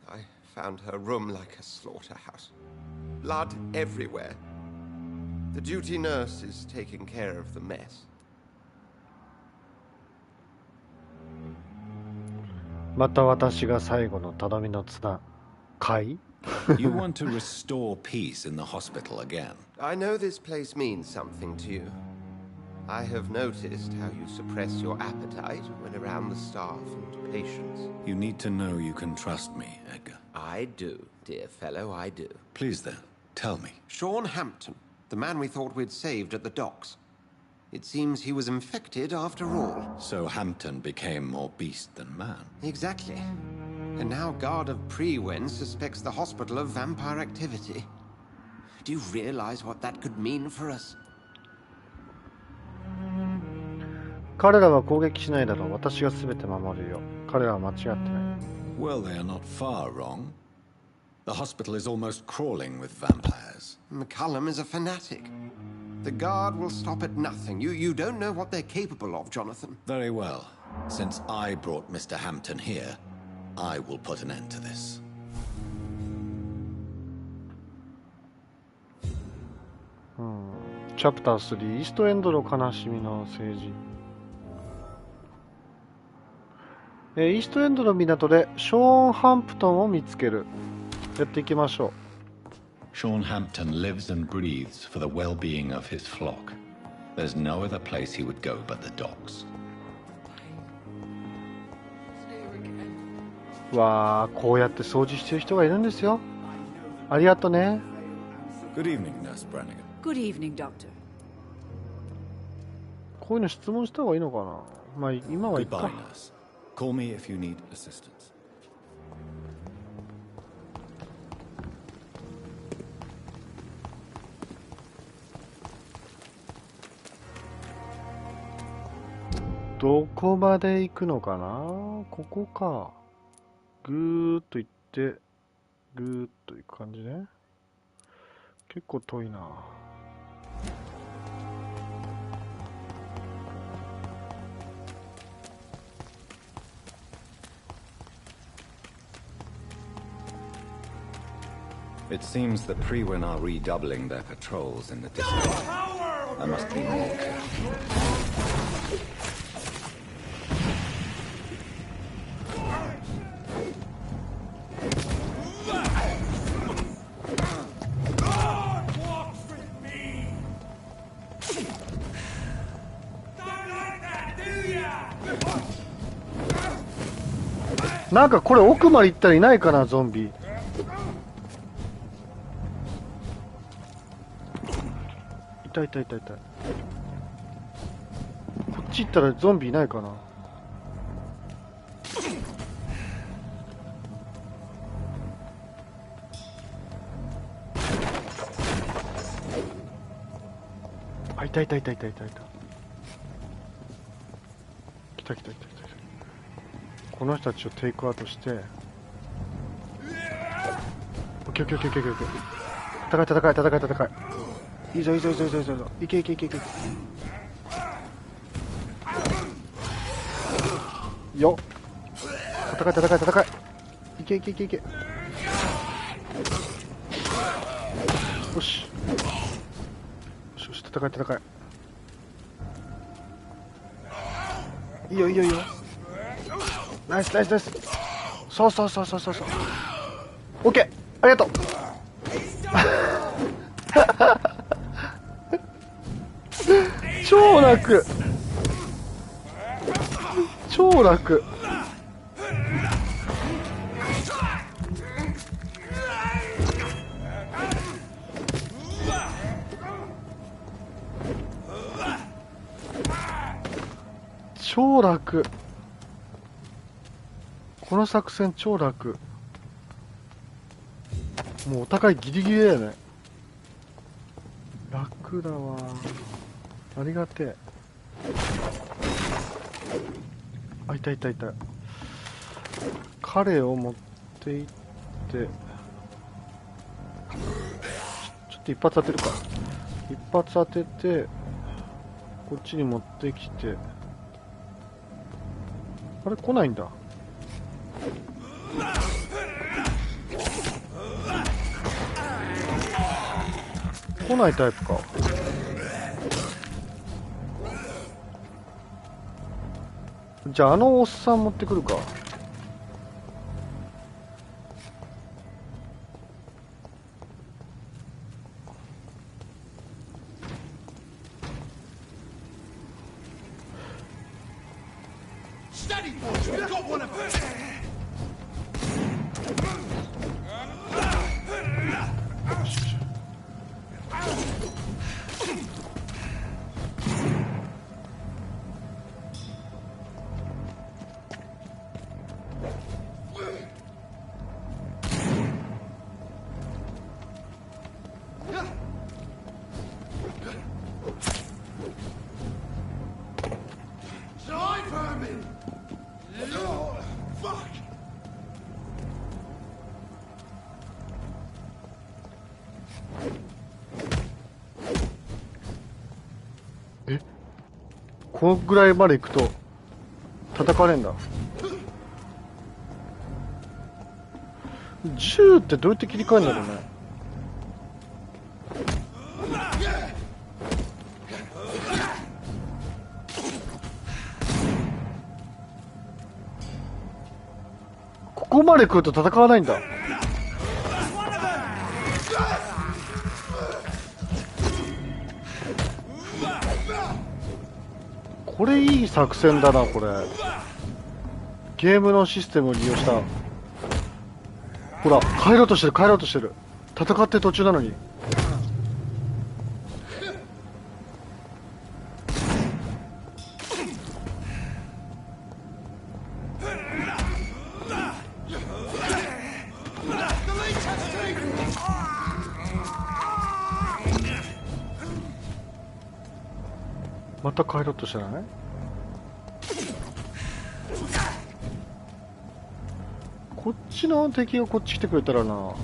I found her room like a slaughterhouse. Blood everywhere. The duty nurse is taking care of the mess. また私が最後の頼みの綱かい You want to restore peace in the hospital again. I know this place means something to you. I have noticed how you suppress your appetite when around the staff and patients. You need to know you can trust me, Edgar. I do, dear fellow, I do. Please then, tell me. Sean Hampton, the man we thought we'd saved at the docks. It seems he was infected after all. So Hampton became more beast than man. Exactly. And now Guard of Prewen suspects the hospital of vampire activity. Do you realize what that could mean for us? 彼らは攻撃しないだろう。私が全て守るよ。彼らは間違ってない。Well, they are not far wrong. The hospital is almost crawling with vampires. McCallum is a fanatic. The Guard will stop at nothing. You don't know what they're capable of, Jonathan. Very well. Since I brought Mr. Hampton here, I will put an end to this. Chapter 3 イーストエンドの悲しみの政治。イーストエンドの港でショーン・ハンプトンを見つける。やっていきましょう。Sean Hampton lives and breathes for the well-being of his flock. There's no other place he would go but the docks. わあ、こうやって掃除してる人がいるんですよ。ありがとね。Good evening, Nurse Brannigan. Good evening, Doctor. こういうの質問した方がいいのかな。まあ今はいいか。 Goodbye, nurse. Call me if you need assistance. どこまで行くのかな。ここか。ぐーっと行ってぐーっと行く感じね。結構遠いな。It seems the Prewen are redoubling their patrols in the district. I must be more careful. なんかこれ奥まで行ったらいないかな、ゾンビ。いたいたいたいた。こっち行ったらゾンビいないかな。あ、いたいたいたいたいたいた。来た来た来た来た。この人たちをテイクアウトして、オッケーオッケーオッケーオッケーオッケー。戦い戦い戦い戦い。いいぞいいぞいいぞいいぞいいぞ。いけいけいけいけ。よっ。戦い戦い戦い。いけいけいけいけ。よし。よしよし、戦い戦い。いいよいいよいいよ。ナイスナイスナイス。そうそうそうそうそうそう。オッケー、ありがとう。超楽超楽。超楽。この作戦超楽。もうお互いギリギリだよね。楽だわ。ありがてえ。あ、いたいたいた。彼を持っていって、ちょっと一発当てるか。一発当てて、こっちに持ってきて。あれ来ないんだ。来ないタイプか。じゃああのおっさん持ってくるか。このぐらいまで行くと戦われんだ。銃ってどうやって切り替えるんだろうね。ここまで来ると戦わないんだ。これいい作戦だな。これゲームのシステムを利用した。ほら帰ろうとしてる帰ろうとしてる。戦って途中なのに。また帰ろうとしたらね。こっちの敵がこっち来てくれたらな。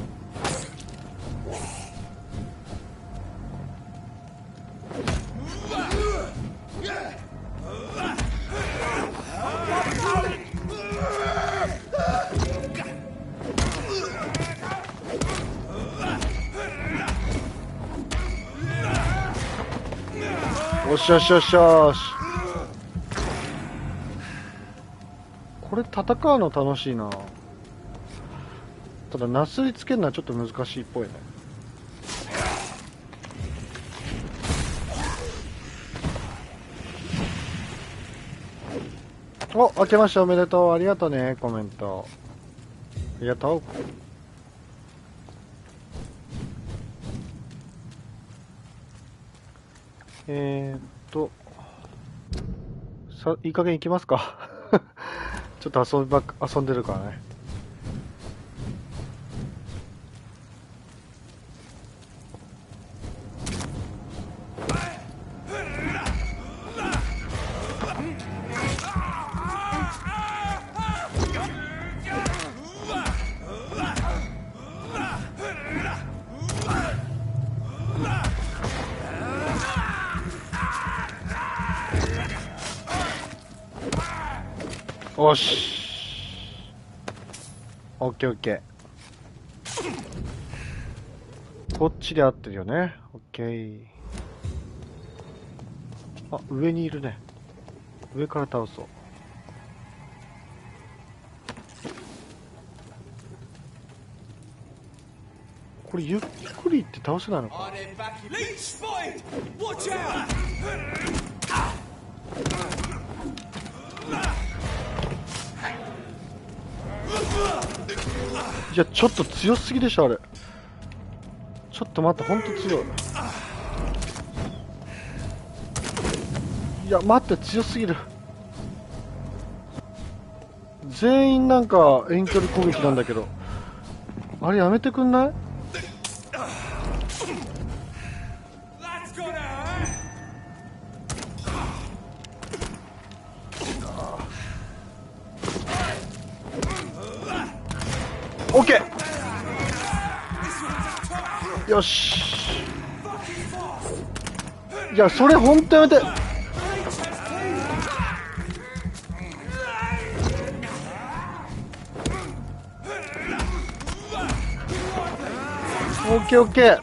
よしよしよしよし。これ戦うの楽しいな。ただなすりつけるのはちょっと難しいっぽいね。お、明けましておめでとう。ありがとうね、コメント。ありがとう。さ、いい加減行きますか。ちょっと遊んでるからね。おし。オッケーオッケー。こっちで合ってるよね。オッケー。あ、上にいるね。上から倒そう。これゆっくりって倒せないのか。いや、ちょっと強すぎでしょ、あれ。ちょっと待って、ほんと強い。いや、待って、強すぎる。全員なんか遠距離攻撃なんだけど。あれやめてくんない？オッケー。よし。いや、それほんとやめて。オッケーオッケー。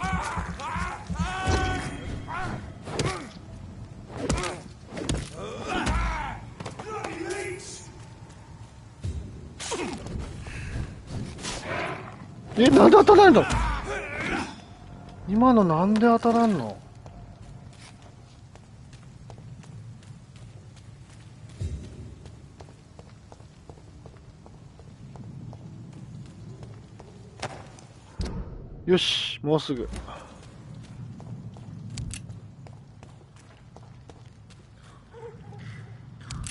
なんで当たらんの？今のなんで当たらんの？よし、もうすぐ。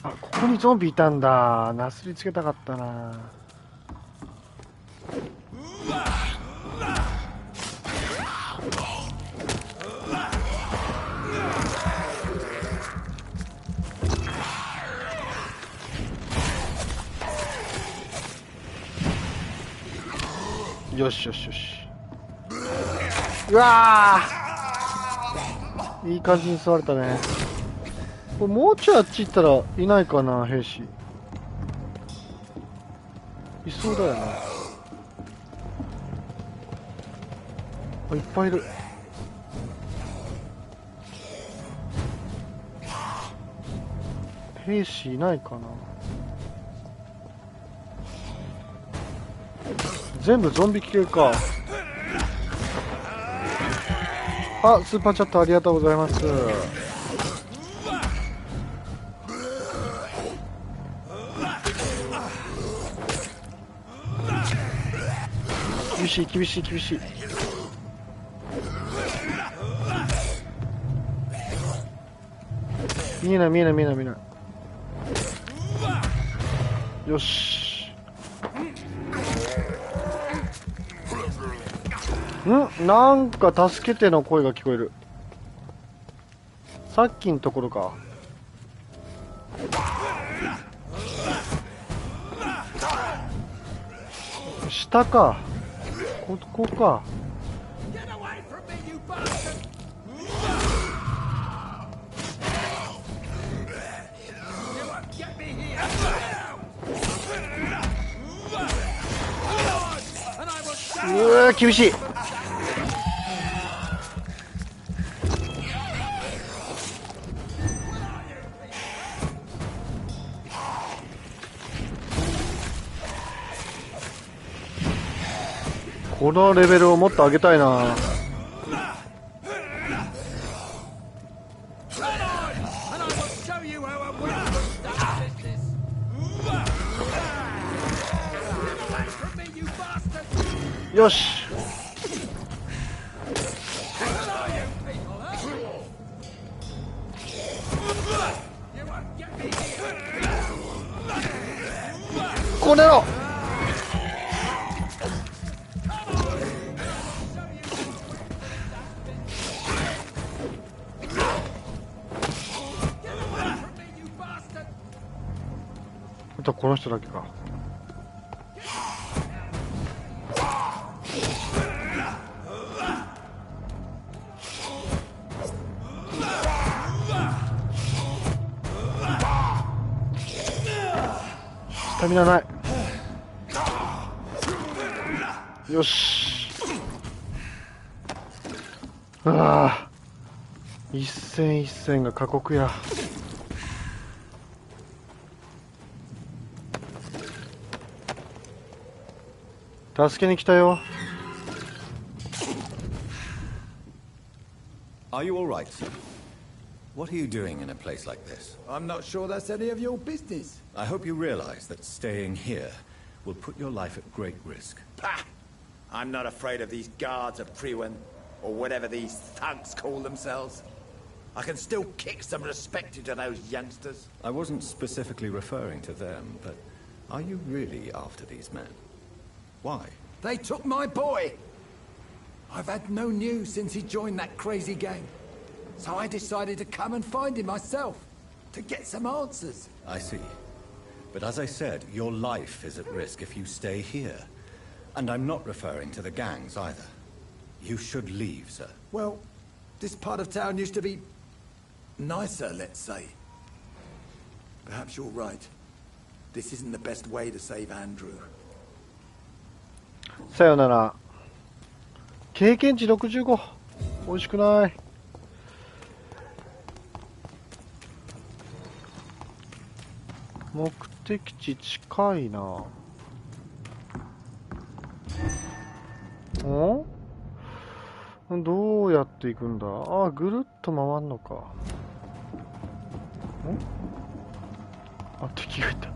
あ、ここにゾンビいたんだ。なすりつけたかったな。よしよしよし。うわー、いい感じに座れたね。これもうちょいあっち行ったらいないかな、兵士。いそうだよね。あ、いっぱいいる。兵士いないかな。全部ゾンビ系か。あ、スーパーチャットありがとうございます。厳しい厳しい厳しい。見えない見えない見えない見えない。よし。なんか助けての声が聞こえる。さっきのところか。下か。ここか。うわ、厳しい。このレベルをもっと上げたいな。よし。これろ。あとこの人だけか。スタミナない。よし。ああ、一戦一戦が過酷や。助けに来たよ。Are you all right, sir? What are you doing in a place like this? I'm not sure that's any of your business. I hope you realize that staying here will put your life at great risk. Pah! I'm not afraid of these guards of Priwen, or whatever these thugs call themselves. I can still kick some respect into those youngsters. I wasn't specifically referring to them, but are you really after these men? Why? They took my boy! I've had no news since he joined that crazy gang. So I decided to come and find him myself, to get some answers. I see. But as I said, your life is at risk if you stay here. And I'm not referring to the gangs either. You should leave, sir. Well, this part of town used to be nicer, let's say. Perhaps you're right. This isn't the best way to save Andrew. さよなら。経験値65。美味しくない。目的地近いな。どうやって行くんだ。あ、ぐるっと回んのか。あ、敵がいた。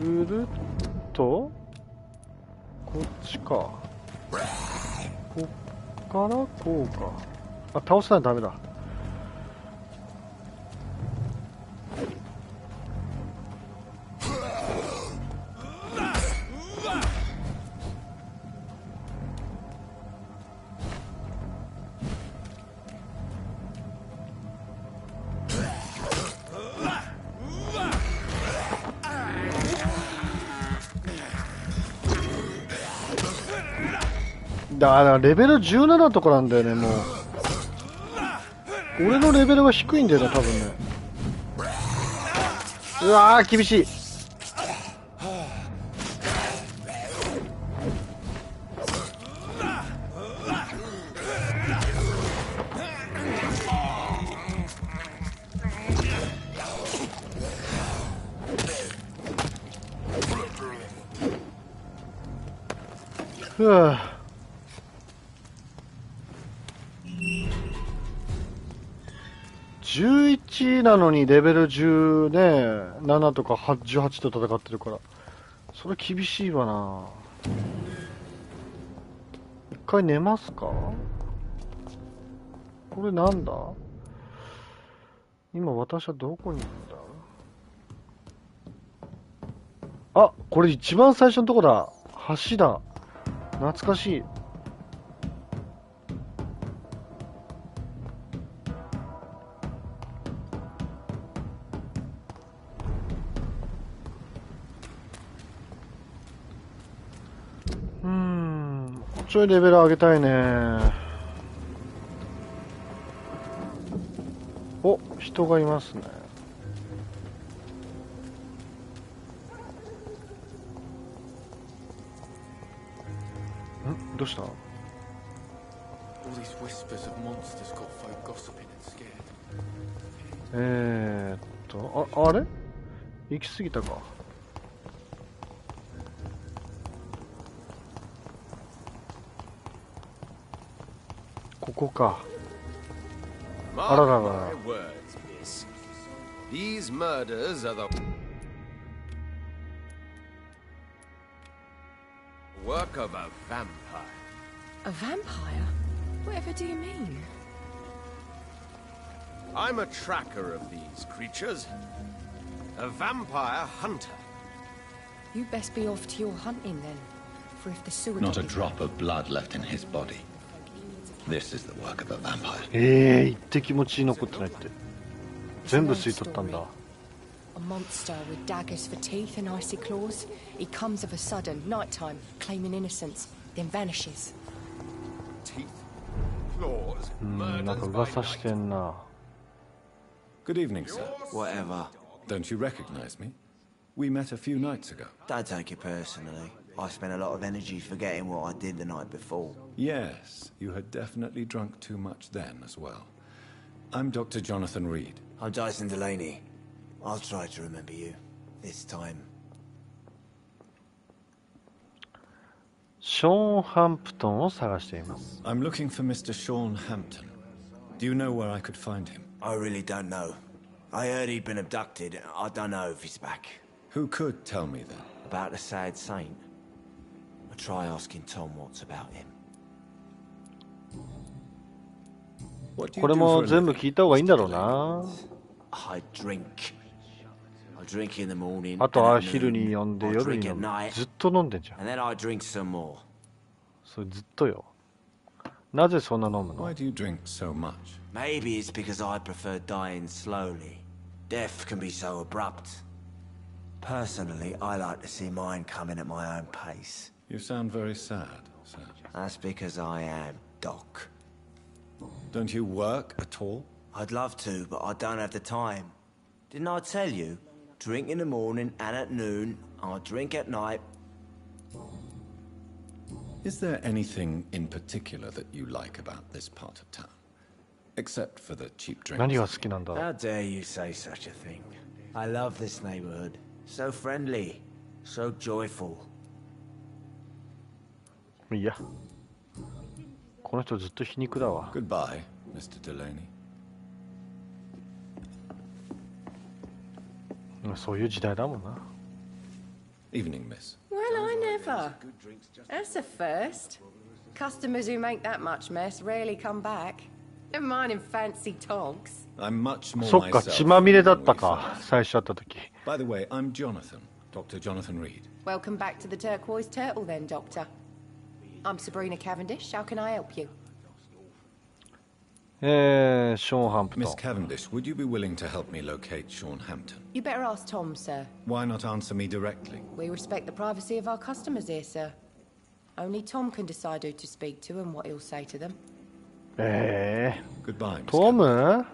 ぐるっとこっちか。こっからこうか。あ、倒さないとダメだ。だからレベル17のとこなんだよね。もう俺のレベルは低いんだよね、多分ね。うわー厳しい。ふぅ、11なのにレベル10ね、7とか18と戦ってるから、それ厳しいわな。一回寝ますか。これなんだ。今私はどこにいるんだ。あ、これ一番最初のとこだ。橋だ。懐かしい。ちょいレベル上げたいね。お、人がいますね。どうした。あれ行き過ぎたか。ここか。あららら。Work of a vampire. A vampire? Whatever do you mean? I'm a tracker of these creatures. A vampire hunter. You best be off to your hunting then. For if the sewer Not a drop of blood left in his body. This is the work of a vampire. 一滴も血残ってないって。全部吸い取ったんだ。A monster with daggers for teeth and icy claws. He comes of a sudden, nighttime, claiming innocence, then vanishes. Teeth, claws, なんか噂してんな。Good evening, sir. Whatever. Don't you recognize me? We met a few nights ago. Don't take it personally. I spent a lot of energy forgetting what I did the night before. Yes, you had definitely drunk too much then as well. I'm Dr. Jonathan Reed. I'm Dyson Delaney. I'll try to remember you. This time. ショーン・ハンプトンを探しています。I'm looking for Mr. Sean Hampton. Do you know where I could find him? I really don't know. I heard he'd been abducted. I don't know if he's back. Who could tell me then? About the sad saint. I'll try asking Tom Watts about him. これも全部聞いた方がいいんだろうな。I drink. I drink in the morning. あとは昼に飲んで夜に飲む。ずっと飲んでんじゃん。And then I drink some more. それずっとよ。なぜそんな飲むの？ Why do you drink so much? Maybe it's because I prefer dying slowly. Death can be so abrupt. Personally, I like to see mine coming at my own pace. You sound very sad, sir. That's because I am, Doc. Don't you work at all? I'd love to, but I don't have the time. Didn't I tell you? Drink in the morning and at noon. I drink at night. Is there anything in particular that you like about this part of town? Except for the cheap drinks. 何が好きなんだろう。 How dare you say such a thing? I love this neighborhood. So friendly. So joyful. いや。この人ずっと皮肉だわ。 Goodbye, Mr. Delaney. そういう時代だもんな。Evening, miss. Well, I never. That's a first. Customers who make that much mess rarely come back. Never mind in fancy togs. I'm much more そっか、血まみれだったか、最初会った時。By the way, I'm Jonathan, Dr. Jonathan Reed. Welcome back to the Turquoise Turtle then, Doctor. I'm Sabrina Cavendish. How can I help you? ショーン・ハンプトン。 Miss Cavendish, would you be willing to help me locate Sean Hampton? You better ask Tom, sir. Why not answer me directly? We respect the privacy of our customers here, sir. Only Tom can decide who to speak to and what he'll say to them. Goodbye, Miss トム？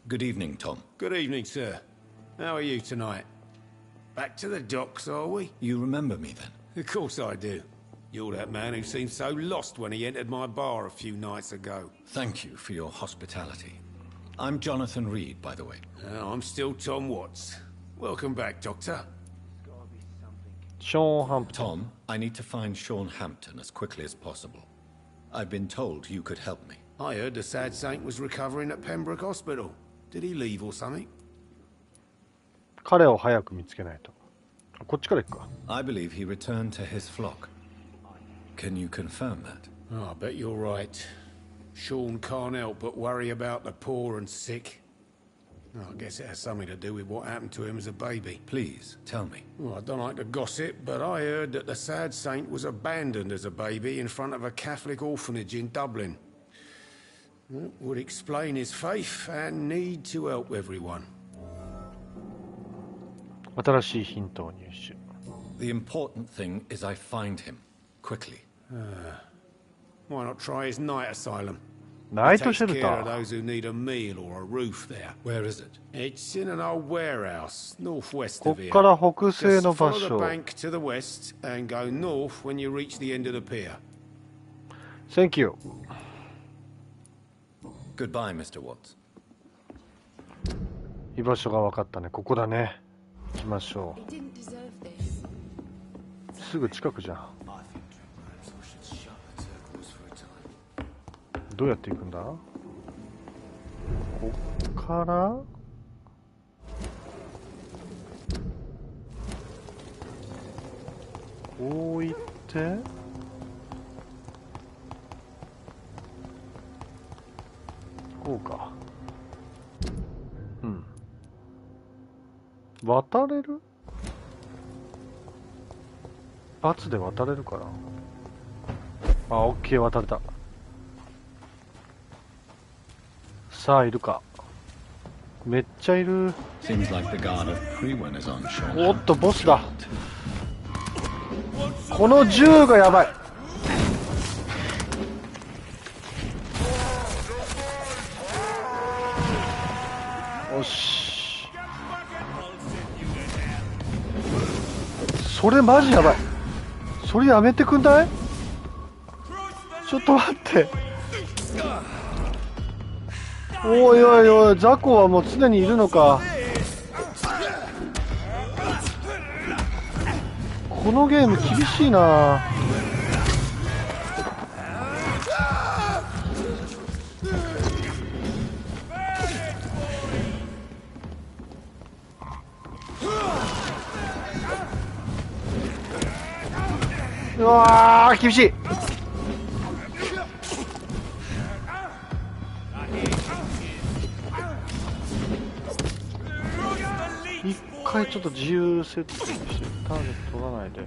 Good evening, Tom. Good evening, sir. How are you tonight? Back to the docks, are we? You remember me then? Of course I do. You're that man who seemed so lost when he entered my bar a few nights ago. Thank you for your hospitality. I'm Jonathan Reed, by the way. I'm still Tom Watts. Welcome back, Doctor. ショーン・ハンプトン。 Tom, I need to find Sean Hampton as quickly as possible. I've been told you could help me. I heard the sad saint was recovering at Pembroke Hospital. Did he leave or something? 彼を早く見つけないと。こっちから行くか。 I believe he returned to his flock. Can you confirm that? Oh, I bet you're right. Sean can't help but worry about the poor and sick. Oh, I guess it has something to do with what happened to him as a baby. Please, tell me. Well, I don't like to gossip, but I heard that the sad saint was abandoned as a baby in front of a Catholic orphanage in Dublin. That would explain his faith and need to help everyone. 新しいヒントを入手。 The important thing is I find him quickly. Why not try his night asylum? ナイ He ト takes シェル care タ of ー。 those who need a meal or a roof there. Where is it? It's in an old warehouse, northwest こ of っ here. から北西の Just 場 follow the 所。 bank to the west and go north when you reach the end of the pier. Thank you. Goodbye, Mr. Watts. 居場所が分かったね。ここだね。行きましょ He didn't deserve this. う。すぐ近くじゃん。どうやって行くんだ？こっからこういって、こうか。うん。渡れる？×で渡れるかな。あ、オッケー、渡れた。さあ、いるか。めっちゃいる。おっと、ボスだ。この銃がやばい。よし。それマジやばい。それやめてくんない？ちょっと待って。おいおいおい、雑魚はもう常にいるのか。このゲーム厳しいな。うわー、厳しい。一回ちょっと自由設定してターゲット取らないで。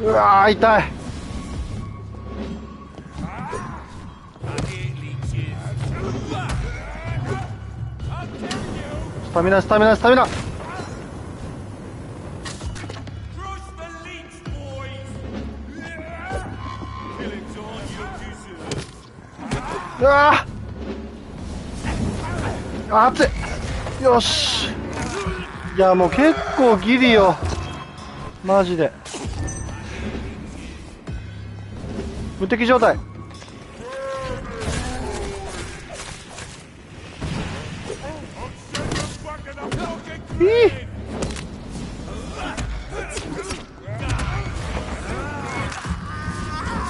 うわー、痛い。スタミナスタミナスタミナ。うわー、熱い。よし。いや、もう結構ギリよマジで。無敵状態。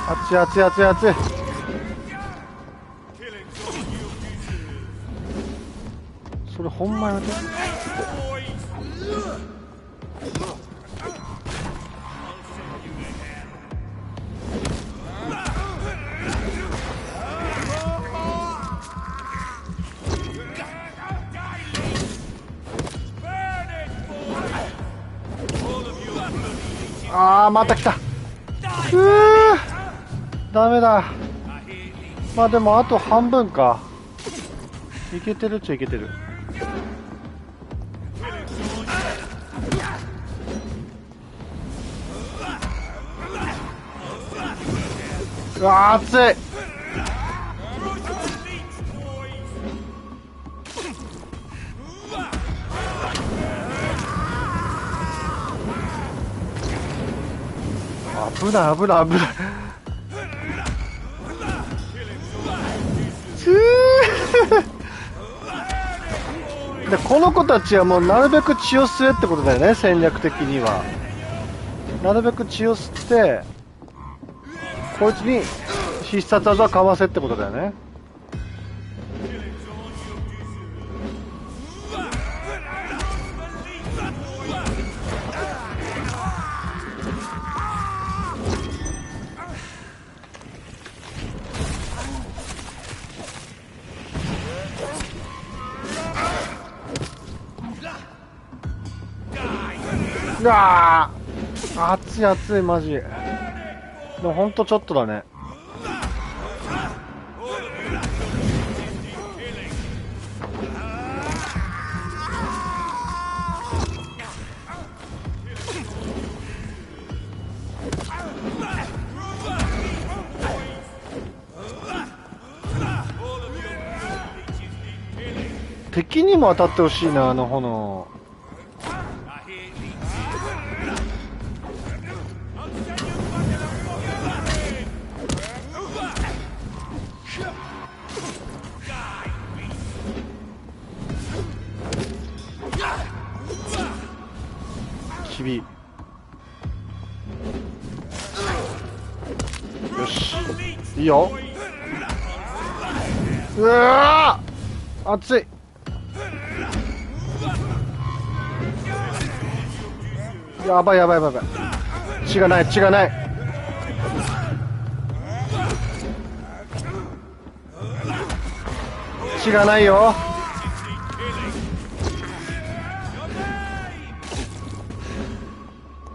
熱い熱い熱い熱い。それほんまやめて。あー、また来た。ダメだ。まあでもあと半分か。いけてるっちゃいけてる。うわー、熱い。危ない危ない危ない。でこの子たちはもうなるべく血を吸えってことだよね、戦略的には。なるべく血を吸ってこいつに必殺技をかませってことだよね。うわー、熱い熱いマジ。でもほんとちょっとだね。敵にも当たってほしいな、あの炎。いいよ。うわー熱い。やばいやばいやばいやばい。血がない血がない。血がないよ。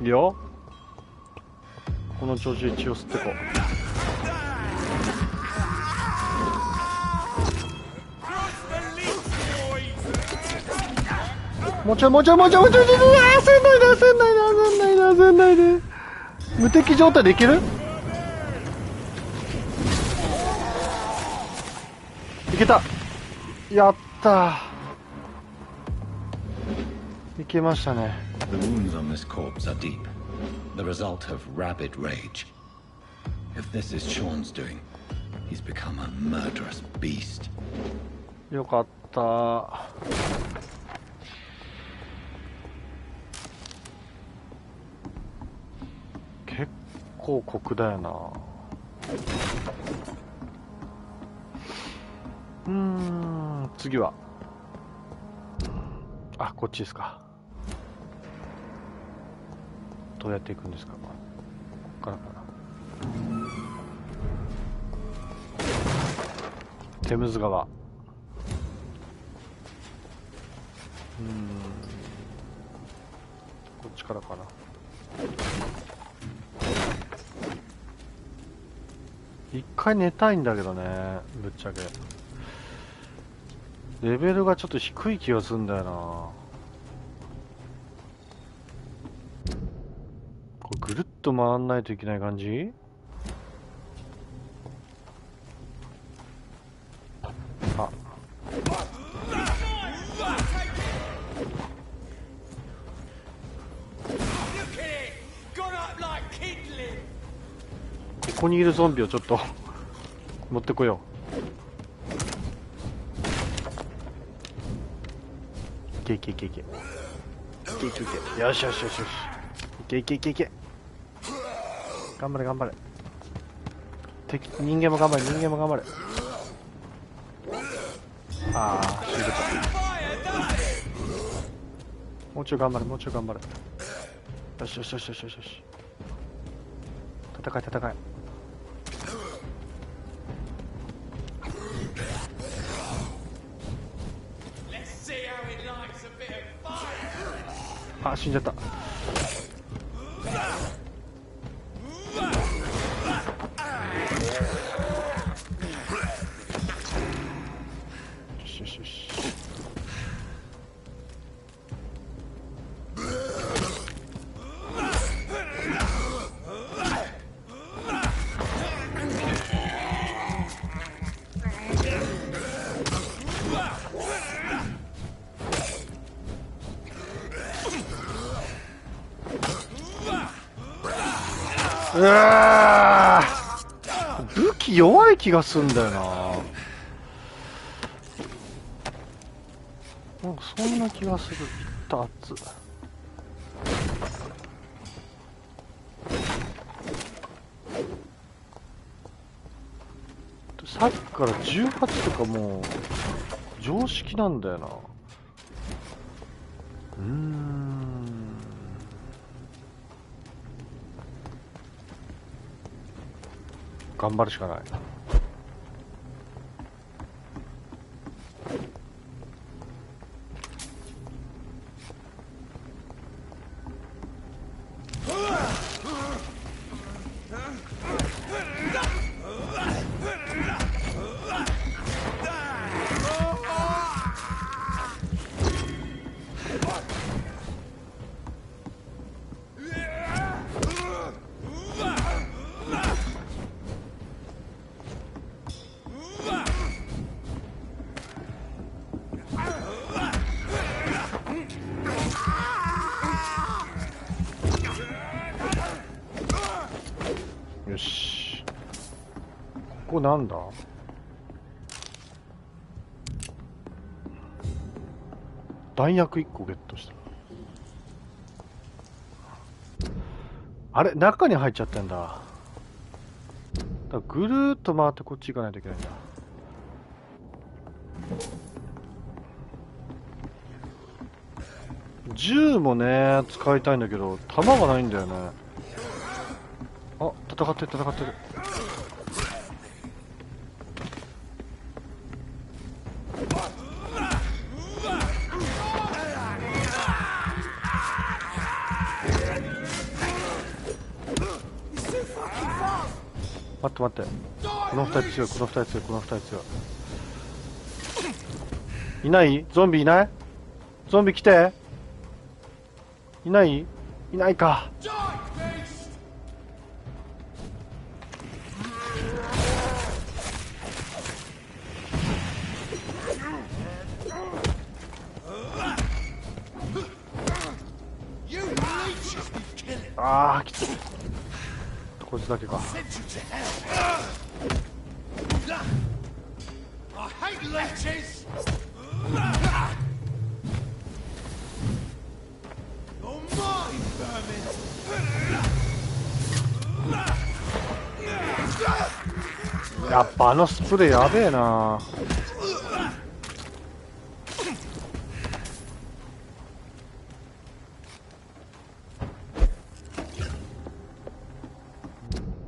いいよ。この調子で血を吸ってこう。もうちょいもうちょいもうちょいもうちょい。焦んないで焦んないで焦んないで焦んないで。無敵状態でいける？いけた。やったー。いけましたね。The wounds on this corpse are deep, the result of rabid rage. If this is Sean's doing, he's become a murderous beast. よかった。結構酷だよな。次はこっちですか。どうやっていくんですか。こっからかな。テムズ川。こっちからかな。一回寝たいんだけどね、ぶっちゃけ。レベルがちょっと低い気がするんだよな。これぐるっと回んないといけない感じ？ここにいるゾンビをちょっと持ってこよう。いけいけいけいけいけいけいけ。よしよしよしよし。いけいけいけいけ。頑張れ頑張れ。人間も頑張れ人間も頑張れ。死んでた。もうちょい頑張れもうちょい頑張れ。よしよしよしよしよし。戦い戦い。死んじゃった。よしよしよし。うわー、武器弱い気がするんだよな。なんかそんな気がする。2つ。さっきから18とかもう常識なんだよな。頑張るしかない。よし、ここなんだ。弾薬1個ゲットした。あれ、中に入っちゃってんだ。だからぐるーっと回ってこっち行かないといけないんだ。銃もね使いたいんだけど弾がないんだよね。あ、戦ってる戦ってる。待って待って、この二人強い、この二人強い、この二人強い。いない？ゾンビいない？ゾンビ来て。いない？いないか。ああ、きつい。こいつだけか。やっぱあのスプレーやべえな。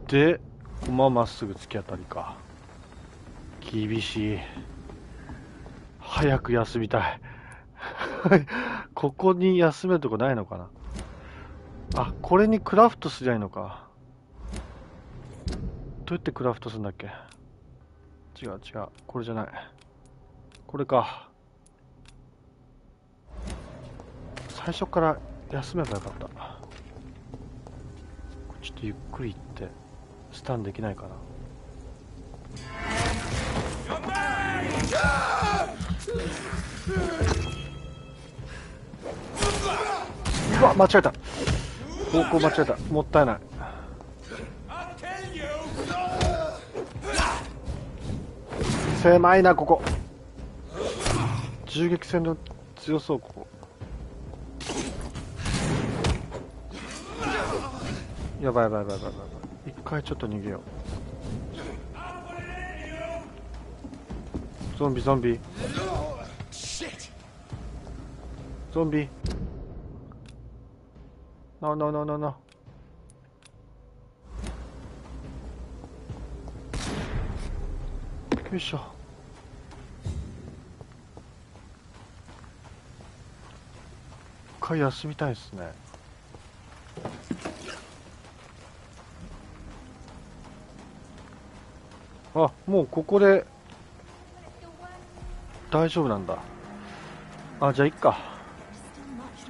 で、まっすぐ突き当たりか。厳しい。早く休みたい。ここに休めるとこないのかな。あ、これにクラフトすりゃいいのか。どうやってクラフトするんだっけ。違う違う、これじゃない。これか。最初から休めばよかった。ちょっとゆっくり行ってスタンできないかな。うわ、間違えた。方向間違えた。もったいない。狭いなここ。銃撃戦の強そうここ。やばいやばいやばいやばいやばい。一回ちょっと逃げよう。ゾンビゾンビゾンビ。ノーノーノーノーノー。よいしょ。一回休みたいですね。あ、もうここで大丈夫なんだ。あ、じゃあいっか。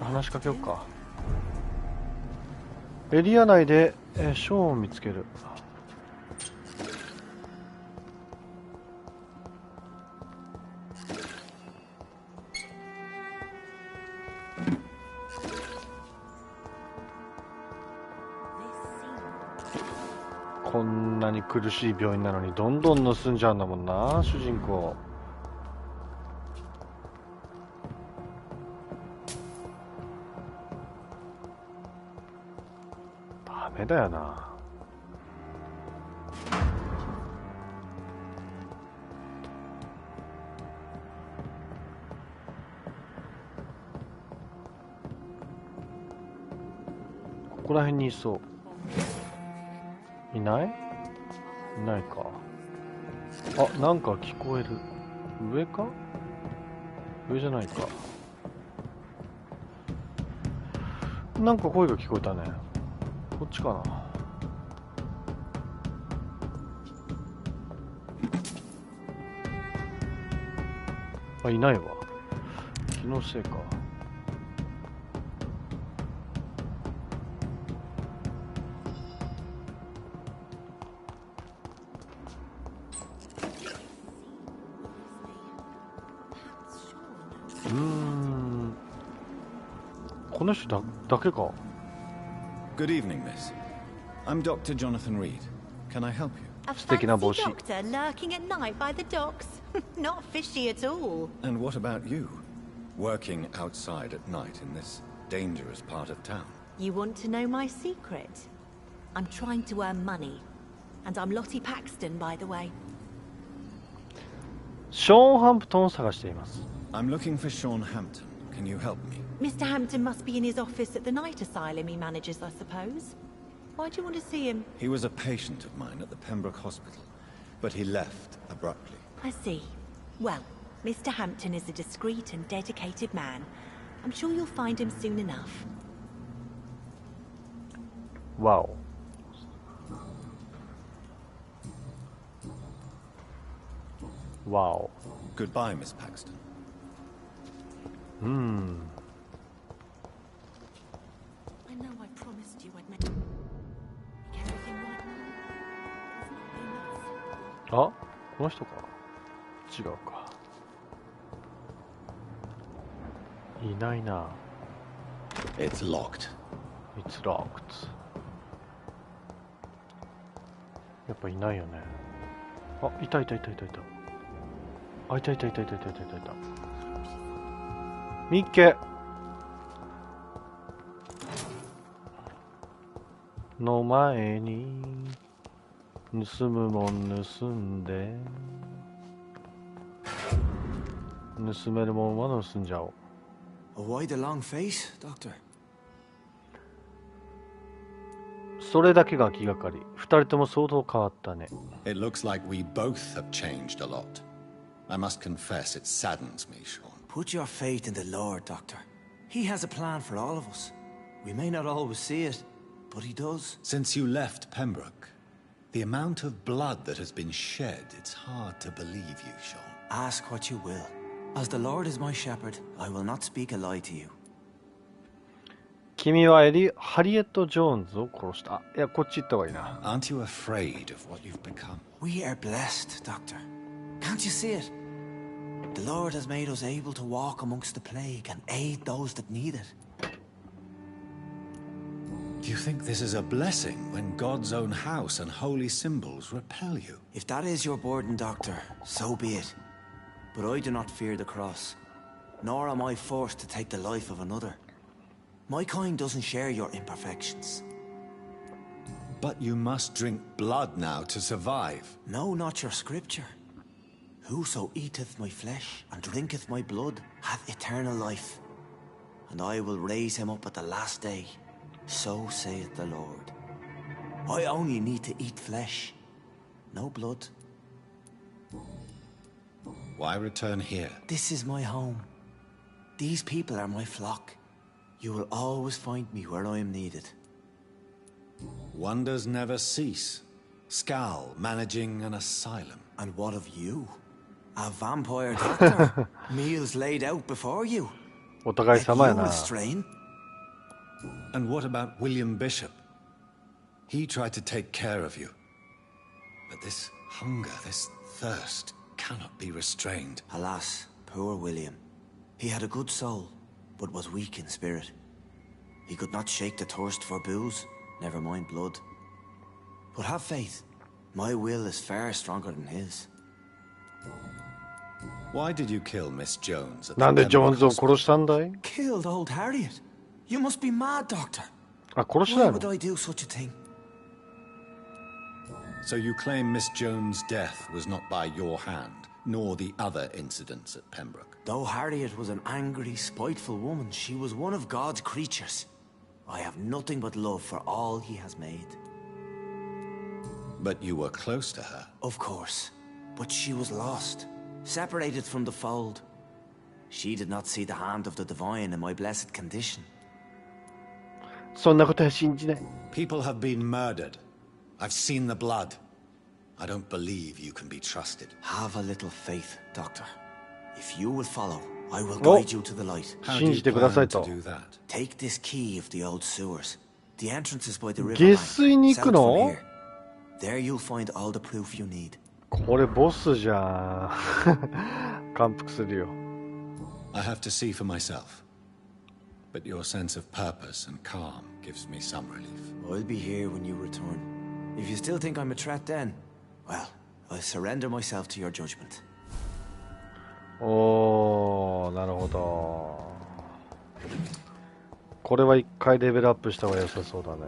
話しかけようか。エリア内で、ショーンを見つける。こんなに苦しい病院なのにどんどん盗んじゃうんだもんな、主人公。ダメだよな。ここら辺にいそう。いない？いないか。あ、なんか聞こえる。上か？上じゃないか。なんか声が聞こえたね。こっちかな。あ、いないわ。気のせいか。この人だけか。 Good evening, miss. I'm Dr. Jonathan Reed. Can I help you? A fancy doctor lurking at night by the docks? Not fishy at all. And what about you? Working outside at night in this dangerous part of town? You want to know my secret? I'm trying to earn money. And I'm Lottie Paxton, by the way. ショーン・ハンプトンを探しています。I'm looking for Sean Hampton. Can you help me? Mr. Hampton must be in his office at the night asylum he manages, I suppose. Why do you want to see him? He was a patient of mine at the Pembroke Hospital, but he left abruptly. I see. Well, Mr. Hampton is a discreet and dedicated man. I'm sure you'll find him soon enough. Wow. Wow. Goodbye, Miss Paxton. I know I promised you I'd make everything right. あ、この人か。違うか。いないな。It's locked. It's locked. やっぱいないよね。あ、いたいたいたいたいた。あ、いたいたいたいたいたいたいたいた。みっけの前に盗むもん盗んで盗めるもんは盗んじゃおう。 Why the long face, Doctor? それだけが気がかり。二人とも相当変わったね。 It looks like we both have changed a lot. I must confess, it saddens me, Sean. Put your faith in the Lord, Doctor. He has a plan for all of us. We may not always see it, but he does. Since you left Pembroke, the amount of blood that has been shed, it's hard to believe you, Sean. Ask what you will. As the Lord is my shepherd, I will not speak a lie to you. 君はハリエット・ジョーンズを殺した。いや、こっち行った方がいいな。Aren't you afraid of what you've become? We are blessed, Doctor. Can't you see it? The Lord has made us able to walk amongst the plague and aid those that need it. Do you think this is a blessing when God's own house and holy symbols repel you? If that is your burden, Doctor, so be it. But I do not fear the cross, nor am I forced to take the life of another. My kind doesn't share your imperfections. But you must drink blood now to survive. No, not your scripture. Whoso eateth my flesh and drinketh my blood hath eternal life, and I will raise him up at the last day. So saith the Lord. I only need to eat flesh, no blood. Why return here? This is my home. These people are my flock. You will always find me where I am needed. Wonders never cease. Scal managing an asylum. And what of you? A vampire doctor. Meals laid out before you. お互い様や You な。 will strain. And what about William Bishop? He tried to take care of you. But this hunger, this thirst, cannot be restrained. Alas, poor William. He had a good soul, but was weak in spirit. He could not shake the thirst for booze, never mind blood. But have faith. My will is far stronger than his. Why did you kill Miss Jones? なんでジョーンズを殺したんだい？ Killed old Harriet? You must be mad, Doctor. あ、殺しな Why い would の？ I do such a thing? So you claim Miss Jones' death was not by your hand, nor the other incidents at Pembroke? Though Harriet was an angry, spiteful woman, she was one of God's creatures. I have nothing but love for all he has made. But you were close to her. Of course. But she was lost, separated from the fold. She did not see the hand of the divine in my blessed condition. そんなことは信じない。 People have been murdered. I've seen the blood. I don't believe you can be trusted. Have a little faith, Doctor. If you will follow, I will guide you to the light. How do you plan to do that? Take this key of the old sewers. The entrance is by the river 下水に行くの？ south from here. There you'll find all the proof you need. これボスじゃん。感服するよ。 I have to see for myself. But your sense of purpose and calm gives me some relief. I'll be here when you return. If you still think I'm a threat then, well, I'll surrender myself to your judgment. おー、なるほど。これは一回レベルアップした方が良さそうだね。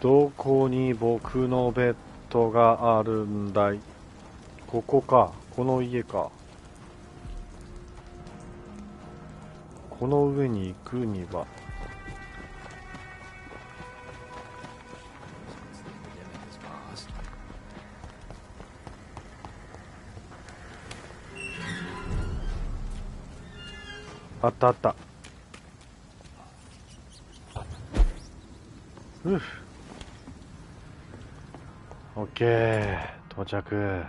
どこに僕のベッドがあるんだい。ここか、この家か。この上に行くにはあったあった。オッケー、到着。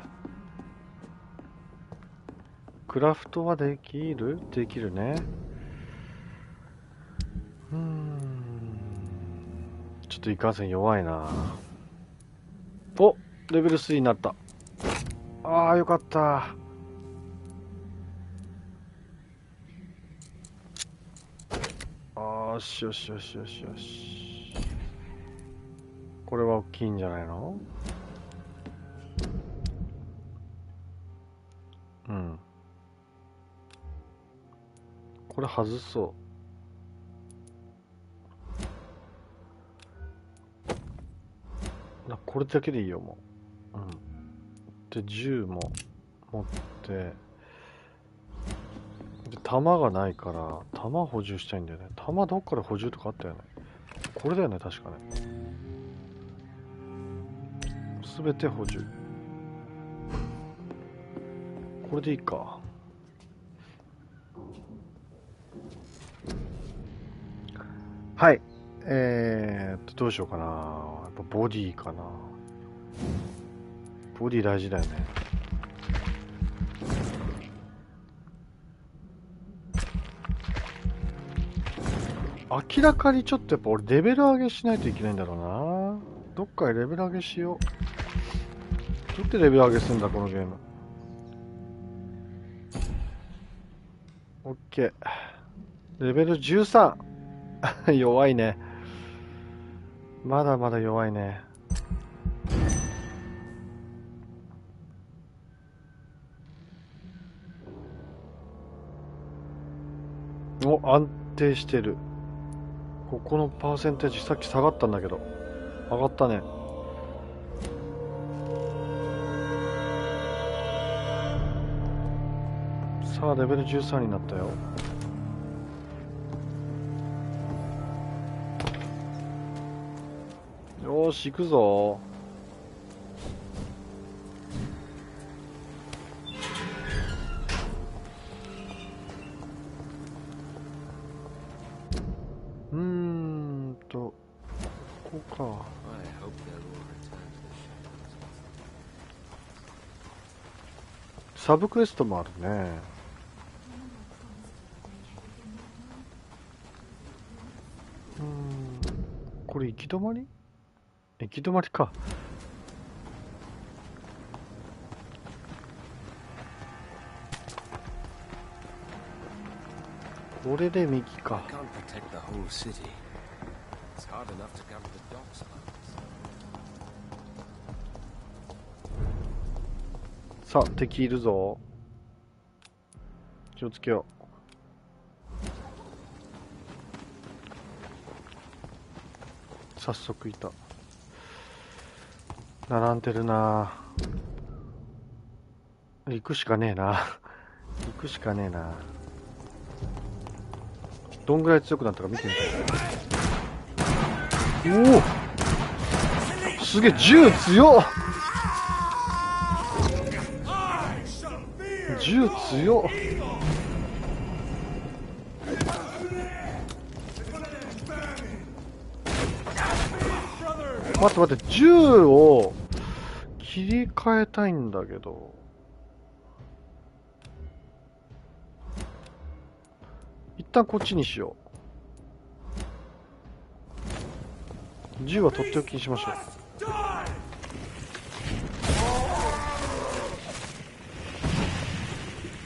クラフトはできる？できるね。ちょっといかんせん弱いな。お、レベル3になった。ああ、よかった。よしよしよしよしよし。これは大きいんじゃないの？うん。これ外そう。これだけでいいよ、もう。うん。で、銃も持って。で、弾がないから、弾補充したいんだよね。弾どっから補充とかあったよね。これだよね、確かね。すべて補充。これでいいか。はい。どうしようかな。やっぱボディかな。ボディ大事だよね。明らかにちょっとやっぱ俺レベル上げしないといけないんだろうな。どっかでレベル上げしよう。どうやってレベル上げするんだこのゲーム。オッケー。レベル13。弱いね。まだまだ弱いね。お、安定してる。ここのパーセンテージさっき下がったんだけど上がったね。さあレベル13になったよ。よーし行くぞ。ここか。サブクエストもあるね。これ行き止まり？行き止まりか。これで右か。さあ敵いるぞ。気をつけよう。早速いた。並んでるな。行くしかねえな。行くしかねえな。どんぐらい強くなったか見てみたい。おお、すげえ銃強っ。銃強っ。待って待って、銃を切り替えたいんだけど。一旦こっちにしよう。銃は取っておきにしましょ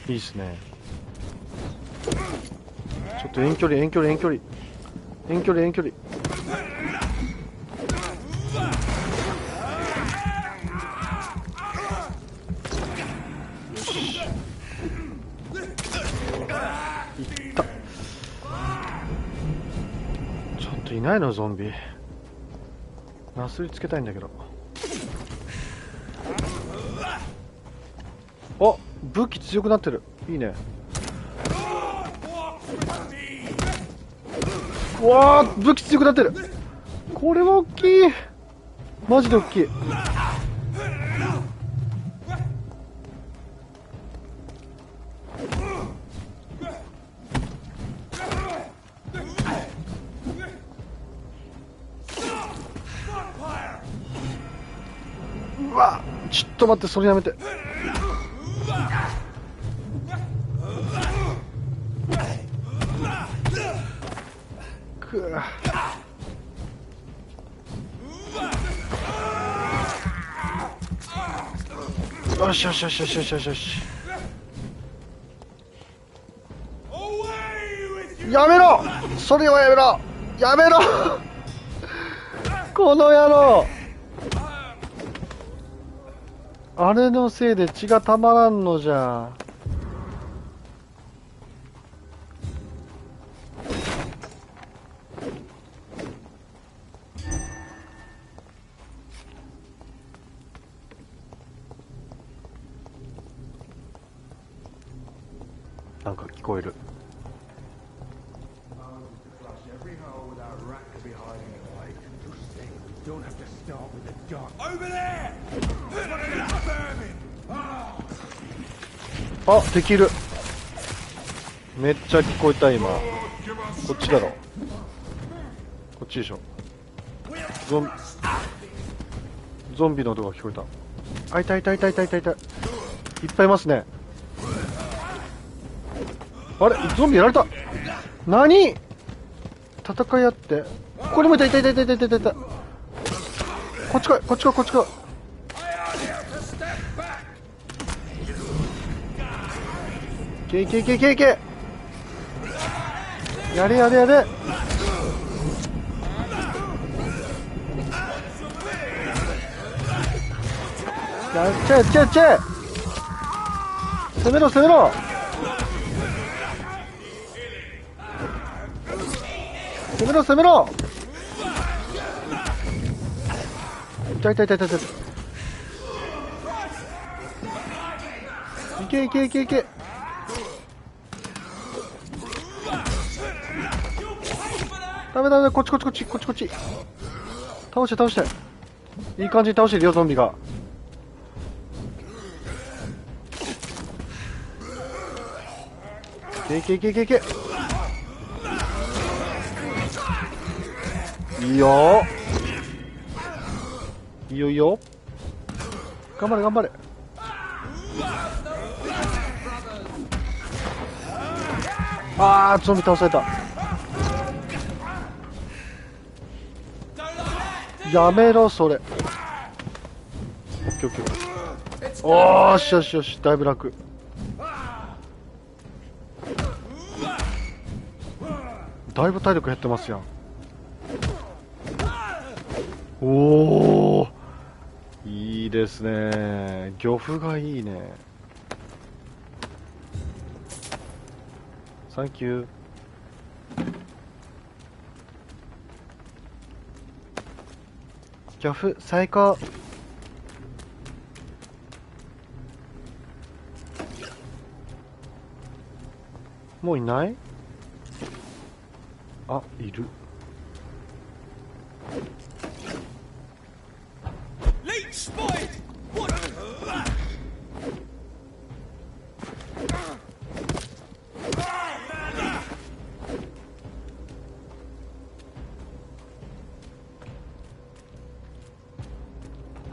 う。いいっすね。ちょっと遠距離遠距離遠距離遠距離遠距離。よし、いった。ちょっといないのゾンビ。なすりつけたいんだけど。あ、武器強くなってる。いいね。うわー、武器強くなってる。これは大きい。マジで大きい。うわ、ちょっと待って、それやめて。くぅ。よしよしよしよしよしよしよし。やめろ、それはやめろ、やめろこの野郎。あれのせいで血がたまらんのじゃ。なんか聞こえる。あ、できる。めっちゃ聞こえた今。こっちだろ。こっちでしょ。ゾンビの音が聞こえた。あ、いたいたいたいたいたいた。いっぱいいますね。あれ、ゾンビやられた。何？戦い合って。ここにもいたいたいたいたいたいたいた。こっち来い、こっち来い、こっち来い。けいけいけいけいけ。やれやれやれ。やっちゃえやっちゃえやっちゃえ。攻めろ攻めろ。攻めろ攻めろ。痛い痛い痛い痛い痛い。いけいけいけいけ。ダメダメ、こっちこっちこっちこっちこっち。倒して倒して。いい感じに倒してるよゾンビが。いけいけいけいけ。いいよいいよいいよ。頑張れ頑張れ。あー、ゾンビ倒された。やめろそれ。オッケーオッケー。おーしよしよし、だいぶ楽。だいぶ体力減ってますやん。おー、いいですね。漁夫がいいね。サンキュー。漁夫最高。もういない？あ、いる。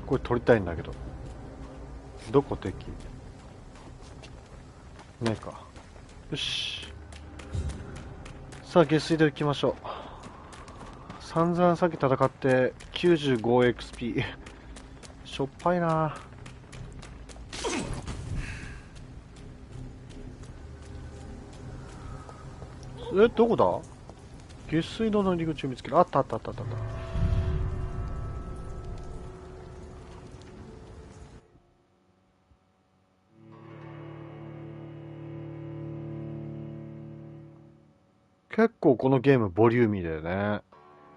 これ取りたいんだけど。どこ敵？ねえか。よし。さあ下水で行きましょう。散々さっき戦って 95XP しょっぱいな。どこだ？下水道の入り口を見つける。あったあったあったあった。結構このゲームボリューミーだよね。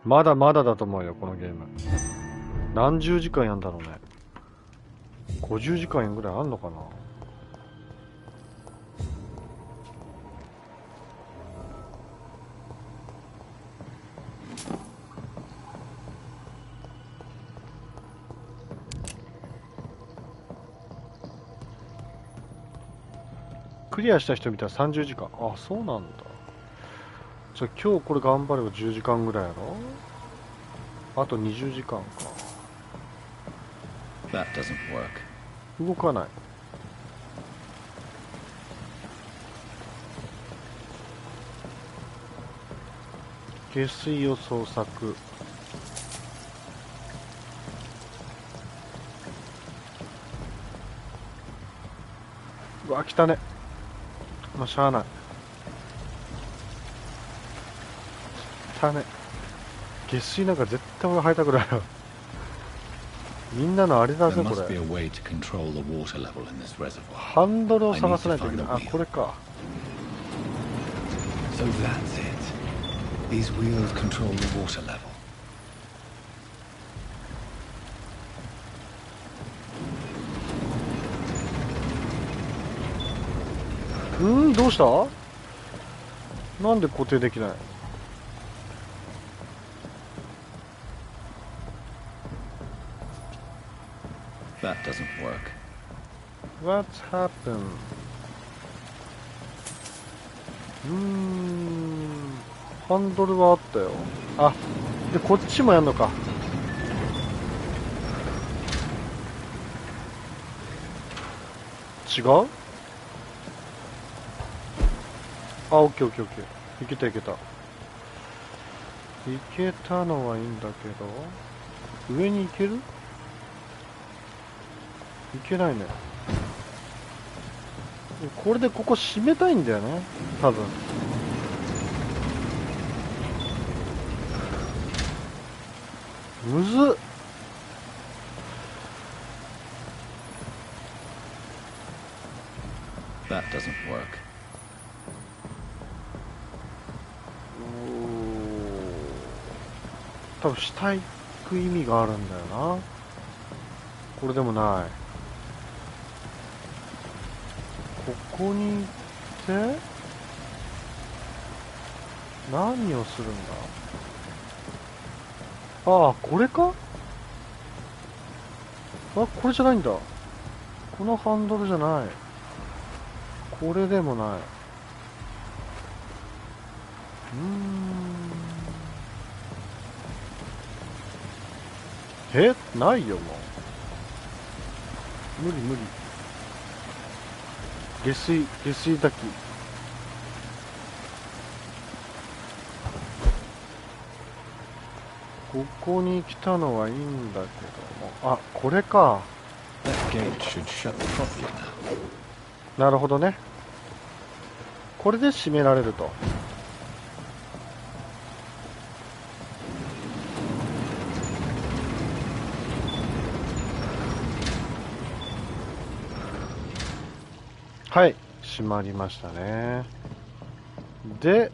まだまだだと思うよこのゲーム。何十時間やんだろうね。50時間ぐらいあんのかな。クリアした人見たら30時間。あ、そうなんだ。じゃあ今日これ頑張れば10時間ぐらいやろ。あと20時間か。That doesn't work. 動かない。下水を捜索。うわ、来たね。まあ、しゃあない。汚ね。下水なんか絶対俺入りたくないよ。みんなのあれだぜ、これ。ハンドルを探さないといけない。あ、これか。So that's it. These wheels control the water level. どうした？なんで固定できない？ That doesn't work. What's happened? ハンドルはあったよ。あ、でこっちもやんのか。違う？あ、オッケーオッケーオッケー。いけたいけた。いけたのはいいんだけど、上に行ける？いけないね。これでここ閉めたいんだよね、多分。むずっ。That doesn't work. 多分下行く意味があるんだよな。これでもない。ここに行って何をするんだ。ああ、これか。あ、これじゃないんだ。このハンドルじゃない。これでもない。ないよ、もう。無理無理。下水炊き。ここに来たのはいいんだけども。あ、これか。なるほどね。これで閉められると。はい、閉まりましたね。で、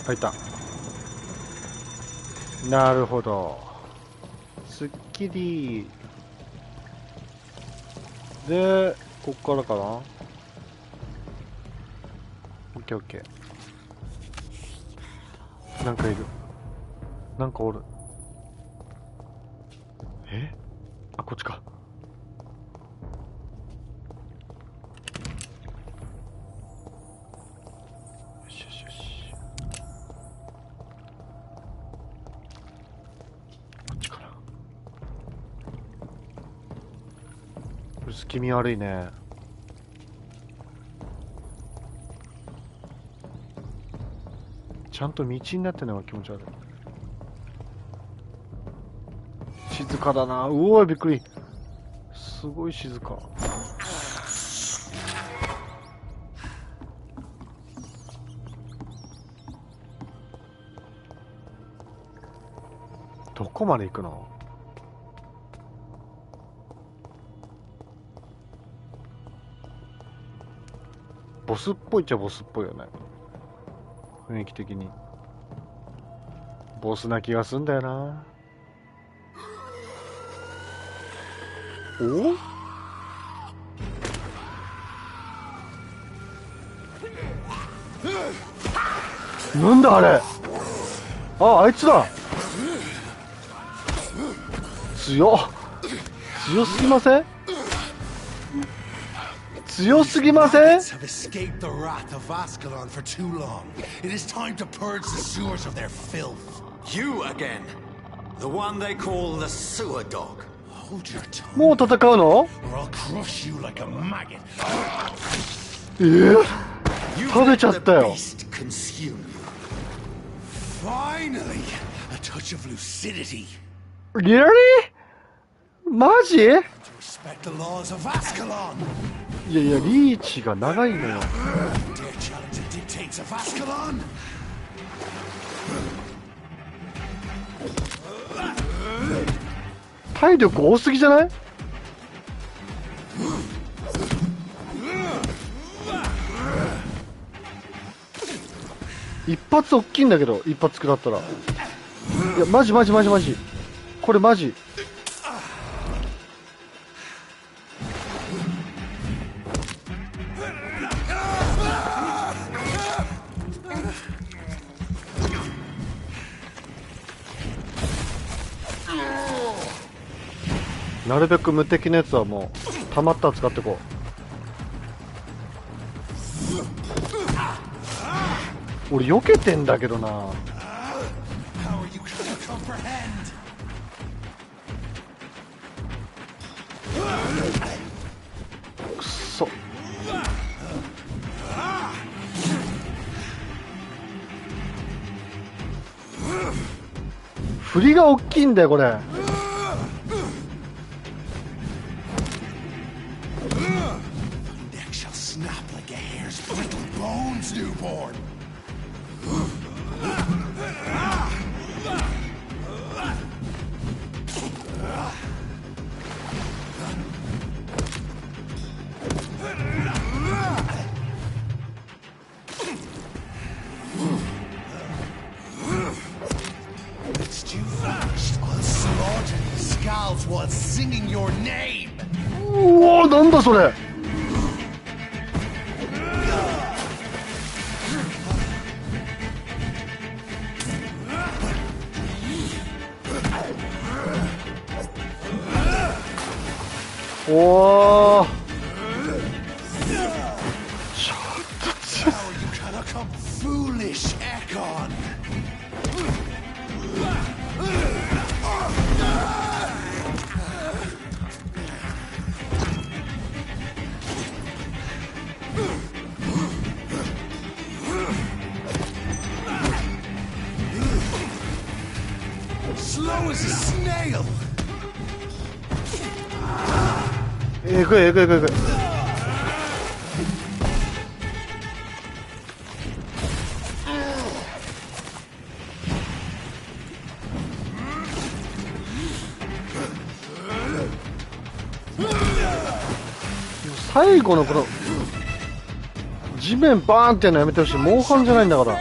開いた。なるほど。すっきり。で、こっからかな。オッケーオッケー。なんかいる。なんかおる。あ、こっちか。気味悪いね。ちゃんと道になってないのが気持ち悪い。静かだな。うおー、びっくり。すごい静か。どこまで行くの？ボスっぽいっちゃボスっぽいよね。雰囲気的に。ボスな気がすんだよな。なんだあれ。あ、あいつだ。強すぎません？強すぎません？ have escaped the wrath of Ascalon for too long. It is time to purge the sewers of their filth. You again, the one they call the sewer dog. Hold your tongue. もう戦うの？ Or I'll crush you like a maggot. 食べちゃったよ。 Finally, a touch of lucidity. Really? マジ？ To respect the laws of Ascalon. いやいや、リーチが長いのよ。 Dare challenge the dictates of Ascalon? 体力多すぎじゃない？一発大きいんだけど、一発食らったら。いや、マジ。これマジ。なるべく無敵なやつはもう溜まったら使ってこう。俺避けてんだけどな。くっそ。振りが大きいんだよこれ。うわ、なんだそれ。おー、ちょっえぐい。最後のこの地面バーンってやるのやめてほしい。モンハンじゃないんだから。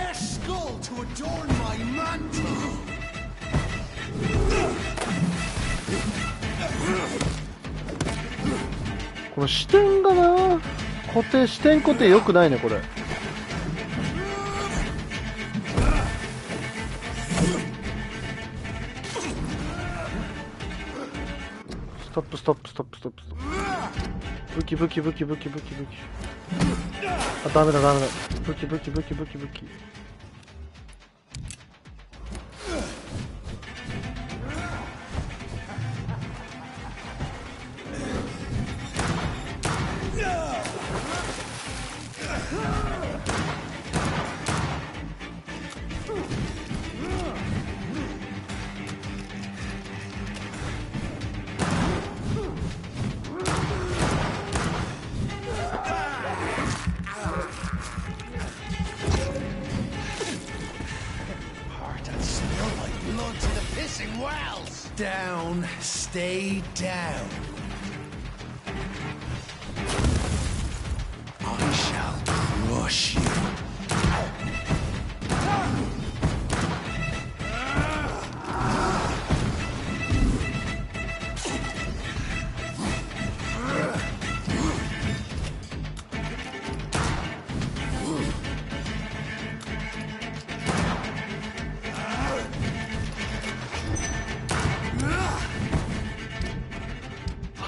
この視点がな、視点固定良くないねこれ。ストップ。武器。あ、ダメだ。武器。Down, stay down. I shall crush you.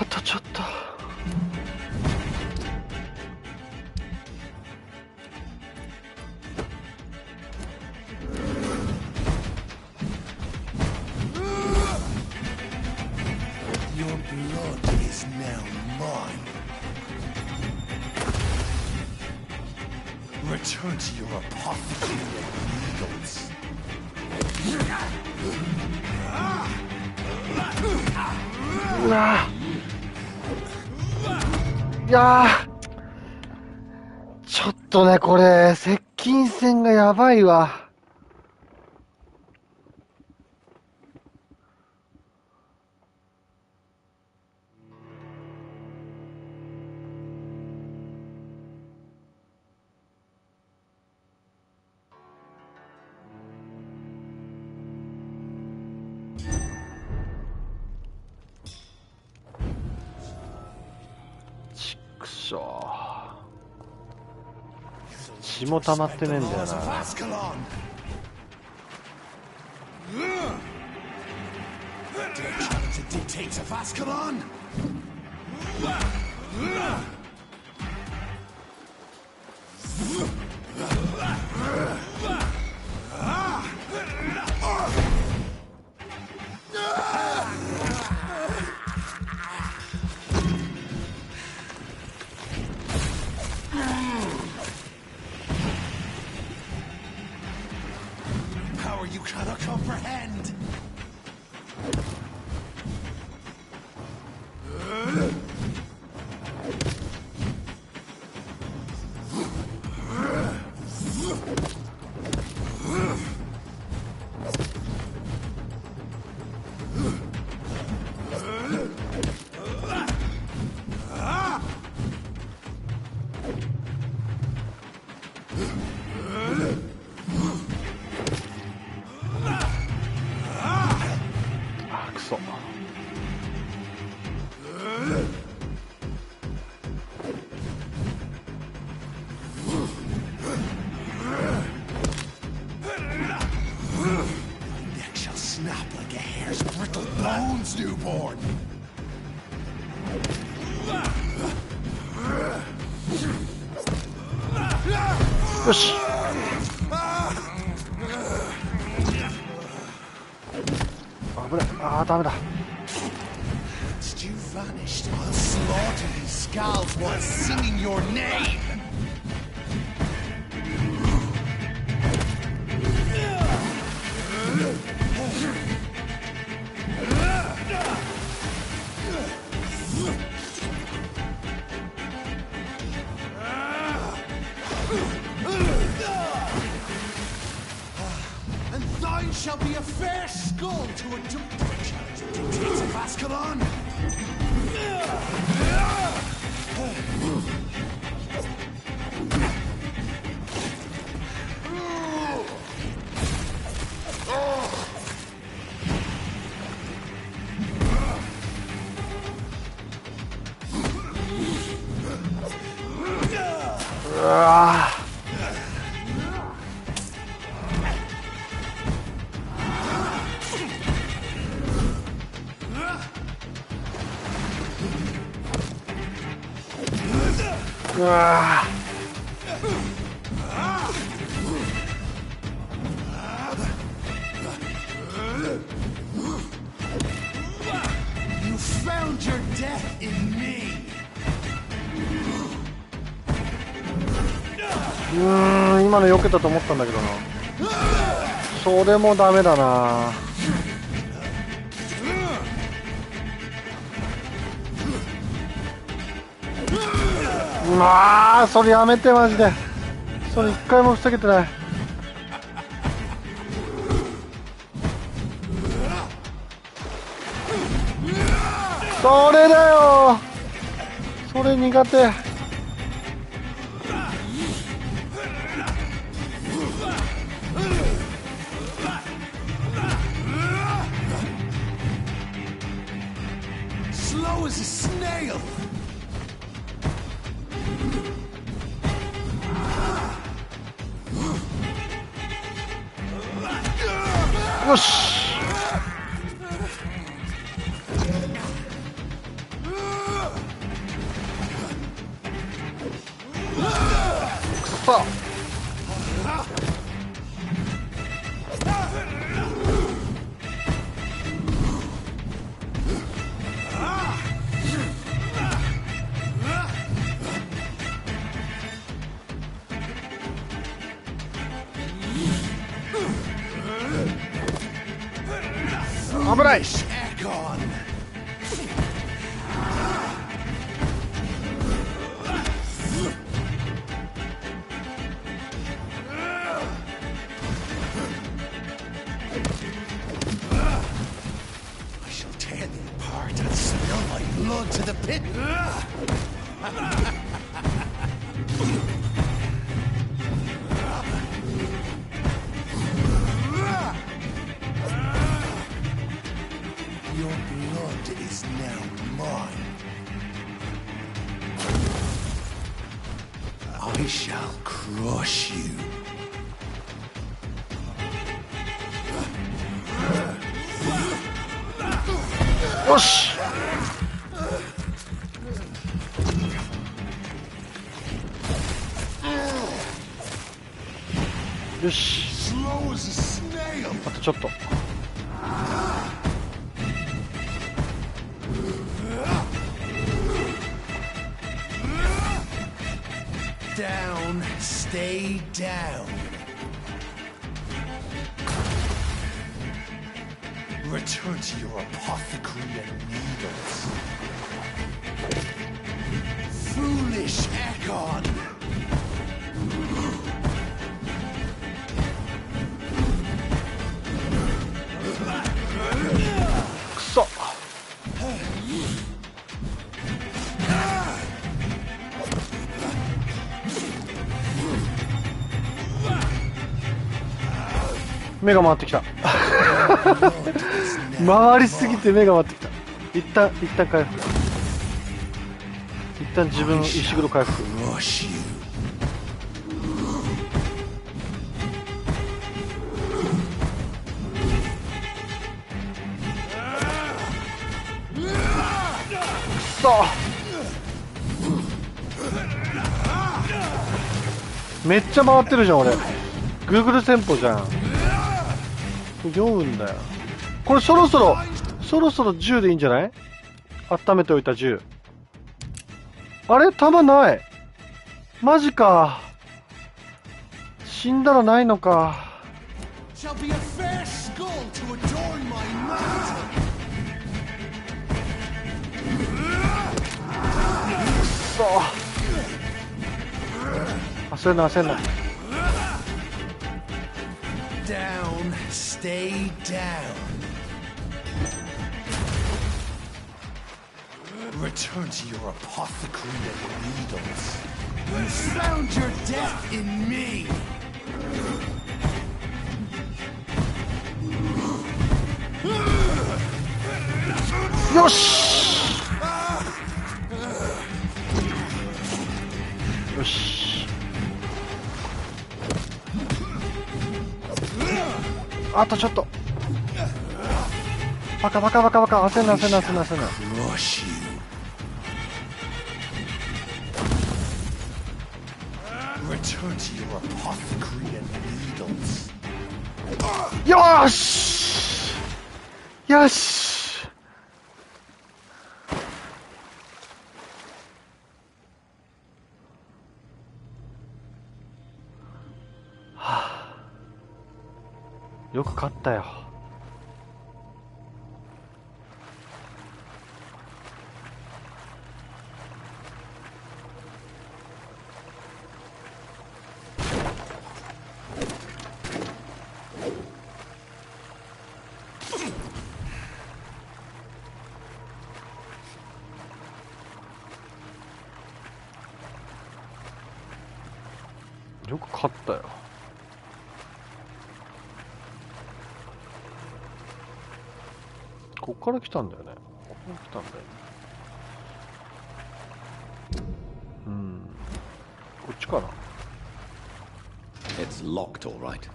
あとちょっと。Your blood is now mine. Return to your apothecary of needles. うわいやちょっとね、これ接近戦がやばいわ。血も溜まってねえんだよな。You cannot comprehend. Newborn. よし。危ない。ああ、ダメだ。Did you vanish? I'll slaughter these skulls while singing your name. And thine shall be a fair skull to a dictates of Ascalon. You found your death in me. 今の避けたと思ったんだけどな。それもダメだな。まあそれやめてマジで。それ一回も防げてない。それだよ。それ苦手。Slow as a snail. よし。そ危ない。Blood to the pit. Your blood is now mine. I shall crush you. Whoosh! Yoし。あとちょっと。Down, stay down. Return to your apothecary and needles. Foolish Ekon! Kuso!目が回ってきた回りすぎて目が回ってきた。一旦回復。一旦自分の石黒回復。めっちゃ回ってるじゃん俺。Google 戦法じゃん。酔うんだよ。これそろそろ銃でいいんじゃない？温めておいた銃。あれ弾ない。マジか。死んだらないのか。くそ。焦んな焦んな。Down, stay down. Return to your apothecary and needles. You found your death in me. Yosh! Yosh. あとちょっと。バカ焦んな。よーしよし。はあ、よく勝ったよ。よく勝ったよ。こっから来たんだよね。ここから来たんだよね。こっちかな。It's locked, all right.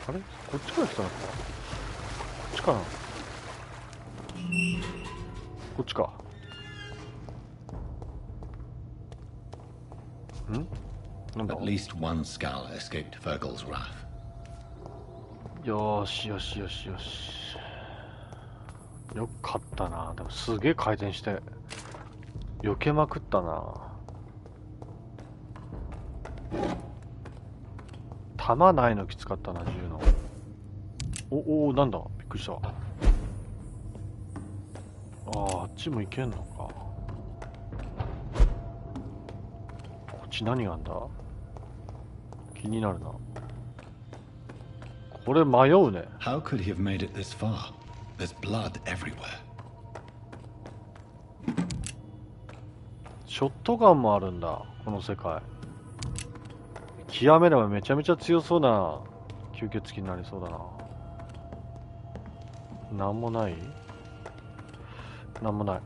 あれ？こっちから来たのか。こっちかな。こっちか。At least one skull escaped Virgil's wrath. よしよしよしよし。よかったな。でもすげえ回転して避けまくったな。弾ないのきつかったな、銃の。お、なんだ、びっくりした。あっちも行けんのか。こっち何があんだ。気になるな。これ迷うね。 How could he have made it this far? There's blood everywhere. ショットガンもあるんだ、この世界。極めればめちゃめちゃ強そうな吸血鬼になりそうだな。なんもない？なんもない。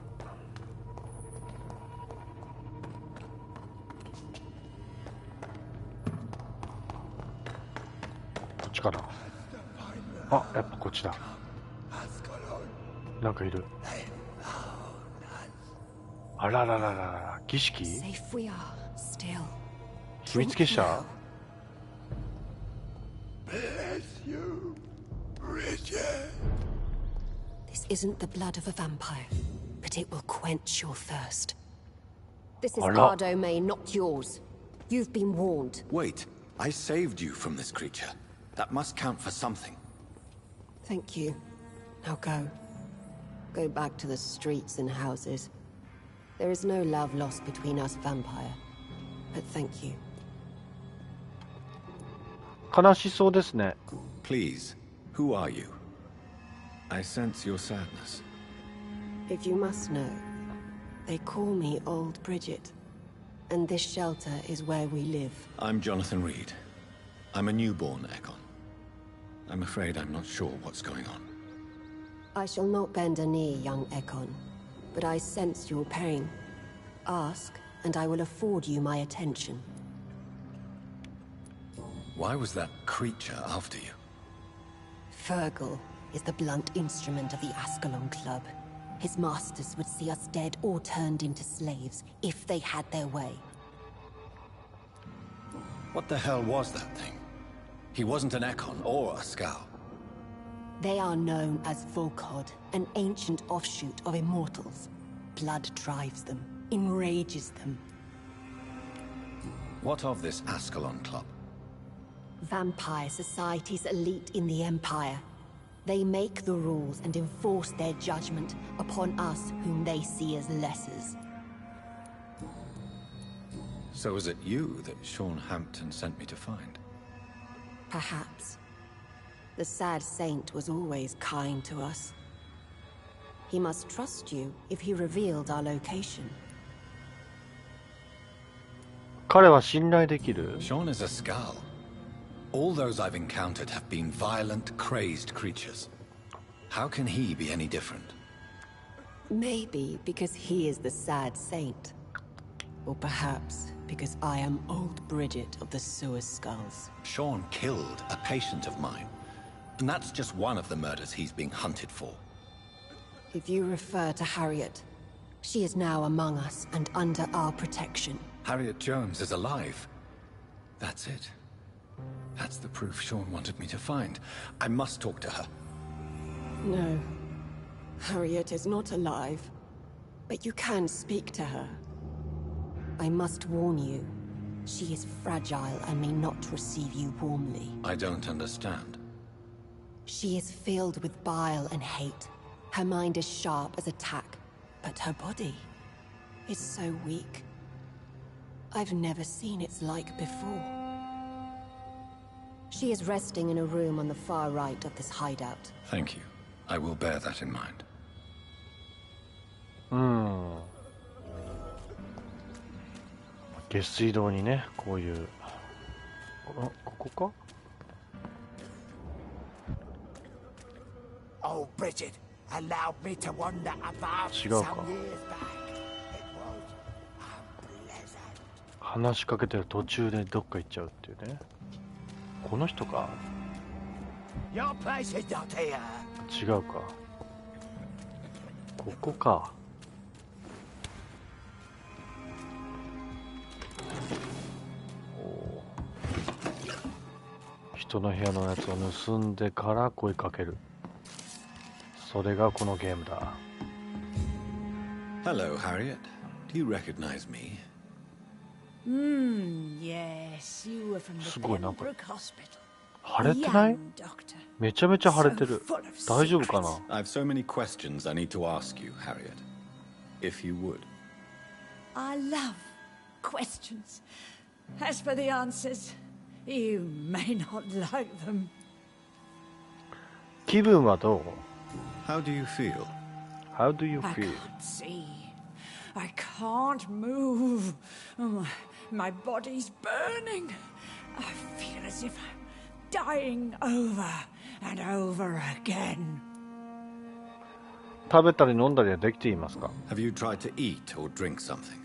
こっちかな。あ、やっぱこっちだ。なんかいる。あららららら、儀式？秘密結社？ This isn't the blood of a vampire, but it will quench your thirst. This is Ara. our domain, not yours. You've been warned. Wait, I saved you from this creature. That must count for something. Thank you. Now go. Go back to the streets and houses. There is no love lost between us, vampire. But thank you. 悲しそうですね。 Please, who are you? I sense your sadness. If you must know, they call me Old Bridget. And this shelter is where we live. I'm Jonathan Reed. I'm a newborn Ekon. I'm afraid I'm not sure what's going on. I shall not bend a knee, young Ekon. But I sense your pain. Ask, and I will afford you my attention. Why was that creature after you? Virgil is the blunt instrument of the Ascalon Club. His masters would see us dead or turned into slaves if they had their way. What the hell was that thing? He wasn't an Ekon or a Scow. They are known as Volkod, an ancient offshoot of immortals. Blood drives them, enrages them. What of this Ascalon Club? Vampire society's elite in the Empire. They make the rules and enforce their judgment upon us whom they see as lessers. So was it you that Sean Hampton sent me to find? Perhaps. The sad saint was always kind to us. He must trust you if he revealed our location. 彼は信頼できる? Sean is a Scow. All those I've encountered have been violent, crazed creatures. How can he be any different? Maybe because he is the sad saint. Or perhaps because I am Old Bridget of the Sewer Skulls. Sean killed a patient of mine. And that's just one of the murders he's being hunted for. If you refer to Harriet, she is now among us and under our protection. Harriet Jones is alive. That's it. That's the proof Sean wanted me to find. I must talk to her. No. Harriet is not alive. But you can speak to her. I must warn you. She is fragile and may not receive you warmly. I don't understand. She is filled with bile and hate. Her mind is sharp as a tack, but her body is so weak. I've never seen its like before. She is resting in a room on the far right of this hideout. Thank you. I will bear that in mind. 下水道にね、こういう。あ、ここか? Oh, Bridget allowed me to wander about some 違うか。 years back. It was unpleasant. 話しかけてる途中でどっか行っちゃうっていうね。この人か。 Your place is not here. 違うか。ここか。お人の部屋のやつを盗んでから声かける。それがこのゲームだ。 Hello, Harriet. Do you recognize me? Yes, you were from the すごいなこれ。 Pembroke Hospital. 腫れてない？めちゃめちゃ腫れてる。大丈夫かな？ I've so many questions I need to ask you, Harriet. If you would. I love questions. As for the answers, you may not like them. 気分はどう？ How do you feel? How do you I feel? can't see. I can't move. My body's burning. I feel as if I'm dying over and over again. 食べたり飲んだりはできていますか？ Have you tried to eat or drink something?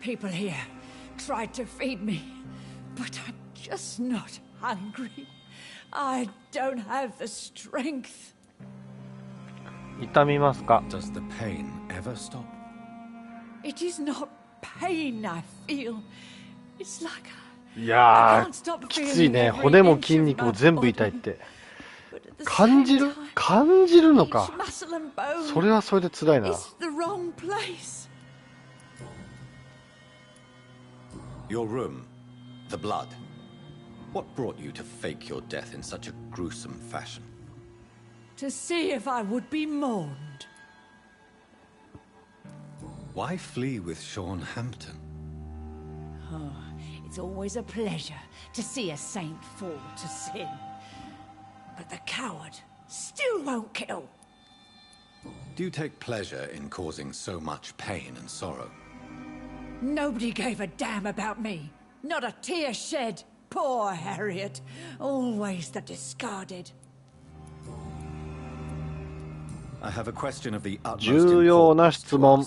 People here tried to feed me, but I'm just not hungry. I don't have the strength. 痛みますか？ Does the pain ever stop? It is not pain I feel. It's like いやー、きついね。骨も筋肉も全部痛いって。感じる？感じるのか。それはそれで辛いな。 the wrong place. Your room, the blood. What brought you to fake your death in such a gruesome fashion? To see if I would be mourned. Why flee with Sean Hampton? Oh, it's always a pleasure to see a saint fall to sin. But the coward still won't kill. Do you take pleasure in causing so much pain and sorrow? Nobody gave a damn about me. Not a tear shed. Poor Harriet. Always the discarded. I have a question of the utmost 重要な質問。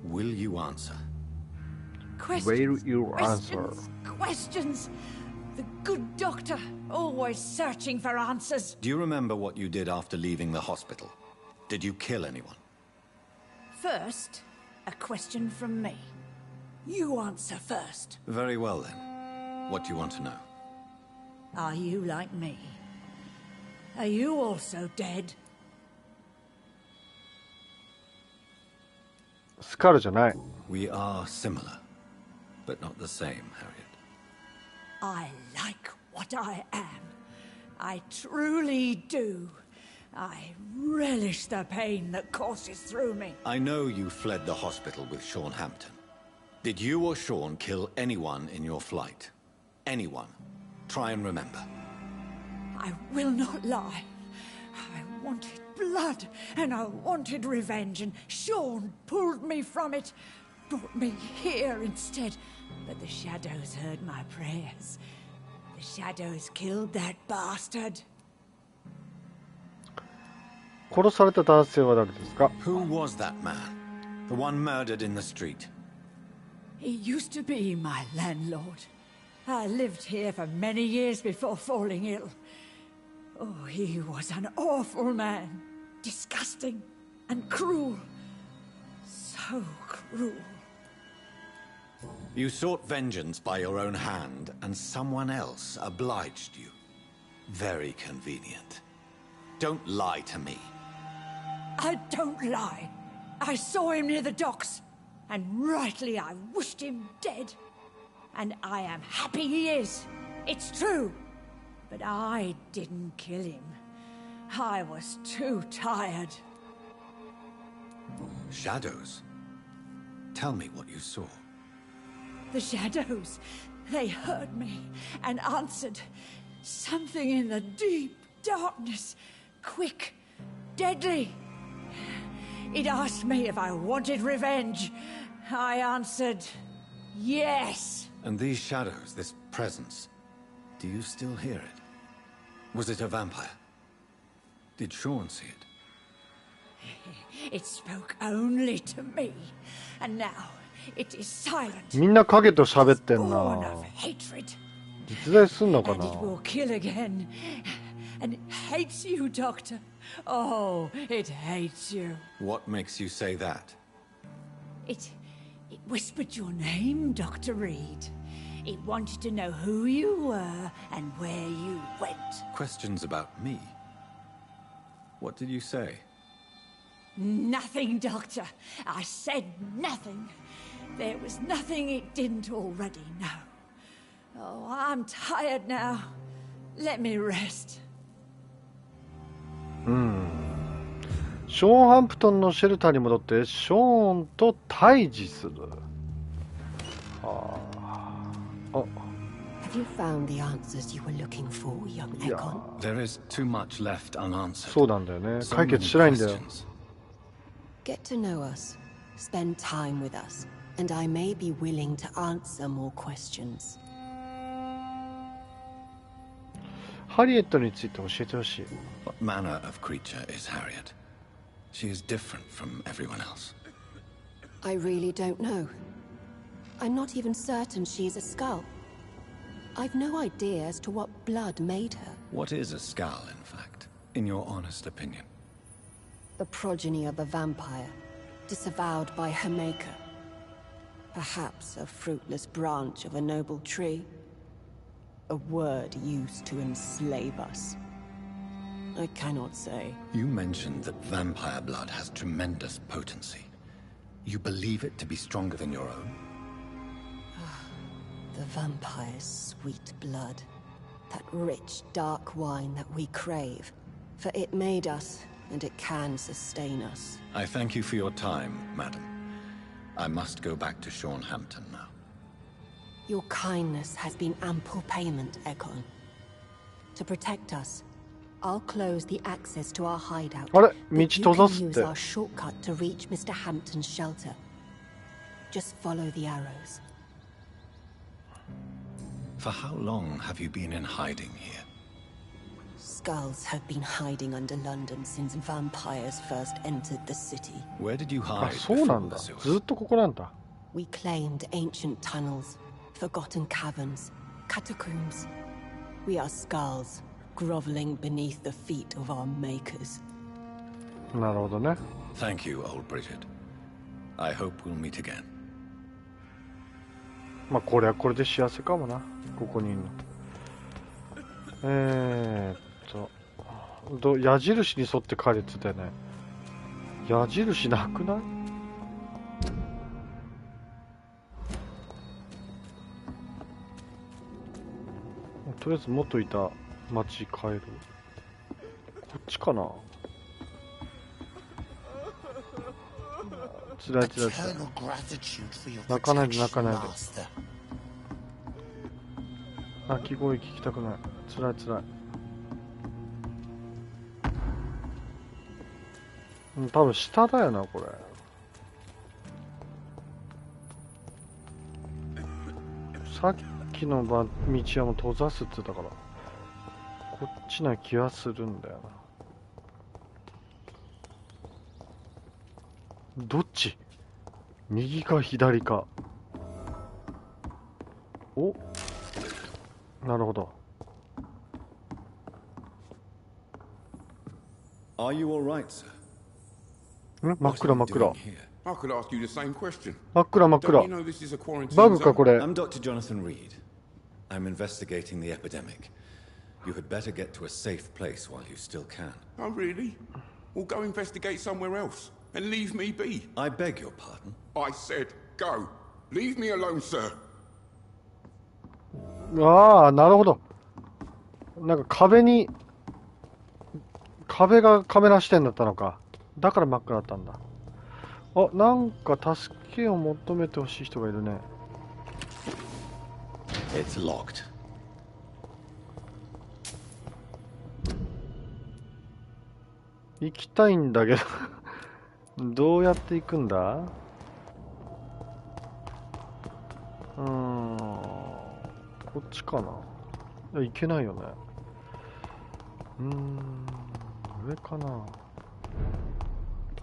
Will you answer? Will you answer? Questions. The good doctor, always searching for answers. Do you remember what you did after leaving the hospital? Did you kill anyone? First, a question from me. You answer first. Very well then. What do you want to know? Are you like me? Are you also dead? スカルじゃない。 We are similar, but not the same, Harriet. I like what I am. I truly do. I relish the pain that courses through me. I know you fled the hospital with Sean Hampton. Did you or Sean kill anyone in your flight? Anyone? Try and remember. I will not lie. I wanted blood, and I wanted revenge, and Sean pulled me from it, brought me here instead. But the shadows heard my prayers. The shadows killed that bastard. 殺された男性は誰ですか？ Who was that man? The one murdered in the street? He used to be my landlord. I lived here for many years before falling ill. Oh, he was an awful man. Disgusting and cruel. So cruel. You sought vengeance by your own hand, and someone else obliged you. Very convenient. Don't lie to me. I don't lie. I saw him near the docks, and rightly I wished him dead. And I am happy he is. It's true. But I didn't kill him. I was too tired. Shadows? Tell me what you saw. The shadows, they heard me and answered. Something in the deep darkness. Quick, deadly. It asked me if I wanted revenge. I answered, yes. And these shadows, this presence, do you still hear it? Was it a vampire? Did Sean see it? It spoke only to me. And now it is silent. みんな影と喋ってん Born な。 of hatred. 実在すんのか And な？ it will kill again. And it hates you, Doctor. Oh, it hates you. What makes you say that? It whispered your name, Dr. Reed. It wanted to know who you were and where you went. Questions about me? What did you say? Nothing, Doctor. I said nothing. There was nothing it didn't already know. Oh, I'm tired now. Let me rest. ショーンハンプトンのシェルターに戻ってショーンと対峙する。Have you found the answers you were looking for, young Ekon? There is too much left unanswered. そうなんだよね。解決しないんだよ。Get to know us, spend time with us, and I may be willing to answer more questions. ハリエットについて教えてほしい。What manner of creature is Harriet? She is different from everyone else. I really don't know. I'm not even certain she's a skull. I've no idea as to what blood made her. What is a skull, in fact, in your honest opinion? The progeny of a vampire, disavowed by her maker. Perhaps a fruitless branch of a noble tree. A word used to enslave us. I cannot say. You mentioned that vampire blood has tremendous potency. You believe it to be stronger than your own? The vampire's sweet blood. That rich, dark wine that we crave. For it made us, and it can sustain us. I thank you for your time, madam. I must go back to Shornhampton now. Your kindness has been ample payment, Ekon. To protect us, I'll close the access to our hideout. あれ、道 You 閉ざす can っ use て。 our shortcut to reach Mr. Hampton's shelter. Just follow the arrows. For how long have you been in hiding here? Skulls have been hiding under London since vampires first entered the city. Where did you あ、 hide そうなん before だ。 the sewers? ずっとここなんだ。We claimed ancient tunnels, forgotten caverns, catacombs. We are skulls, groveling beneath the feet of our makers. なるほどね。Thank you, old Bridget. I hope we'll meet again. まあこれはこれで幸せかもな。ここにいるの。矢印に沿って帰れって言ったよね。矢印なくない？とりあえず元いた町帰る。こっちかな。つらいつらいつらい。泣かないで泣かないで。鳴き声聞きたくない。つらいつらい。多分下だよなこれ。さっきの道はもう閉ざすって言ったからこっちな気はするんだよな。どっち？右か左か。お、なるほど。Are you all right, sir? 真っ暗真っ暗。 I could ask you the same question. 真っ暗真っ Don't 暗 you know this is a quarantine バグかこれ。 I'm Dr. Jonathan Reed. I'm investigating the epidemic. You had better get to a safe place while you still can. Oh, really? Well, go investigate somewhere else and leave me be. I beg your pardon? I said go. Leave me alone, sir. ああ、なるほど。なんか壁がカメラ視点だったのか。だから真っ暗だったんだ。あ、なんか助けを求めてほしい人がいるね。It's locked. 行きたいんだけどどうやって行くんだ？こっちかな。いや、行けないよね。上かな。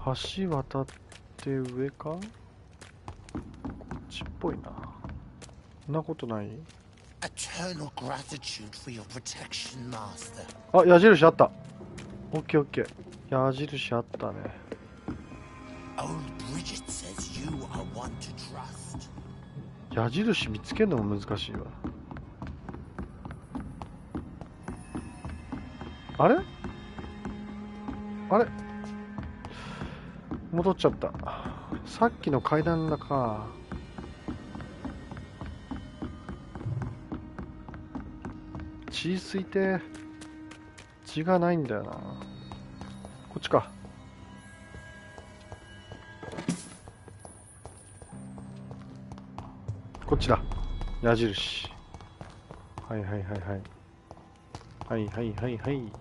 橋渡って上か？こっちっぽいな。そんなことない？ Eternal gratitude for your protection, master. あ、矢印あった。オッケーオッケー。矢印あったね。Old Bridget says you are one to trust. 矢印見つけるのも難しいわ。あれあれ戻っちゃった。さっきの階段だか。血吸いて血がないんだよな。こっちか。こっちだ。矢印。はいはいはいはい。はいはいはいはい。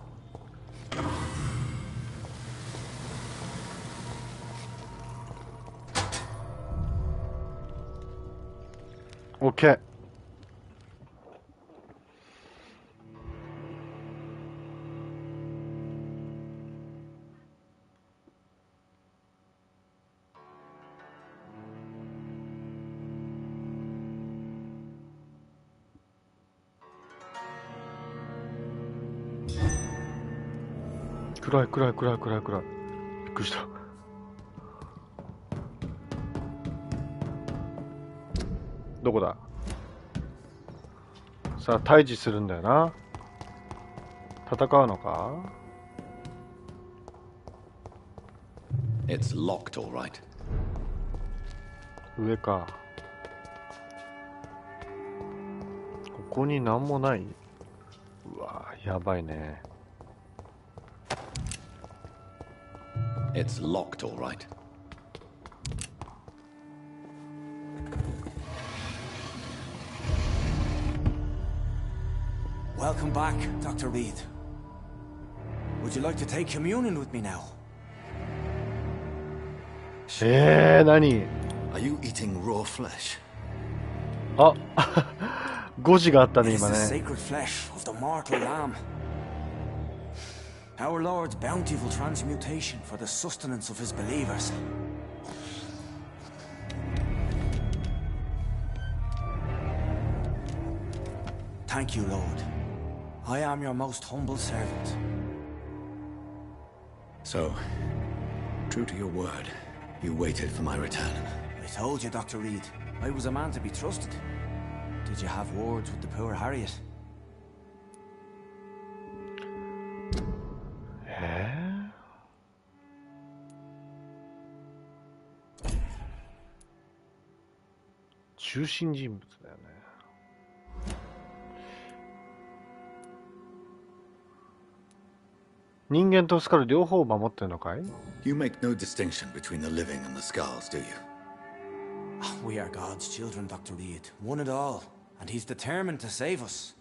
オッケー。暗い暗い暗い暗い暗い。びっくりした。どこだ。さあ退治するんだよな。戦うのか。 It's locked, all right. 上か。ここに何もない。うわやばいね。It's locked, all right. Welcome back, Dr. Reed. Would you like to take communion with me now? 何 Are you eating raw flesh? あ5時があったね今ね。 It's the sacred flesh of the mortal lamb. Our Lord's bountiful transmutation for the sustenance of his believers. Thank you, Lord. I am your most humble servant. So, true to your word, you waited for my return. I told you, Dr. Reed, I was a man to be trusted. Did you have words with the poor Harriet?中心人物だよね。人間とスカル両方を守ってるのかい？ You make no distinction between the living and the skulls, do you? We are God's children, Dr. Reed, one and all, and he's determined to save us.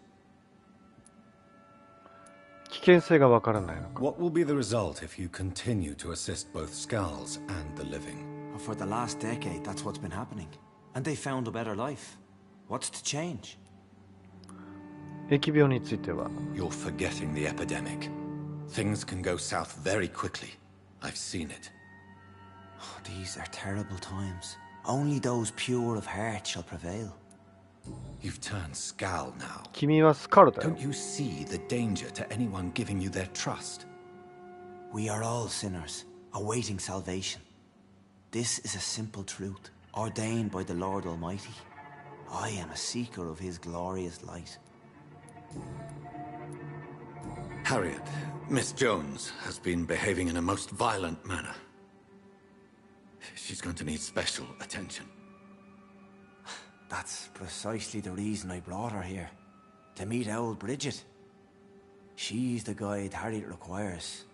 危険性がわからないのか。 What will be the result if you continue to assist both skulls and the living? For the last decade, that's what's been happening. And they found a better life. What's to change? 疫病については You're forgetting the epidemic. Things can go south very quickly. I've seen it. These are terrible times. Only those pure of heart shall prevail. You've turned Skal now. 君はスカルだよ。 Don't you see the danger to anyone giving you their trust? We are all sinners, awaiting salvation. This is a simple truth, ordained by the Lord Almighty. I am a seeker of his glorious light. Harriet, Miss Jones has been behaving in a most violent manner. She's going to need special attention. That's precisely the reason I brought her here. To meet old Bridget. She's the guide Harriet requires.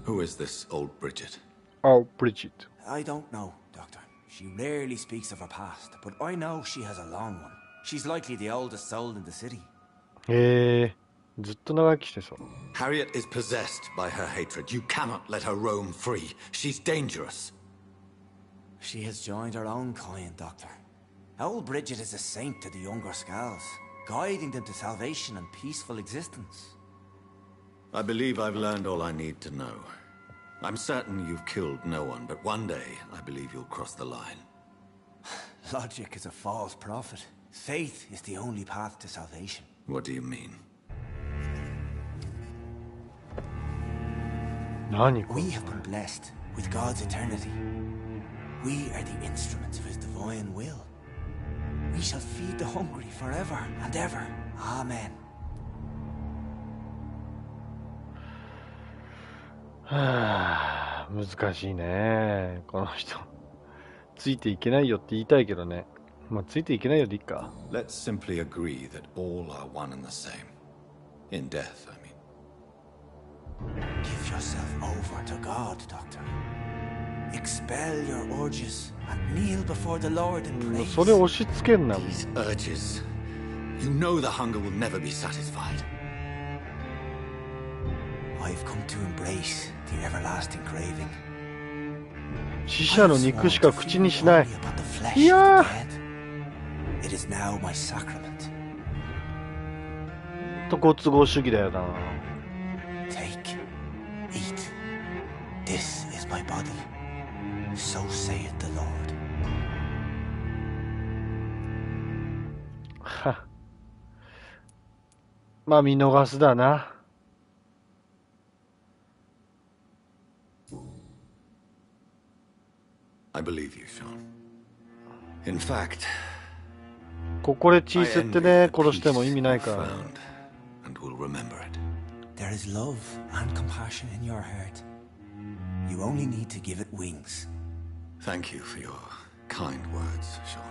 Who is this old Bridget? Oh, Bridget. I don't know, Doctor. She rarely speaks of her past, but I know she has a long one. She's likely the oldest soul in the city. ずっと長生きしてそう。 Harriet is possessed by her hatred. You cannot let her roam free. She's dangerous. She has joined her own kind, Doctor. Old Bridget is a saint to the younger Skals, guiding them to salvation and peaceful existence. I believe I've learned all I need to know. I'm certain you've killed no one, but one day I believe you'll cross the line. Logic is a false prophet. Faith is the only path to salvation. What do you mean? We have been blessed with God's eternity. We are the instruments of his divine will. We shall feed the hungry forever and ever. Amen. はあ、難しいねこの人。ついていけないよって言いたいけどね。まあついていけないよでいいか。 Let's simply agree that all are one and the same. In death, I mean. Give yourself over to God, Doctor. Expel your urges and kneel before the Lord in praise. それ押し付けんな。 These urges. You know the hunger will never be satisfied. I've come to embrace the everlasting craving. 死者の肉しか口にしない。いやー。It is now my sacrament. とご都合主義だよな。Take, eat. This is my body. So saith the Lord. は。まあ見逃すだな。I believe you, Sean. In fact, ここで血吸ってね、殺しても意味ないから。and will remember it. There is love and compassion in your heart. You only need to give it wings. Thank you for your kind words, Sean.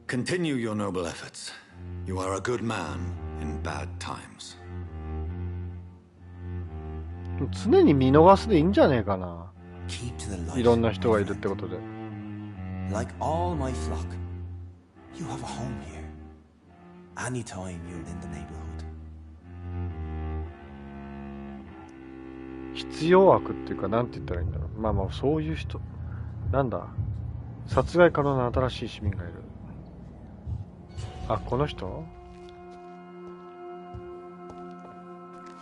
Continue your noble efforts. You are a good man in bad times. 常に見逃すでいいんじゃねえかな。 Keep to the light. いろんな人がいるってことで。Like all my flock, you have a home here. Anytime you're in the neighborhood. 必要悪っていうか、なんて言ったらいいんだろう。まあまあ、そういう人。なんだ。殺害可能な新しい市民がいる。あ、この人？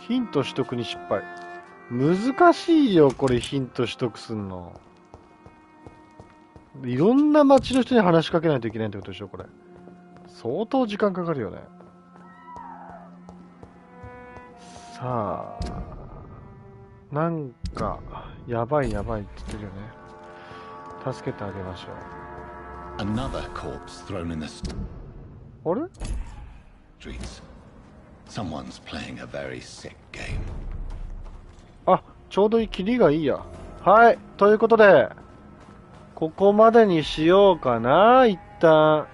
ヒント取得に失敗。難しいよ、これヒント取得すんの。いろんな街の人に話しかけないといけないってことでしょ、これ。相当時間かかるよね。さあ、なんか、やばいやばいって言ってるよね。助けてあげましょう。Another corpse thrown in the あれ streets. Someone's playing a very sick game. あ、ちょうどいい、キリがいいや。はい、ということで、ここまでにしようかな、一旦。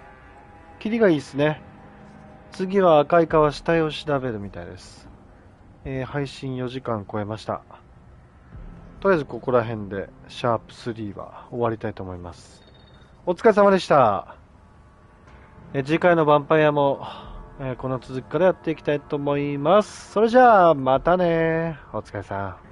キリがいいですね。次は赤い川死体を調べるみたいです。配信4時間超えました。とりあえずここら辺で、シャープ3は終わりたいと思います。お疲れ様でした。次回のヴァンパイアも、この続きからやっていきたいと思います。それじゃあ、またね。お疲れさん。